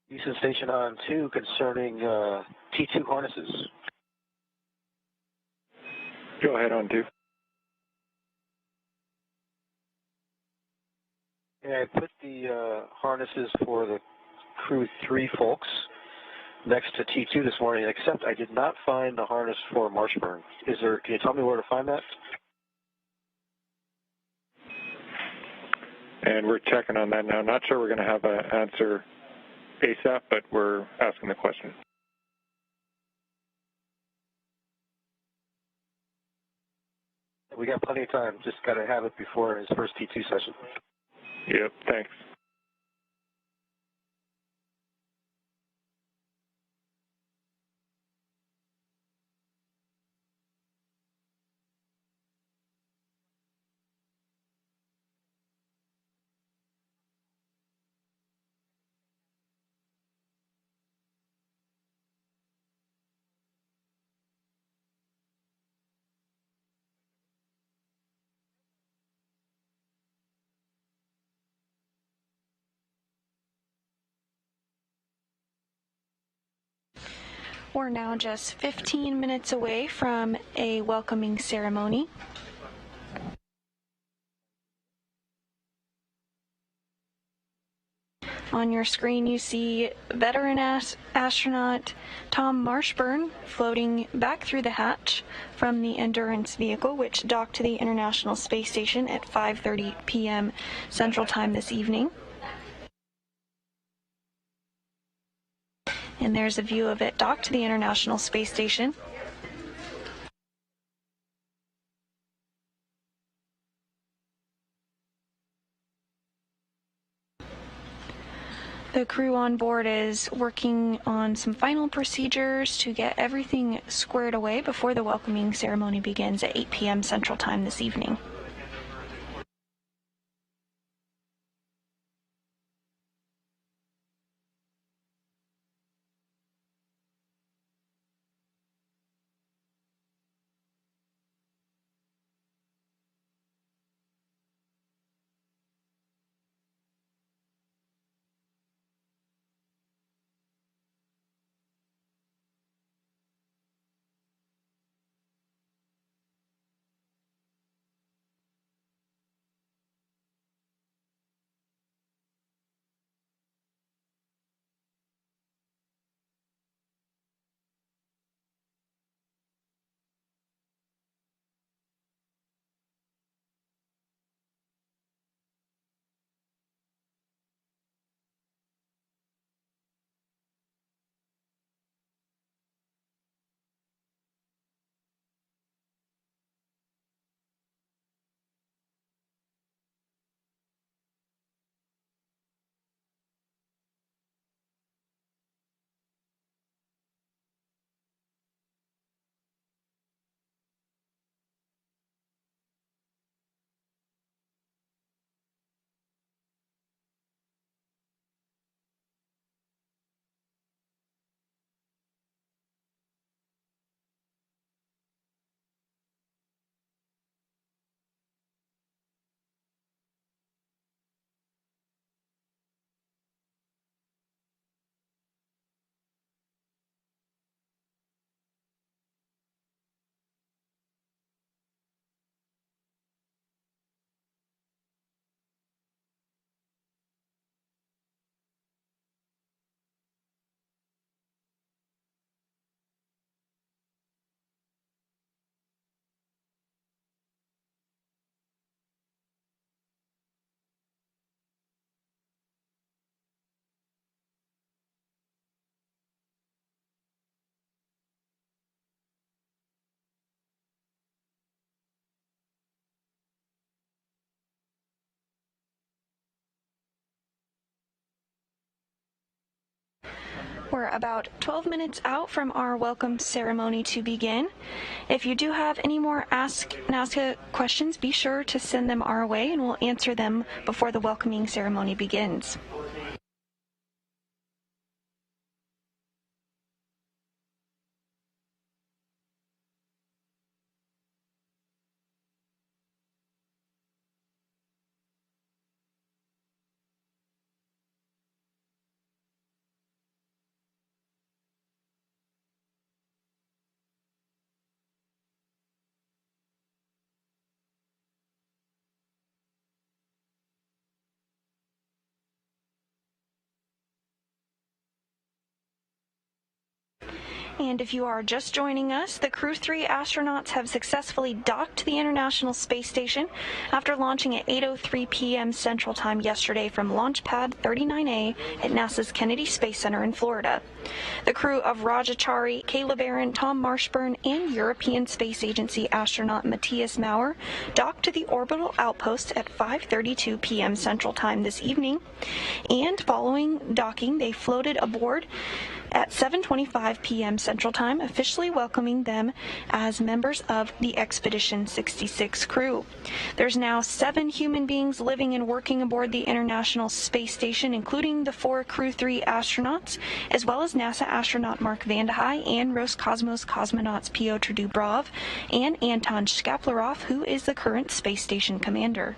Houston Station on 2 concerning T2 harnesses. Go ahead on 2. Yeah, I put the harnesses for the Crew-3 folks next to T2 this morning, except I did not find the harness for Marshburn. Can you tell me where to find that? And we're checking on that now. Not sure we're going to have an answer ASAP, but we're asking the question. We got plenty of time. Just got to have it before his first T2 session. Yep, thanks. We're now just 15 minutes away from a welcoming ceremony. On your screen, you see veteran astronaut Thomas Marshburn floating back through the hatch from the Endurance vehicle, which docked to the International Space Station at 5:30 p.m. Central Time this evening. And there's a view of it docked to the International Space Station. The crew on board is working on some final procedures to get everything squared away before the welcoming ceremony begins at 8 p.m. Central Time this evening. We're about 12 minutes out from our welcome ceremony to begin. If you do have any more Ask NASA questions, be sure to send them our way and we'll answer them before the welcoming ceremony begins. And if you are just joining us, the Crew-3 astronauts have successfully docked to the International Space Station after launching at 8:03 p.m. Central Time yesterday from Launch Pad 39A at NASA's Kennedy Space Center in Florida. The crew of Chari, Kayla Barron, Thomas Marshburn, and European Space Agency astronaut Matthias Maurer docked to the orbital outpost at 5:32 p.m. Central Time this evening. And following docking, they floated aboard at 7:25 p.m. Central Time, officially welcoming them as members of the Expedition 66 crew. There's now 7 human beings living and working aboard the International Space Station, including the 4 Crew-3 astronauts, as well as NASA astronaut Mark Vande Hei and Roscosmos cosmonauts Pyotr Dubrov and Anton Shkaplerov, who is the current space station commander.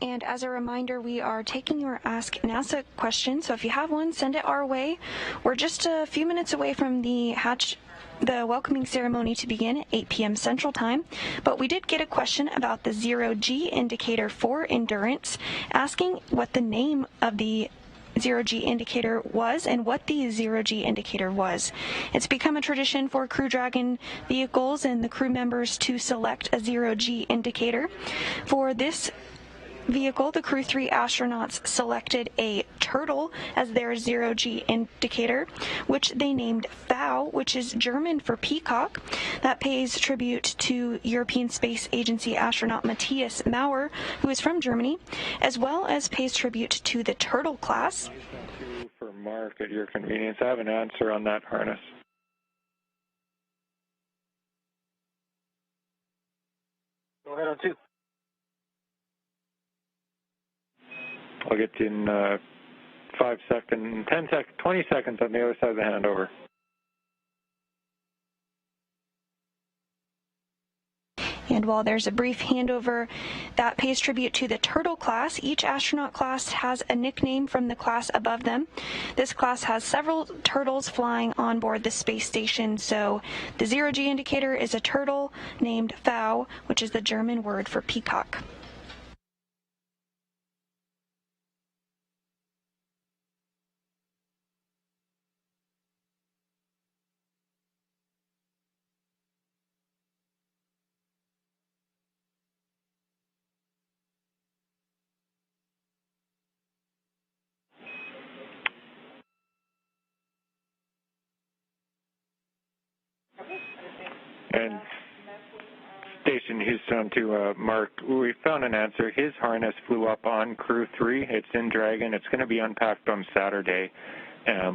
And as a reminder, we are taking your Ask NASA question, so if you have one, send it our way. We're just a few minutes away from the welcoming ceremony to begin at 8 p.m. Central Time, but we did get a question about the zero-G indicator for Endurance, asking what the name of the zero-G indicator was and what the zero-G indicator was. It's become a tradition for Crew Dragon vehicles and the crew members to select a zero-G indicator. For this vehicle, the Crew-3 astronauts selected a turtle as their zero-G indicator, which they named FOW, which is German for peacock. That pays tribute to European Space Agency astronaut Matthias Maurer, who is from Germany, as well as pays tribute to the turtle class. For Mark, at your convenience, I have an answer on that harness. Go ahead on 2. I'll get you in 5 seconds, 10 seconds, 20 seconds on the other side of the handover. And while there's a brief handover, that pays tribute to the turtle class. Each astronaut class has a nickname from the class above them. This class has several turtles flying on board the space station, so the zero-G indicator is a turtle named FOW, which is the German word for peacock. And Station Houston to Mark, we found an answer. His harness flew up on Crew-3. It's in Dragon. It's going to be unpacked on Saturday.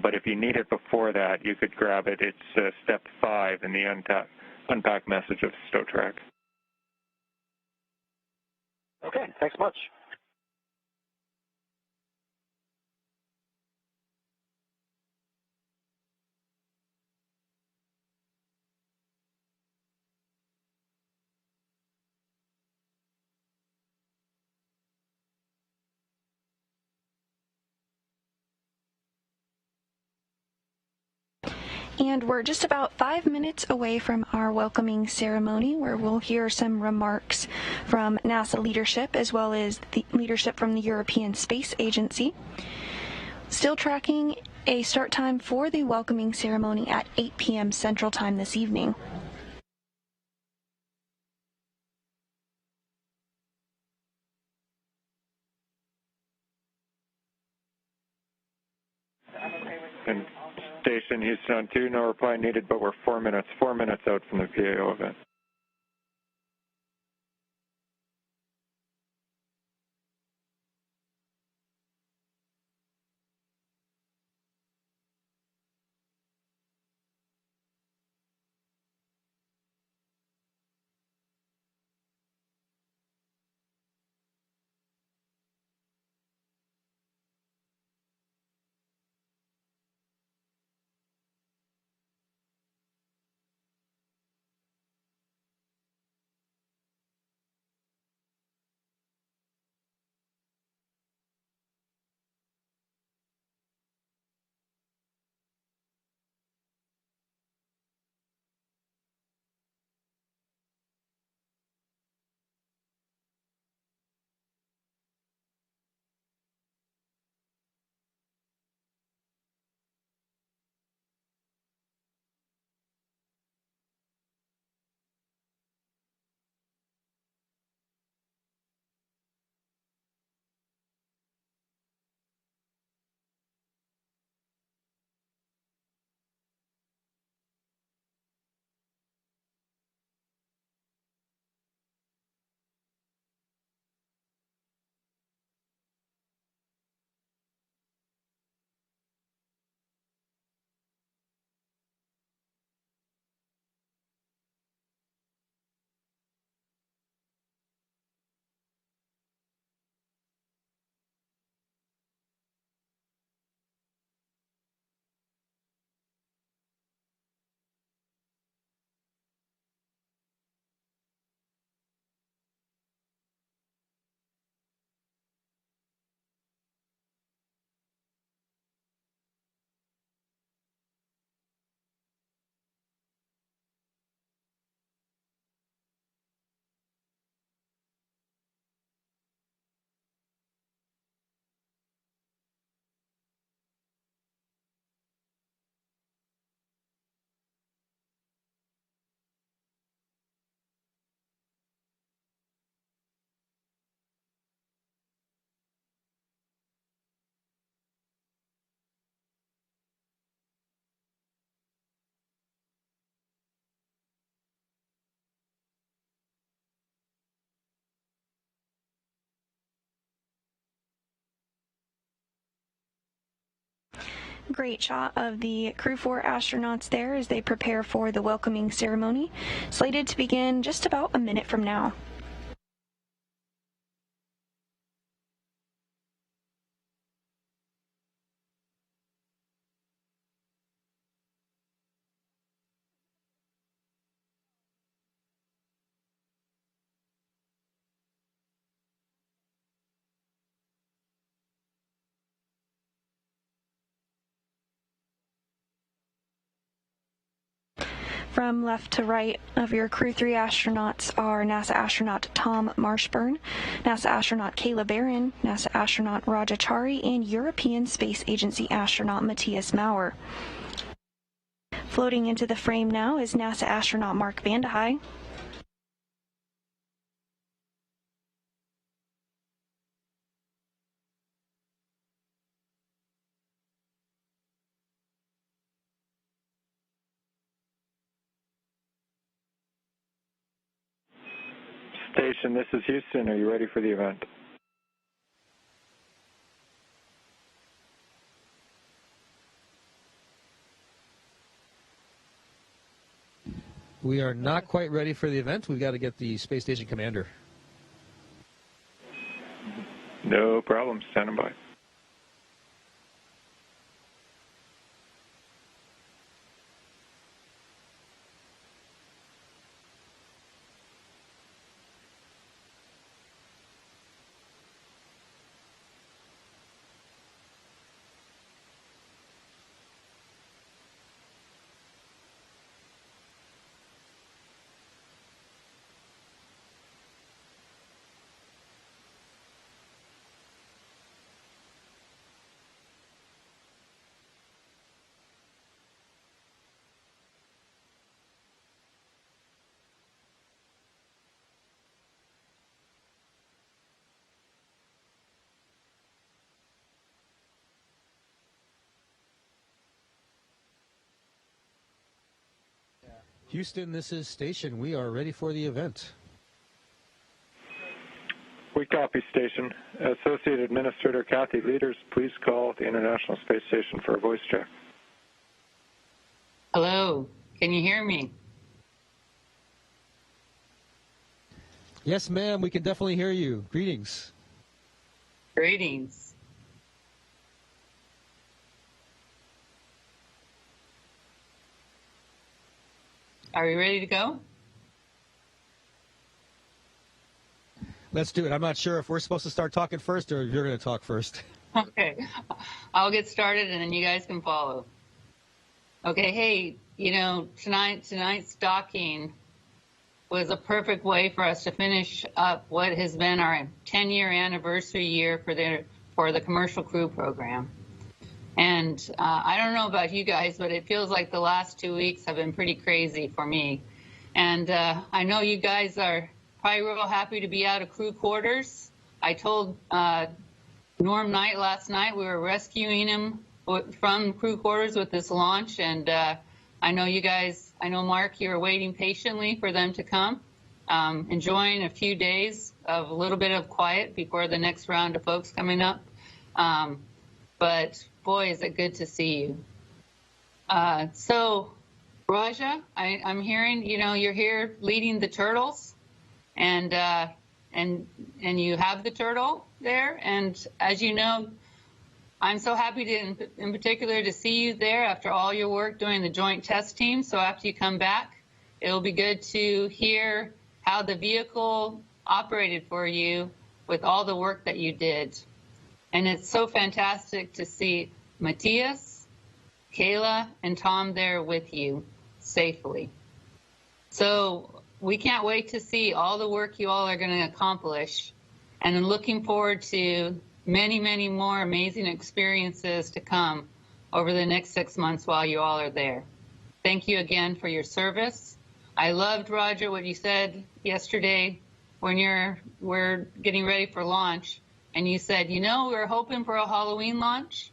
But if you need it before that, you could grab it. It's step 5 in the unpack message of StoTrack. Okay, thanks much. And we're just about 5 minutes away from our welcoming ceremony, where we'll hear some remarks from NASA leadership as well as the leadership from the European Space Agency. Still tracking a start time for the welcoming ceremony at 8 p.m. Central Time this evening. And Station Houston 2, no reply needed, but we're 4 minutes out from the PAO event. Great shot of the Crew-4 astronauts there as they prepare for the welcoming ceremony, slated to begin just about a minute from now. From left to right of your Crew-3 astronauts are NASA astronaut Thomas Marshburn, NASA astronaut Kayla Barron, NASA astronaut Chari, and European Space Agency astronaut Matthias Maurer. Floating into the frame now is NASA astronaut Mark Van de Hei. Station, this is Houston. Are you ready for the event? We are not quite ready for the event. We've got to get the space station commander. No problem. Standing by. Houston, this is Station. We are ready for the event. We copy, Station. Associate Administrator Kathy Leaders, please call the International Space Station for a voice check. Hello, can you hear me? Yes, ma'am, we can definitely hear you. Greetings. Greetings. Are we ready to go? Let's do it. I'm not sure if we're supposed to start talking first or if you're going to talk first. Okay. I'll get started and then you guys can follow. Okay, hey, you know, tonight's docking was a perfect way for us to finish up what has been our 10-year anniversary year for the Commercial Crew program. And I don't know about you guys, but it feels like the last 2 weeks have been pretty crazy for me. And I know you guys are probably real happy to be out of crew quarters. I told Norm Knight last night we were rescuing him from crew quarters with this launch. And I know you guys, I know Mark, you're waiting patiently for them to come, enjoying a few days of a little bit of quiet before the next round of folks coming up. But boy, is it good to see you. So, Raja, I'm hearing, you know, you're here leading the turtles, and you have the turtle there. And as you know, I'm so happy to, in particular, to see you there after all your work doing the joint test team. So after you come back, it'll be good to hear how the vehicle operated for you with all the work that you did. And it's so fantastic to see Matthias, Kayla, and Tom there with you safely. So we can't wait to see all the work you all are going to accomplish. And I'm looking forward to many, many more amazing experiences to come over the next 6 months while you all are there. Thank you again for your service. I loved, Roger, what you said yesterday when we're getting ready for launch. And you said, you know, we're hoping for a Halloween launch,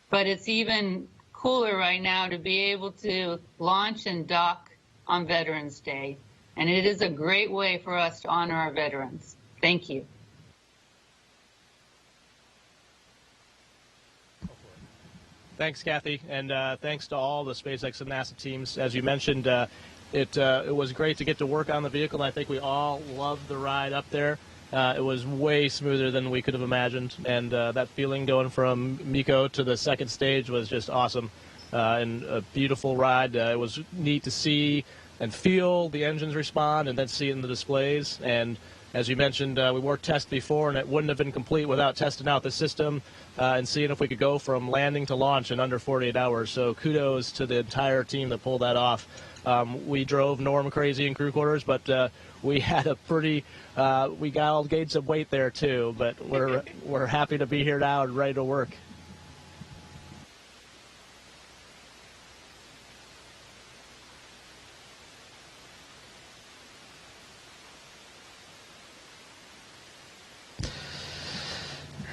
but it's even cooler right now to be able to launch and dock on Veterans Day. And it is a great way for us to honor our veterans. Thank you. Thanks, Kathy, and thanks to all the SpaceX and NASA teams. As you mentioned, it was great to get to work on the vehicle. I think we all loved the ride up there. It was way smoother than we could have imagined, and that feeling going from MECO to the second stage was just awesome, and a beautiful ride. It was neat to see and feel the engines respond and then see it in the displays. And as you mentioned, we were tested before, and it wouldn't have been complete without testing out the system and seeing if we could go from landing to launch in under 48 hours. So kudos to the entire team that pulled that off. We drove Norm crazy in crew quarters, but we had a pretty, we gained some weight there too, but we're happy to be here now and ready to work.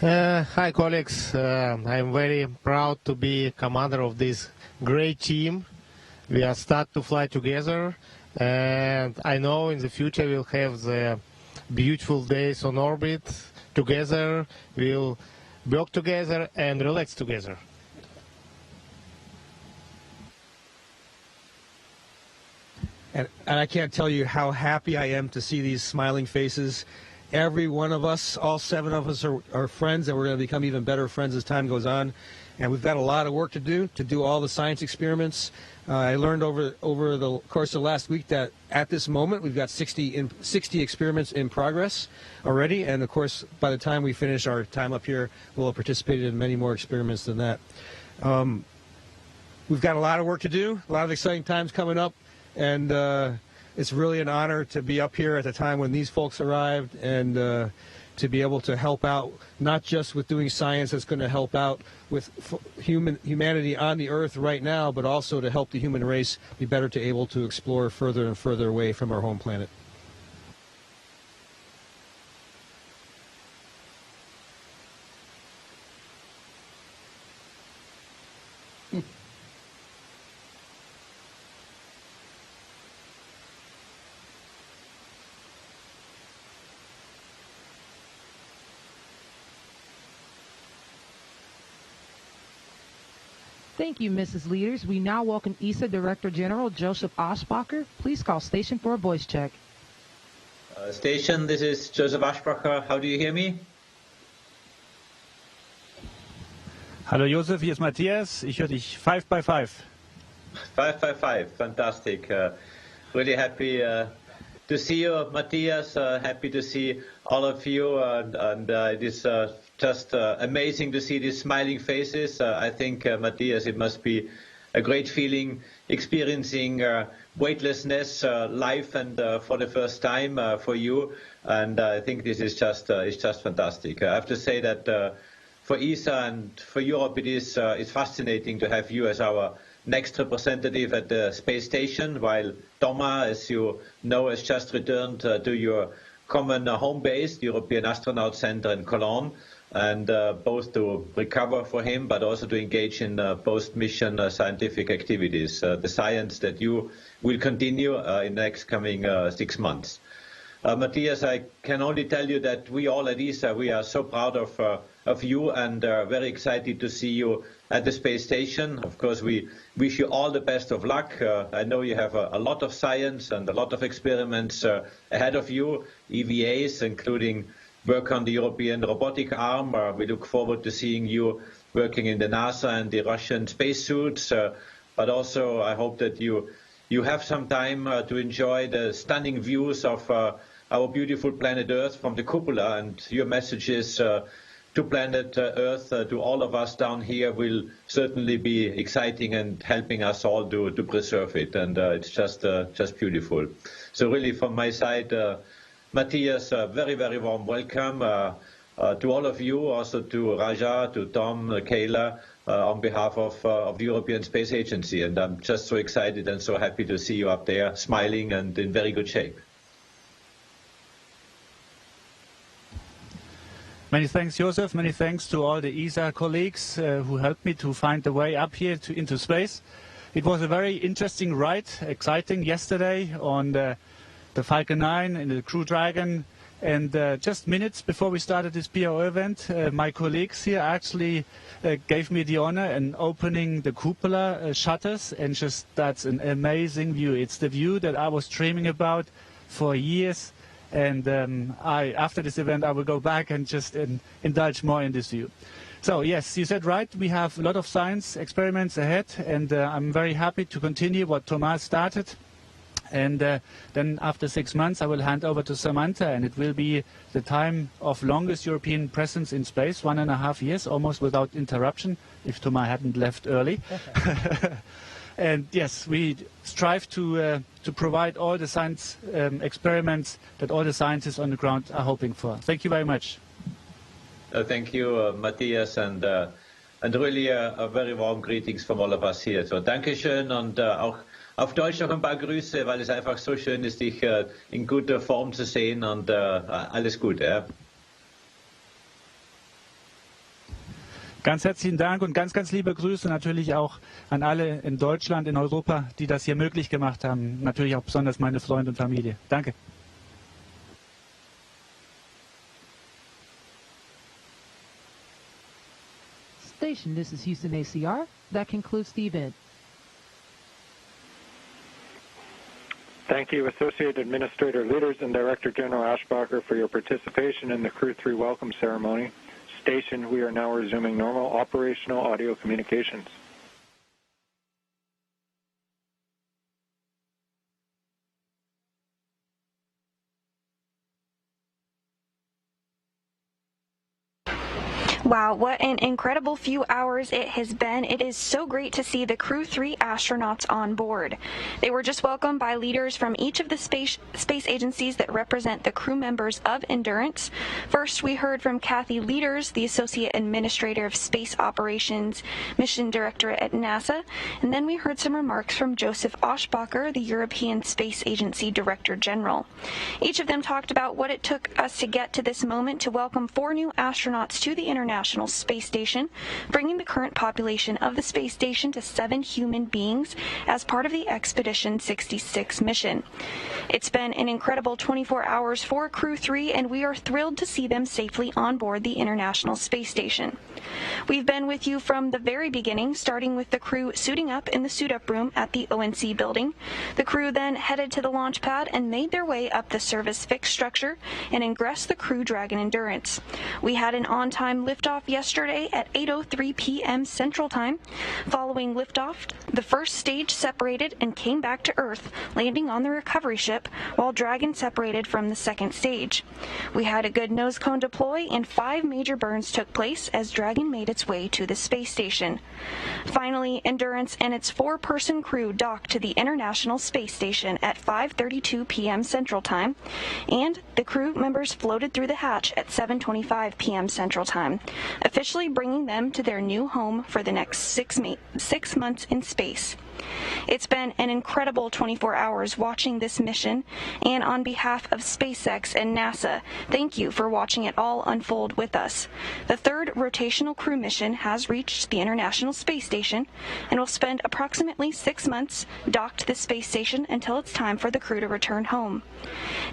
Hi colleagues, I'm very proud to be commander of this great team. We are start to fly together, and I know in the future we'll have the beautiful days on orbit together. We'll work together and relax together. And I can't tell you how happy I am to see these smiling faces. Every one of us, all 7 of us are friends, and we're going to become even better friends as time goes on. And we've got a lot of work to do all the science experiments. I learned over the course of last week that at this moment we've got 60 experiments in progress already. And of course, by the time we finish our time up here, we'll have participated in many more experiments than that. We've got a lot of work to do, a lot of exciting times coming up, and it's really an honor to be up here at the time when these folks arrived, and to be able to help out, not just with doing science that's going to help out with humanity on the Earth right now, but also to help the human race be better to able to explore further and further away from our home planet. Thank you, Mrs. Leaders. We now welcome ESA Director General Joseph Aschbacher. Please call station for a voice check. Station, this is Joseph Aschbacher. How do you hear me? Hallo Josef, hier ist Matthias. Ich höre dich 5 by 5. 5 by 5, fantastic. Really happy to see you, Matthias. Happy to see all of you, and it is just amazing to see these smiling faces. I think, Matthias, it must be a great feeling experiencing weightlessness live and for the first time for you. And I think this is just it's just fantastic. I have to say that for ESA and for Europe, it's fascinating to have you as our next representative at the space station, while Thomas, as you know, has just returned to your common home base, the European Astronaut Center in Cologne, and both to recover for him, but also to engage in post-mission scientific activities, the science that you will continue in the next coming 6 months. Matthias, I can only tell you that we all at ESA, we are so proud of you and very excited to see you at the space station. Of course, we wish you all the best of luck. I know you have a lot of science and a lot of experiments ahead of you, EVAs, including work on the European robotic arm. We look forward to seeing you working in the NASA and the Russian spacesuits. But also, I hope that you have some time to enjoy the stunning views of our beautiful planet Earth from the cupola, and your messages to planet Earth, to all of us down here, will certainly be exciting and helping us all to preserve it. And it's just beautiful. So really, from my side, Matthias, very, very warm welcome to all of you, also to Raja, to Tom, Kayla, on behalf of the European Space Agency. And I'm just so excited and so happy to see you up there, smiling and in very good shape. Many thanks, Joseph. Many thanks to all the ESA colleagues who helped me to find the way up here into space. It was a very interesting ride, exciting yesterday on the Falcon 9 in the Crew Dragon, And just minutes before we started this PO event, my colleagues here actually gave me the honor in opening the cupola shutters, and just that's an amazing view. It's the view that I was dreaming about for years, and after this event I will go back and just indulge more in this view. So yes, you said right, we have a lot of science experiments ahead, and I'm very happy to continue what Thomas started. And then after 6 months, I will hand over to Samantha, and it will be the time of longest European presence in space, 1.5 years, almost without interruption, if Thomas hadn't left early. And yes, we strive to provide all the science experiments that all the scientists on the ground are hoping for. Thank you very much. Thank you, Matthias, and really a very warm greetings from all of us here. So, Dankeschön, und auch auf Deutsch noch ein paar Grüße, weil es einfach so schön ist, dich in guter Form zu sehen, und alles Gute. Ja. Ganz herzlichen Dank und ganz, ganz liebe Grüße natürlich auch an alle in Deutschland, in Europa, die das hier möglich gemacht haben. Natürlich auch besonders meine Freunde und Familie. Danke. Station, this is Houston ACR. That concludes the event. Thank you, Associate Administrator Leaders and Director General Ashbacher, for your participation in the Crew-3 welcome ceremony. Station, we are now resuming normal operational audio communications. Wow, what an incredible few hours it has been. It is so great to see the Crew-3 astronauts on board. They were just welcomed by leaders from each of the space agencies that represent the crew members of Endurance. First, we heard from Kathy Leaders, the Associate Administrator of Space Operations Mission Directorate at NASA, and then we heard some remarks from Joseph Aschbacher, the European Space Agency Director General. Each of them talked about what it took us to get to this moment to welcome 4 new astronauts to the International Space Station, bringing the current population of the space station to 7 human beings as part of the Expedition 66 mission. It's been an incredible 24 hours for Crew-3, and we are thrilled to see them safely on board the International Space Station. We've been with you from the very beginning, starting with the crew suiting up in the suit-up room at the ONC building. The crew then headed to the launch pad and made their way up the service fixed structure and ingressed the Crew Dragon Endurance. We had an on-time liftoff yesterday at 8:03 p.m. Central Time. Following liftoff, the first stage separated and came back to Earth, landing on the recovery ship, while Dragon separated from the second stage. We had a good nose cone deploy, and 5 major burns took place as Dragon made its way to the space station. Finally, Endurance and its 4-person crew docked to the International Space Station at 5:32 p.m. Central Time, and the crew members floated through the hatch at 7:25 p.m. Central Time, officially bringing them to their new home for the next 6 months in space. It's been an incredible 24 hours watching this mission, and on behalf of SpaceX and NASA, thank you for watching it all unfold with us. The 3rd rotational crew mission has reached the International Space Station and will spend approximately 6 months docked to the space station until it's time for the crew to return home.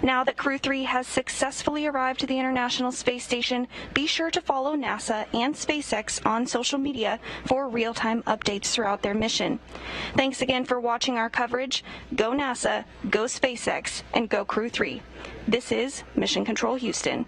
Now that Crew-3 has successfully arrived to the International Space Station, be sure to follow NASA and SpaceX on social media for real-time updates throughout their mission. Thanks again for watching our coverage. Go NASA, go SpaceX, and go Crew-3. This is Mission Control Houston.